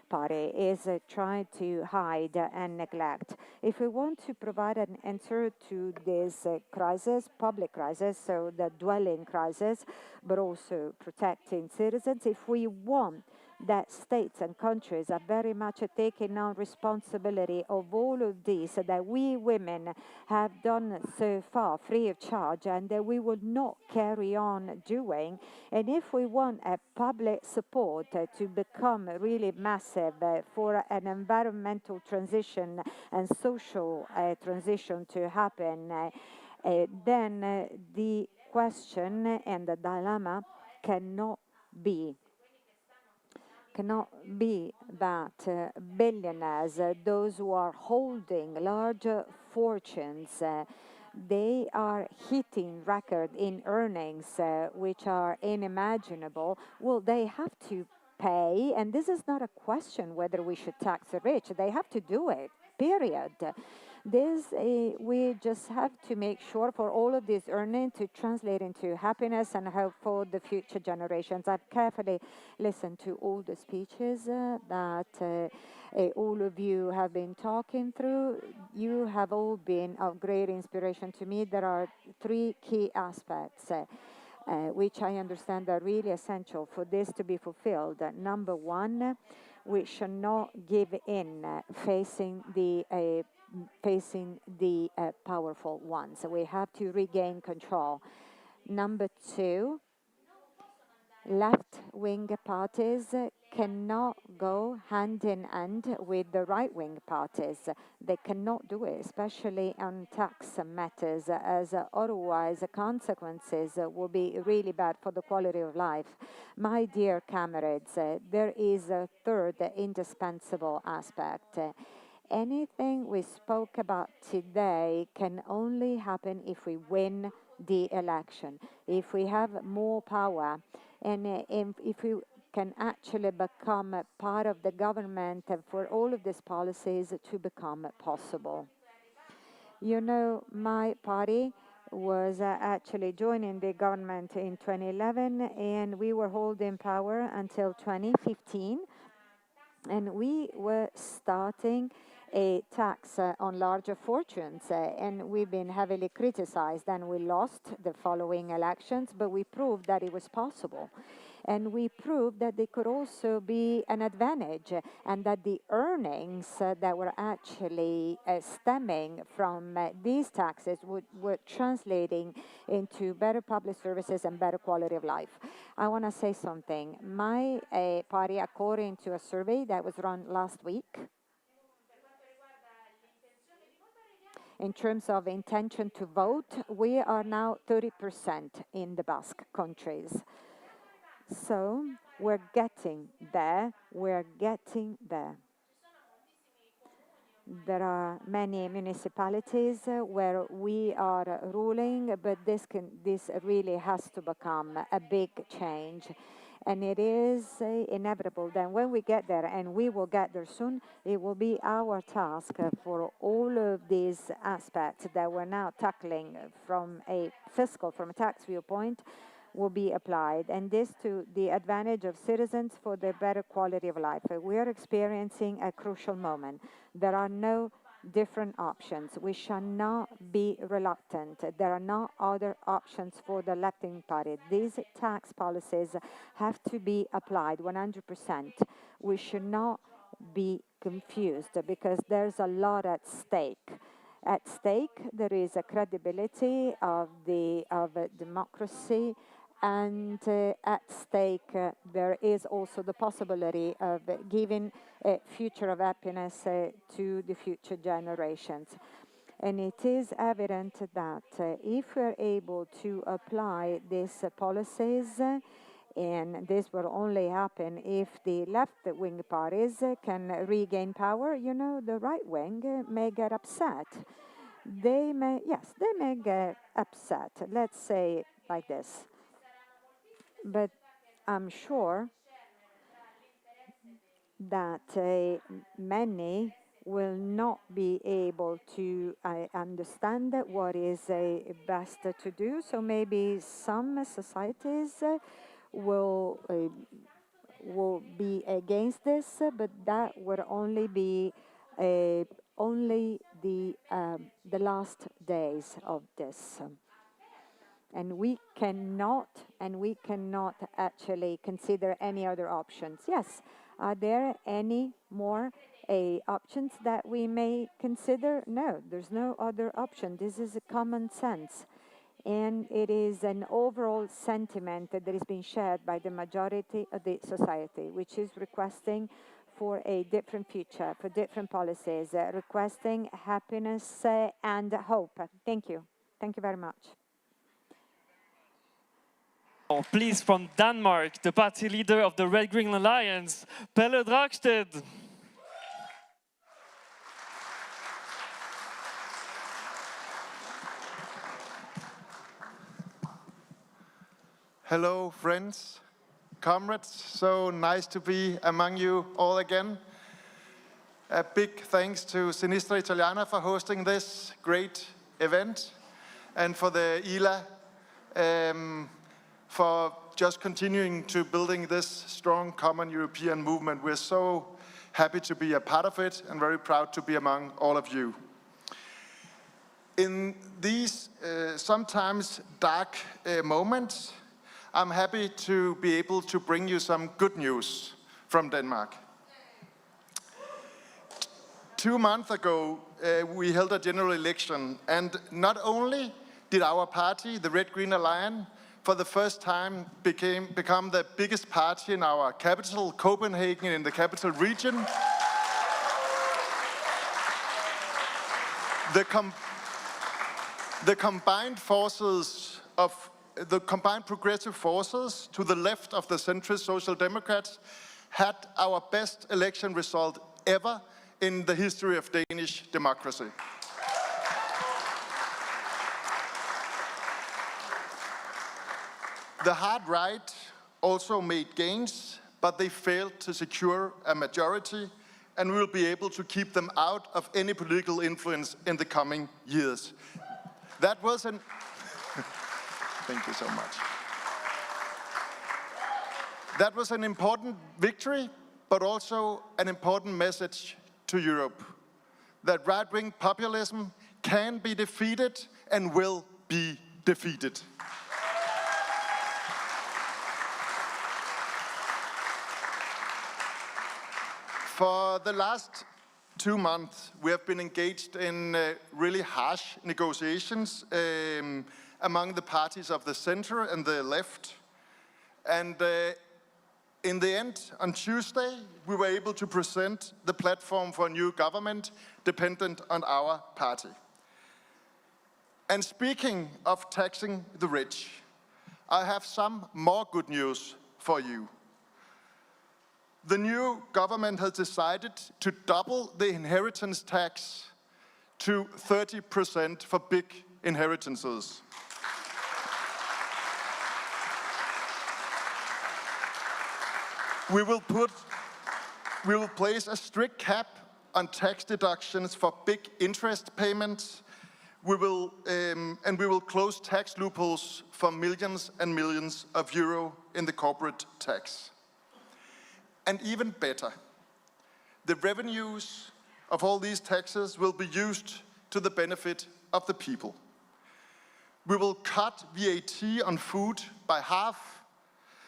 party is trying to hide and neglect. If we want to provide an answer to this crisis, public crisis, so the dwelling crisis, but also protecting citizens, if we want that states and countries are very much taking on responsibility of all of this that we women have done so far free of charge, and that we will not carry on doing. And if we want a public support to become really massive for an environmental transition and social transition to happen, then the question and the dilemma cannot be that billionaires, those who are holding large fortunes, they are hitting record in earnings which are unimaginable. Well, they have to pay, and this is not a question whether we should tax the rich. They have to do it, period. We just have to make sure for all of this earning to translate into happiness and hope for the future generations. I've carefully listened to all the speeches that all of you have been talking through. You have all been of great inspiration to me. There are three key aspects which I understand are really essential for this to be fulfilled. Number one, we should not give in facing the powerful ones. We have to regain control. Number two, left-wing parties cannot go hand in hand with the right-wing parties. They cannot do it, especially on tax matters, as otherwise the consequences will be really bad for the quality of life. My dear comrades, there is a third indispensable aspect. Anything we spoke about today can only happen if we win the election, if we have more power, and if we can actually become a part of the government and for all of these policies to become possible. You know, my party was actually joining the government in 2011, and we were holding power until 2015, and we were starting a tax on larger fortunes, and we've been heavily criticized, and we lost the following elections, but we proved that it was possible. And we proved that they could also be an advantage, and that the earnings that were actually stemming from these taxes were translating into better public services and better quality of life. I want to say something. My party, according to a survey that was run last week, in terms of intention to vote, we are now 30% in the Basque countries. So we're getting there, There are many municipalities where we are ruling, but this really has to become a big change. And it is inevitable that when we get there, and we will get there soon, it will be our task for all of these aspects that we're now tackling from a tax viewpoint, will be applied, and this to the advantage of citizens for their better quality of life. We are experiencing a crucial moment. There are no different options. We shall not be reluctant. There are no other options for the left-wing party. These tax policies have to be applied 100%. We should not be confused because there's a lot at stake. At stake, there is a credibility of democracy, and at stake there is also the possibility of giving a future of happiness to the future generations. And it is evident that if we're able to apply these policies, and this will only happen if the left-wing parties can regain power, you know, the right wing may get upset. They may get upset, let's say it like this. But I'm sure that many will not be able to understand what is best to do. So maybe some societies will be against this, but that would only be the last days of this. And we cannot actually consider any other options. Yes, are there any more options that we may consider? No, there's no other option. This is a common sense. And it is an overall sentiment that is being shared by the majority of the society, which is requesting for a different future, for different policies, requesting happiness and hope. Thank you. Thank you very much. Please, from Denmark, the party leader of the Red Green Alliance, Pelle Dragsted. Hello, friends, comrades. So nice to be among you all again. A big thanks to Sinistra Italiana for hosting this great event, and for the ILA for just continuing to building this strong common European movement. We're so happy to be a part of it and very proud to be among all of you. In these sometimes dark moments, I'm happy to be able to bring you some good news from Denmark. 2 months ago, we held a general election, and not only did our party, the Red Green Alliance, for the first time become the biggest party in our capital, Copenhagen, in the capital region. The combined forces of the combined progressive forces to the left of the centrist Social Democrats had our best election result ever in the history of Danish democracy. The hard right also made gains, but they failed to secure a majority, and we will be able to keep them out of any political influence in the coming years. That was an... Thank you so much. That was an important victory, but also an important message to Europe, that right-wing populism can be defeated and will be defeated. For the last 2 months, we have been engaged in really harsh negotiations among the parties of the center and the left. And in the end, on Tuesday, we were able to present the platform for a new government dependent on our party. And speaking of taxing the rich, I have some more good news for you. The new government has decided to double the inheritance tax to 30% for big inheritances. We will place a strict cap on tax deductions for big interest payments. We will close tax loopholes for millions and millions of euro in the corporate tax. And even better, the revenues of all these taxes will be used to the benefit of the people. We will cut VAT on food by half,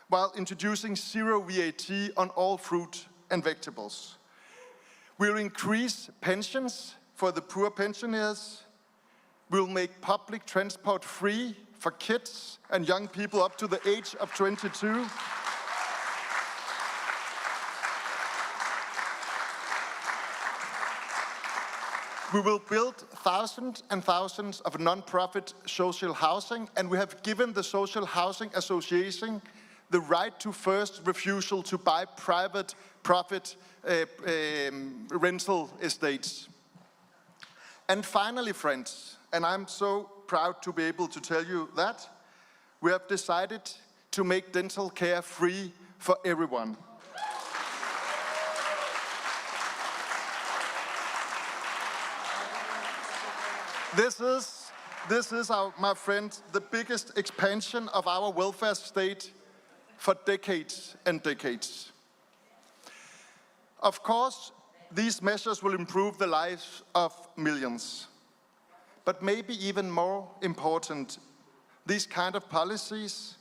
while introducing zero VAT on all fruit and vegetables. We will increase pensions for the poor pensioners. We will make public transport free for kids and young people up to the age of 22. We will build thousands and thousands of non-profit social housing, and we have given the Social Housing Association the right to first refusal to buy private profit rental estates. And finally, friends, and I'm so proud to be able to tell you that, we have decided to make dental care free for everyone. This is, my friend, the biggest expansion of our welfare state for decades and decades. Of course, these measures will improve the lives of millions. But maybe even more important, these kind of policies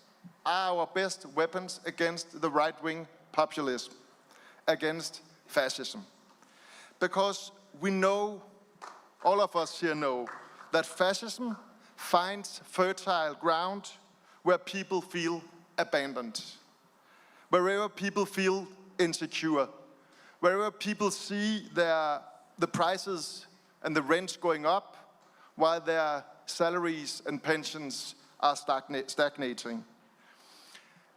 are our best weapons against the right-wing populism, against fascism. Because we know, all of us here know, that fascism finds fertile ground where people feel abandoned, wherever people feel insecure, wherever people see the prices and the rents going up while their salaries and pensions are stagnating.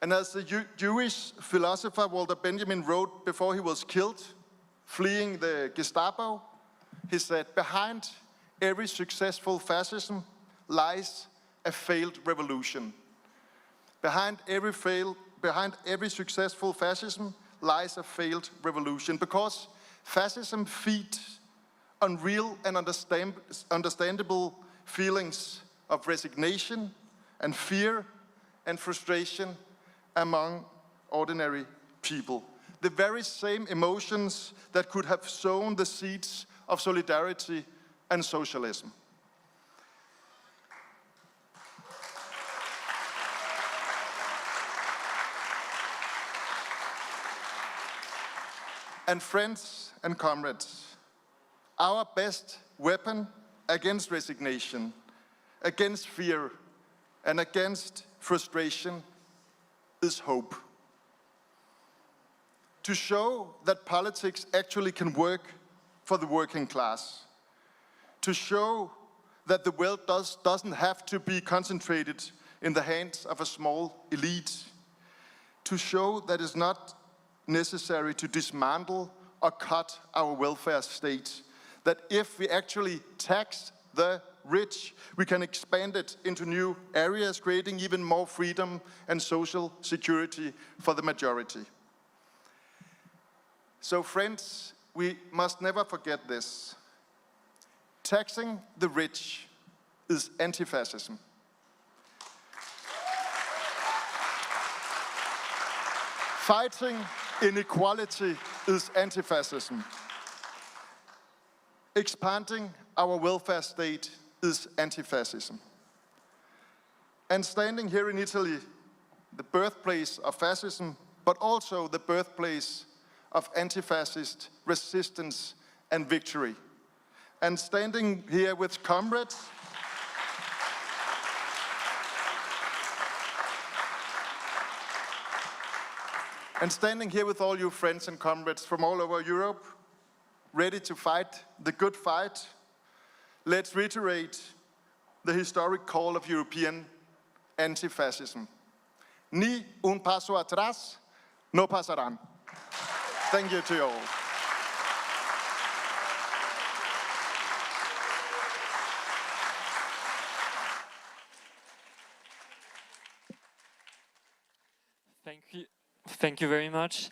And as the Jewish philosopher Walter Benjamin wrote before he was killed, fleeing the Gestapo, he said, behind every successful fascism lies a failed revolution. Behind every successful fascism lies a failed revolution, because fascism feeds on real and understandable feelings of resignation and fear and frustration among ordinary people. The very same emotions that could have sown the seeds of solidarity and socialism. And friends and comrades, our best weapon against resignation, against fear, and against frustration is hope. To show that politics actually can work for the working class. To show that the wealth doesn't have to be concentrated in the hands of a small elite. To show that it's not necessary to dismantle or cut our welfare state. That if we actually tax the rich, we can expand it into new areas, creating even more freedom and social security for the majority. So friends, we must never forget this. Taxing the rich is anti-fascism. Fighting inequality is anti-fascism. Expanding our welfare state is anti-fascism. And standing here in Italy, the birthplace of fascism, but also the birthplace of anti-fascist resistance and victory. And standing here with comrades, and standing here with all you friends and comrades from all over Europe, ready to fight the good fight, let's reiterate the historic call of European anti-fascism. Ni un paso atrás, no pasarán. Thank you to you all. Thank you very much.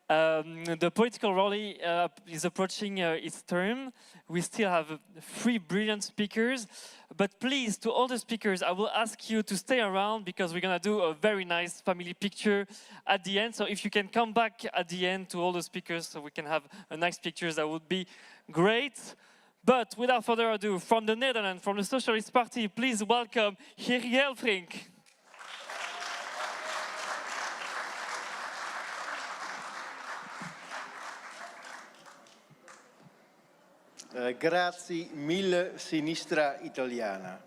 The political rally is approaching its term. We still have 3 brilliant speakers, but please, to all the speakers, I will ask you to stay around because we're gonna do a very nice family picture at the end. So if you can come back at the end to all the speakers so we can have a nice picture, that would be great. But without further ado, from the Netherlands, from the Socialist Party, please welcome Geert Gelfrink. Grazie mille, Sinistra Italiana.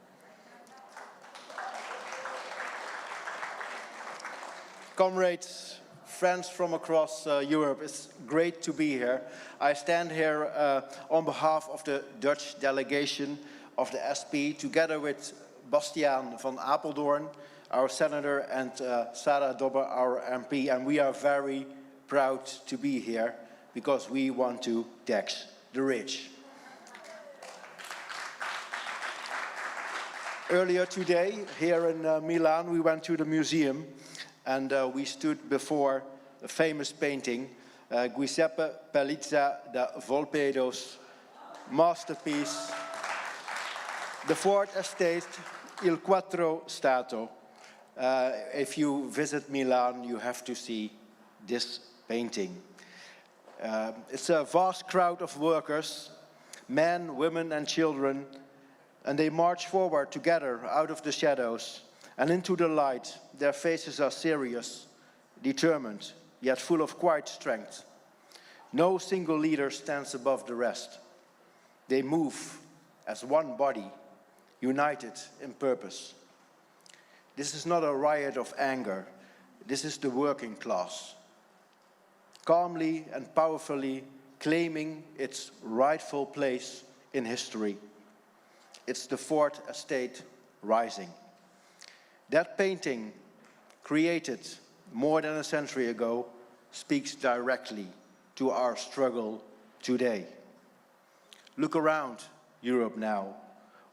Comrades, friends from across Europe, it's great to be here. I stand here on behalf of the Dutch delegation of the SP, together with Bastiaan van Apeldoorn, our senator, and Sarah Dobber, our MP, and we are very proud to be here because we want to tax the rich. Earlier today, here in Milan, we went to the museum and we stood before a famous painting, Giuseppe Pellizza da Volpedo's masterpiece, The Fourth Estate, Il Quattro Stato. If you visit Milan, you have to see this painting. It's a vast crowd of workers, men, women and children, and they march forward together out of the shadows. And into the light, their faces are serious, determined, yet full of quiet strength. No single leader stands above the rest. They move as one body, united in purpose. This is not a riot of anger. This is the working class, calmly and powerfully claiming its rightful place in history. It's the fourth estate rising. That painting, created more than a century ago, speaks directly to our struggle today. Look around Europe now.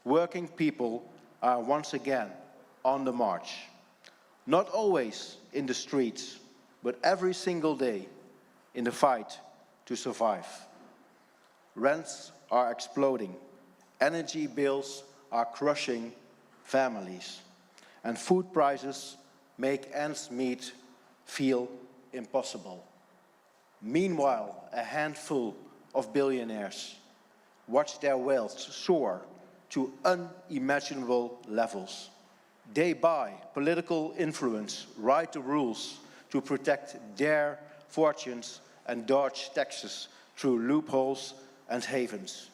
Working people are once again on the march. Not always in the streets, but every single day in the fight to survive. Rents are exploding. Energy bills are crushing families. And food prices make ends meet feel impossible. Meanwhile, a handful of billionaires watch their wealth soar to unimaginable levels. They buy political influence, write the rules to protect their fortunes and dodge taxes through loopholes and havens.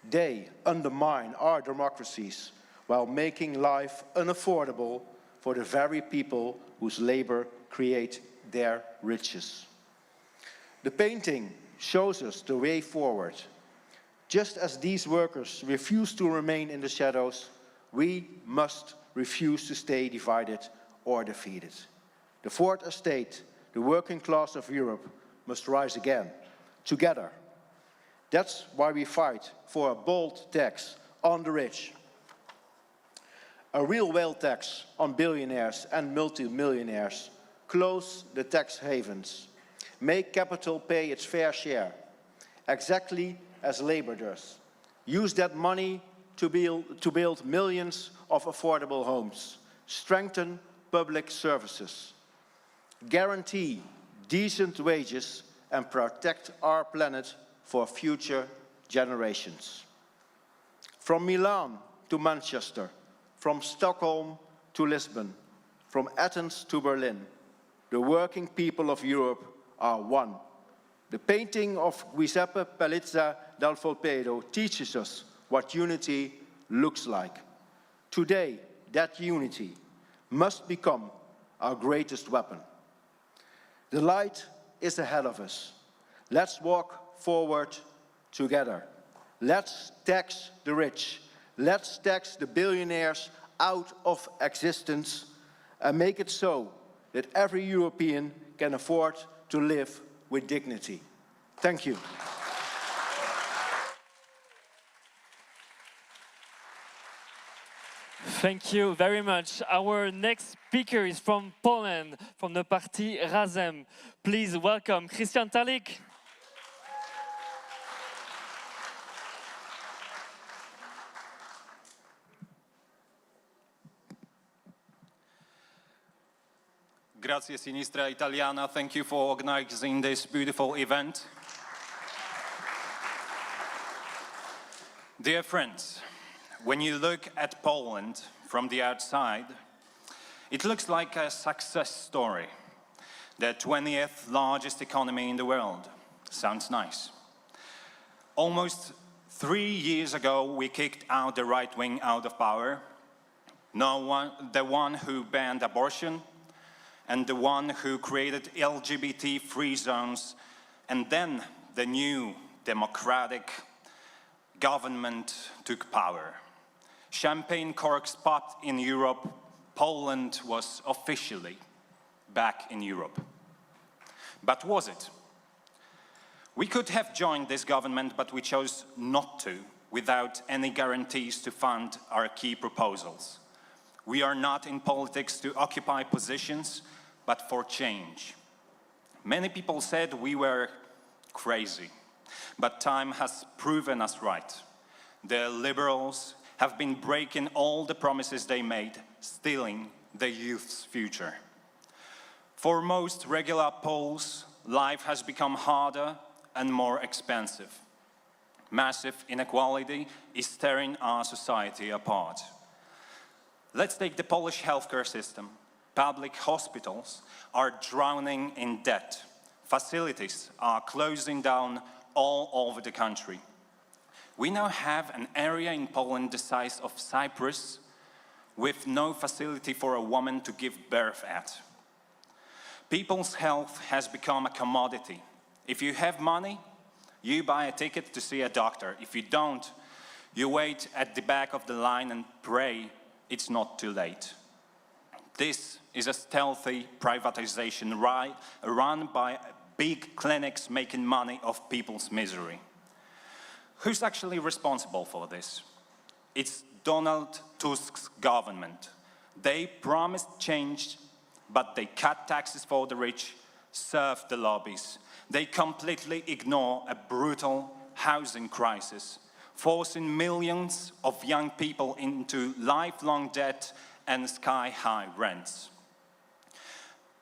They undermine our democracies while making life unaffordable for the very people whose labor create their riches. The painting shows us the way forward. Just as these workers refuse to remain in the shadows, we must refuse to stay divided or defeated. The fourth estate, the working class of Europe, must rise again, together. That's why we fight for a bold tax on the rich. A real wealth tax on billionaires and multimillionaires. Close the tax havens. Make capital pay its fair share, exactly as labor does. Use that money to build millions of affordable homes. Strengthen public services. Guarantee decent wages and protect our planet for future generations. From Milan to Manchester, from Stockholm to Lisbon, from Athens to Berlin, the working people of Europe are one. The painting of Giuseppe Palizza dal Volpedo teaches us what unity looks like. Today, that unity must become our greatest weapon. The light is ahead of us. Let's walk forward together. Let's tax the rich. Let's tax the billionaires out of existence and make it so that every European can afford to live with dignity. Thank you. Thank you very much. Our next speaker is from Poland, from the party Razem. Please welcome Christian Talik. Grazie Sinistra Italiana. Thank you for organizing this beautiful event. Dear friends, when you look at Poland from the outside, it looks like a success story. The 20th largest economy in the world. Sounds nice. Almost 3 years ago, we kicked out the right wing out of power. The one who banned abortion, and the one who created LGBT-free zones, and then the new democratic government took power. Champagne corks popped in Europe. Poland was officially back in Europe. But was it? We could have joined this government, but we chose not to, without any guarantees to fund our key proposals. We are not in politics to occupy positions, but for change. Many people said we were crazy, but time has proven us right. The liberals have been breaking all the promises they made, stealing the youth's future. For most regular Poles, life has become harder and more expensive. Massive inequality is tearing our society apart. Let's take the Polish healthcare system. Public hospitals are drowning in debt. Facilities are closing down all over the country. We now have an area in Poland the size of Cyprus with no facility for a woman to give birth at. People's health has become a commodity. If you have money, you buy a ticket to see a doctor. If you don't, you wait at the back of the line and pray it's not too late. This is a stealthy privatization run by big clinics making money off people's misery. Who's actually responsible for this? It's Donald Tusk's government. They promised change, but they cut taxes for the rich, serve the lobbies. They completely ignore a brutal housing crisis, forcing millions of young people into lifelong debt and sky-high rents.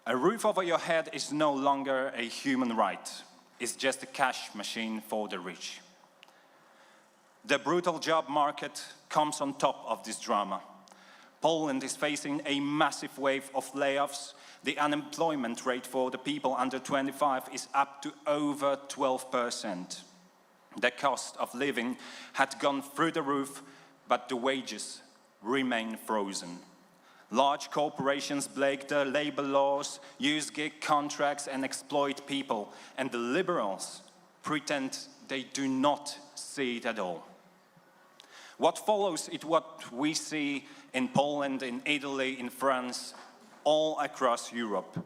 A roof over your head is no longer a human right. It's just a cash machine for the rich. The brutal job market comes on top of this drama. Poland is facing a massive wave of layoffs. The unemployment rate for the people under 25 is up to over 12%. The cost of living had gone through the roof, but the wages remain frozen. Large corporations break their labor laws, use gig contracts and exploit people, and the liberals pretend they do not see it at all. What follows is what we see in Poland, in Italy, in France, all across Europe.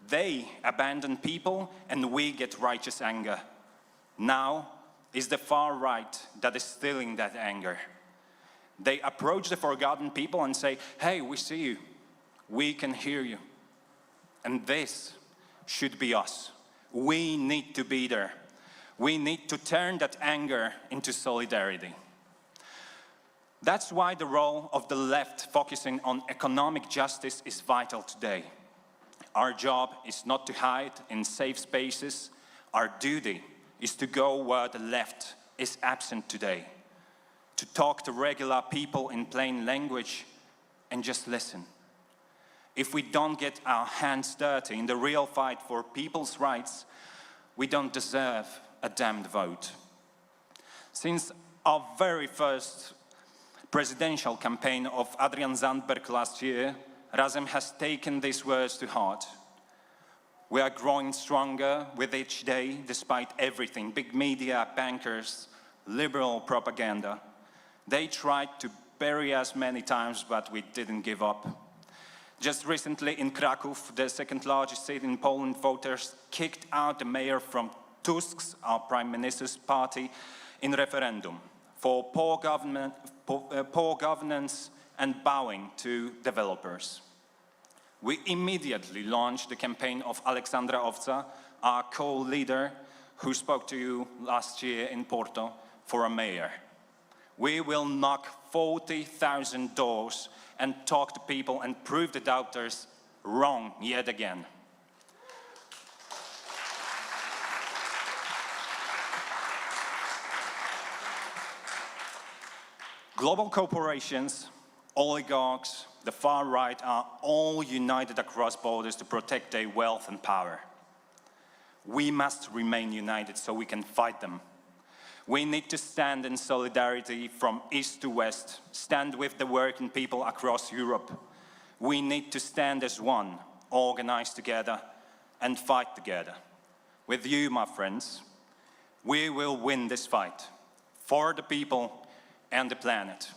They abandon people and we get righteous anger. Now is the far right that is stealing that anger. They approach the forgotten people and say, hey, we see you, we can hear you. And this should be us. We need to be there. We need to turn that anger into solidarity. That's why the role of the left focusing on economic justice is vital today. Our job is not to hide in safe spaces. Our duty is to go where the left is absent today, to talk to regular people in plain language and just listen. If we don't get our hands dirty in the real fight for people's rights, we don't deserve a damned vote. Since our very first presidential campaign of Adrian Zandberg last year, Razem has taken these words to heart. We are growing stronger with each day, despite everything. Big media, bankers, liberal propaganda. They tried to bury us many times, but we didn't give up. Just recently in Kraków, the second largest city in Poland, voters kicked out the mayor from Tusk's, our prime minister's party, in referendum for poor governance and bowing to developers. We immediately launched the campaign of Aleksandra Owca, our co-leader who spoke to you last year in Porto, for a mayor. We will knock 40,000 doors and talk to people and prove the doubters wrong yet again. Global corporations, oligarchs, the far right are all united across borders to protect their wealth and power. We must remain united so we can fight them. We need to stand in solidarity from east to west, stand with the working people across Europe. We need to stand as one, organize together and fight together. With you, my friends, we will win this fight for the people and the planet.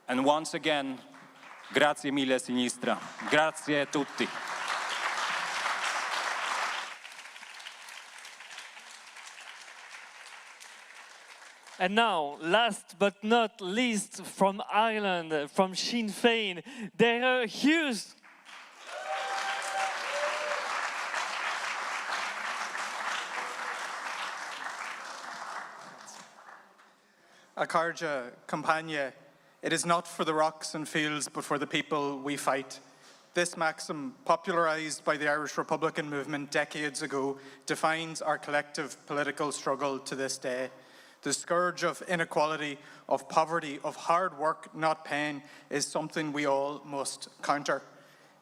And once again, grazie mille sinistra, grazie a tutti. And now, last but not least, from Ireland, from Sinn Féin, Darragh Hughes. Akarja, Campania, it is not for the rocks and fields, but for the people we fight. This maxim, popularized by the Irish Republican movement decades ago, defines our collective political struggle to this day. The scourge of inequality, of poverty, of hard work not paying is something we all must counter.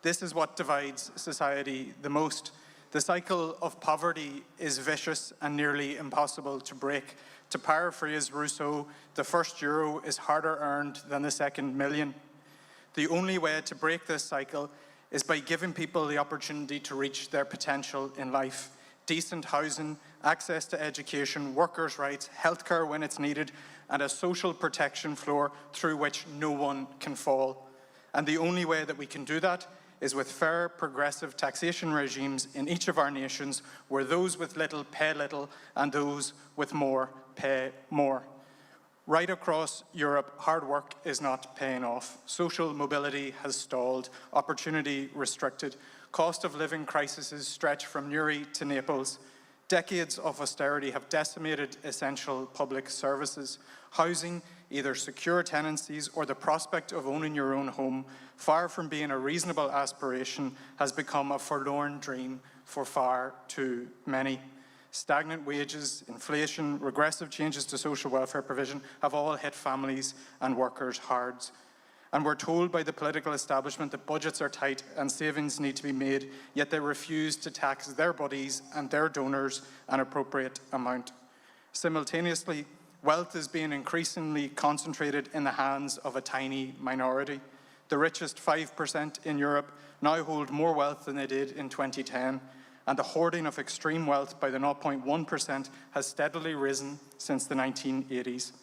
This is what divides society the most. The cycle of poverty is vicious and nearly impossible to break. To paraphrase Rousseau, the first euro is harder earned than the second million. The only way to break this cycle is by giving people the opportunity to reach their potential in life. Decent housing, access to education, workers' rights, healthcare when it's needed, and a social protection floor through which no one can fall. And the only way that we can do that is with fair, progressive taxation regimes in each of our nations where those with little pay little and those with more pay more. Right across Europe, hard work is not paying off. Social mobility has stalled, opportunity restricted. Cost of living crises stretch from Newry to Naples. Decades of austerity have decimated essential public services. Housing, either secure tenancies or the prospect of owning your own home, far from being a reasonable aspiration, has become a forlorn dream for far too many. Stagnant wages, inflation, regressive changes to social welfare provision have all hit families and workers hard. And we're told by the political establishment that budgets are tight and savings need to be made, yet they refuse to tax their bodies and their donors an appropriate amount. Simultaneously, wealth is being increasingly concentrated in the hands of a tiny minority. The richest 5% in Europe now hold more wealth than they did in 2010, and the hoarding of extreme wealth by the 0.1% has steadily risen since the 1980s.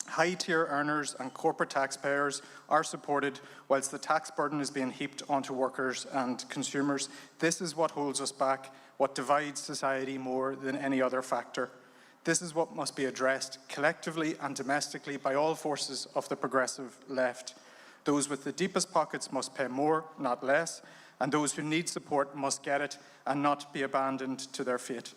High-tier earners and corporate taxpayers are supported whilst the tax burden is being heaped onto workers and consumers. This is what holds us back, what divides society more than any other factor. This is what must be addressed collectively and domestically by all forces of the progressive left. Those with the deepest pockets must pay more, not less, and those who need support must get it and not be abandoned to their fate.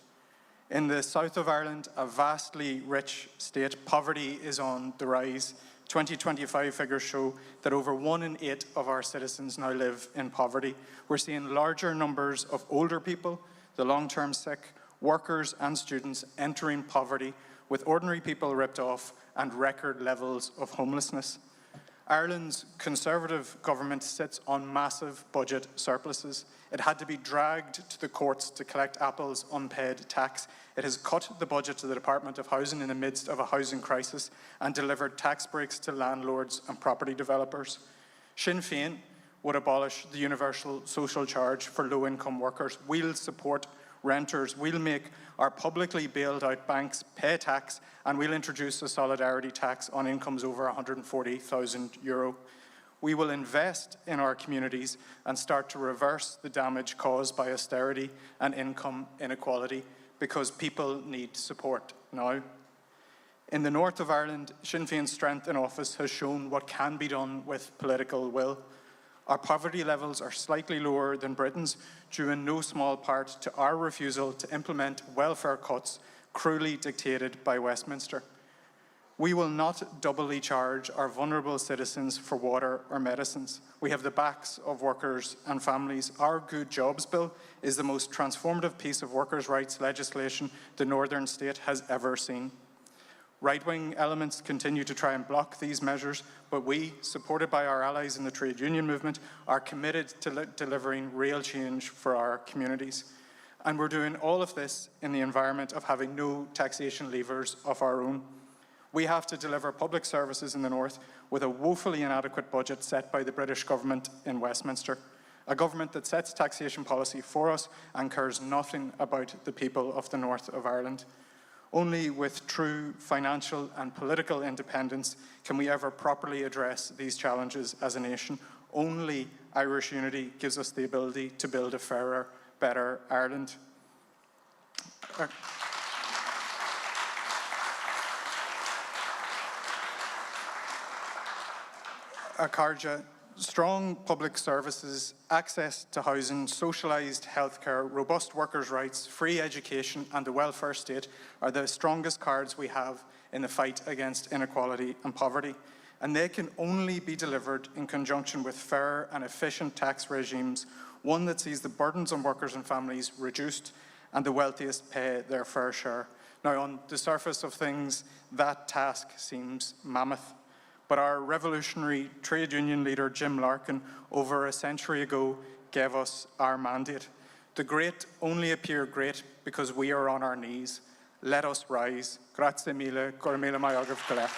In the south of Ireland, a vastly rich state, poverty is on the rise. 2025 figures show that over 1 in 8 of our citizens now live in poverty. We're seeing larger numbers of older people, the long-term sick, workers and students entering poverty, with ordinary people ripped off and record levels of homelessness. Ireland's Conservative government sits on massive budget surpluses. It had to be dragged to the courts to collect Apple's unpaid tax. It has cut the budget to the Department of Housing in the midst of a housing crisis and delivered tax breaks to landlords and property developers. Sinn Féin would abolish the universal social charge for low-income workers. We'll support renters. We'll make our publicly bailed out banks pay tax, and we'll introduce a solidarity tax on incomes over €140,000. We will invest in our communities and start to reverse the damage caused by austerity and income inequality, because people need support now. In the north of Ireland, Sinn Féin's strength in office has shown what can be done with political will. Our poverty levels are slightly lower than Britain's, due in no small part to our refusal to implement welfare cuts cruelly dictated by Westminster. We will not doubly charge our vulnerable citizens for water or medicines. We have the backs of workers and families. Our Good Jobs Bill is the most transformative piece of workers' rights legislation the Northern state has ever seen. Right-wing elements continue to try and block these measures, but we, supported by our allies in the trade union movement, are committed to delivering real change for our communities. And we're doing all of this in the environment of having no taxation levers of our own. We have to deliver public services in the north with a woefully inadequate budget set by the British government in Westminster, a government that sets taxation policy for us and cares nothing about the people of the north of Ireland. Only with true financial and political independence can we ever properly address these challenges as a nation. Only Irish unity gives us the ability to build a fairer, better Ireland. Akarja, strong public services, access to housing, socialised healthcare, robust workers' rights, free education and the welfare state are the strongest cards we have in the fight against inequality and poverty. And they can only be delivered in conjunction with fair and efficient tax regimes, one that sees the burdens on workers and families reduced and the wealthiest pay their fair share. Now, on the surface of things, that task seems mammoth. But our revolutionary trade union leader, Jim Larkin, over a century ago, gave us our mandate. The great only appear great because we are on our knees. Let us rise. Grazie mille. Gormila maiagav kale.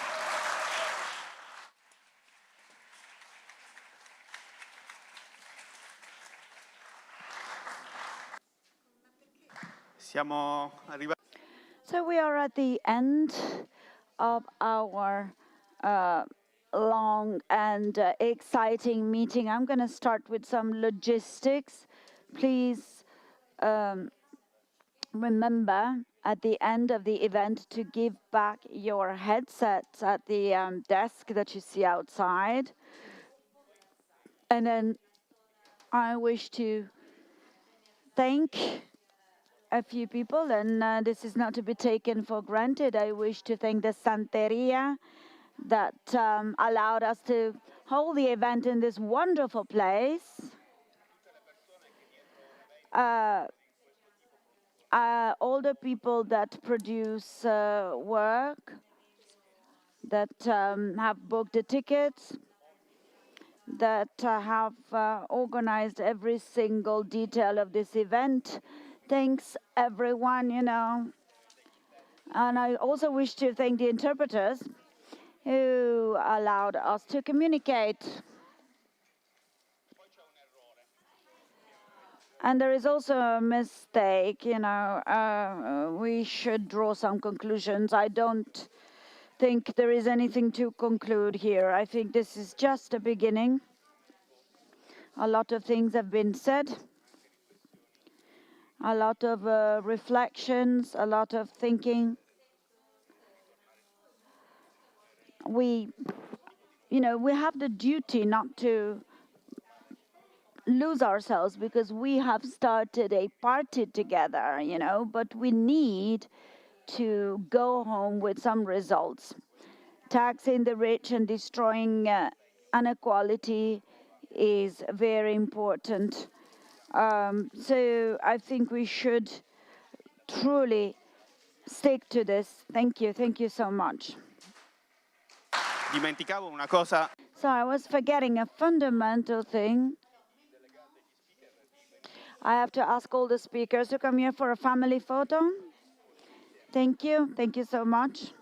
So we are at the end of our long and exciting meeting. I'm going to start with some logistics. Please remember at the end of the event to give back your headsets at the desk that you see outside. And then I wish to thank a few people, and this is not to be taken for granted. I wish to thank the Santeria that allowed us to hold the event in this wonderful place. All the people that produce work, that have booked the tickets, that have organized every single detail of this event. Thanks, everyone, you know. And I also wish to thank the interpreters who allowed us to communicate. And there is also a mistake, you know. We should draw some conclusions. I don't think there is anything to conclude here. I think this is just a beginning. A lot of things have been said. A lot of reflections, a lot of thinking. We have the duty not to lose ourselves because we have started a party together, you know, but we need to go home with some results. Taxing the rich and destroying inequality is very important. So I think we should truly stick to this. Thank you so much. Dimenticavo una cosa. So I was forgetting a fundamental thing. I have to ask all the speakers to come here for a family photo. Thank you so much.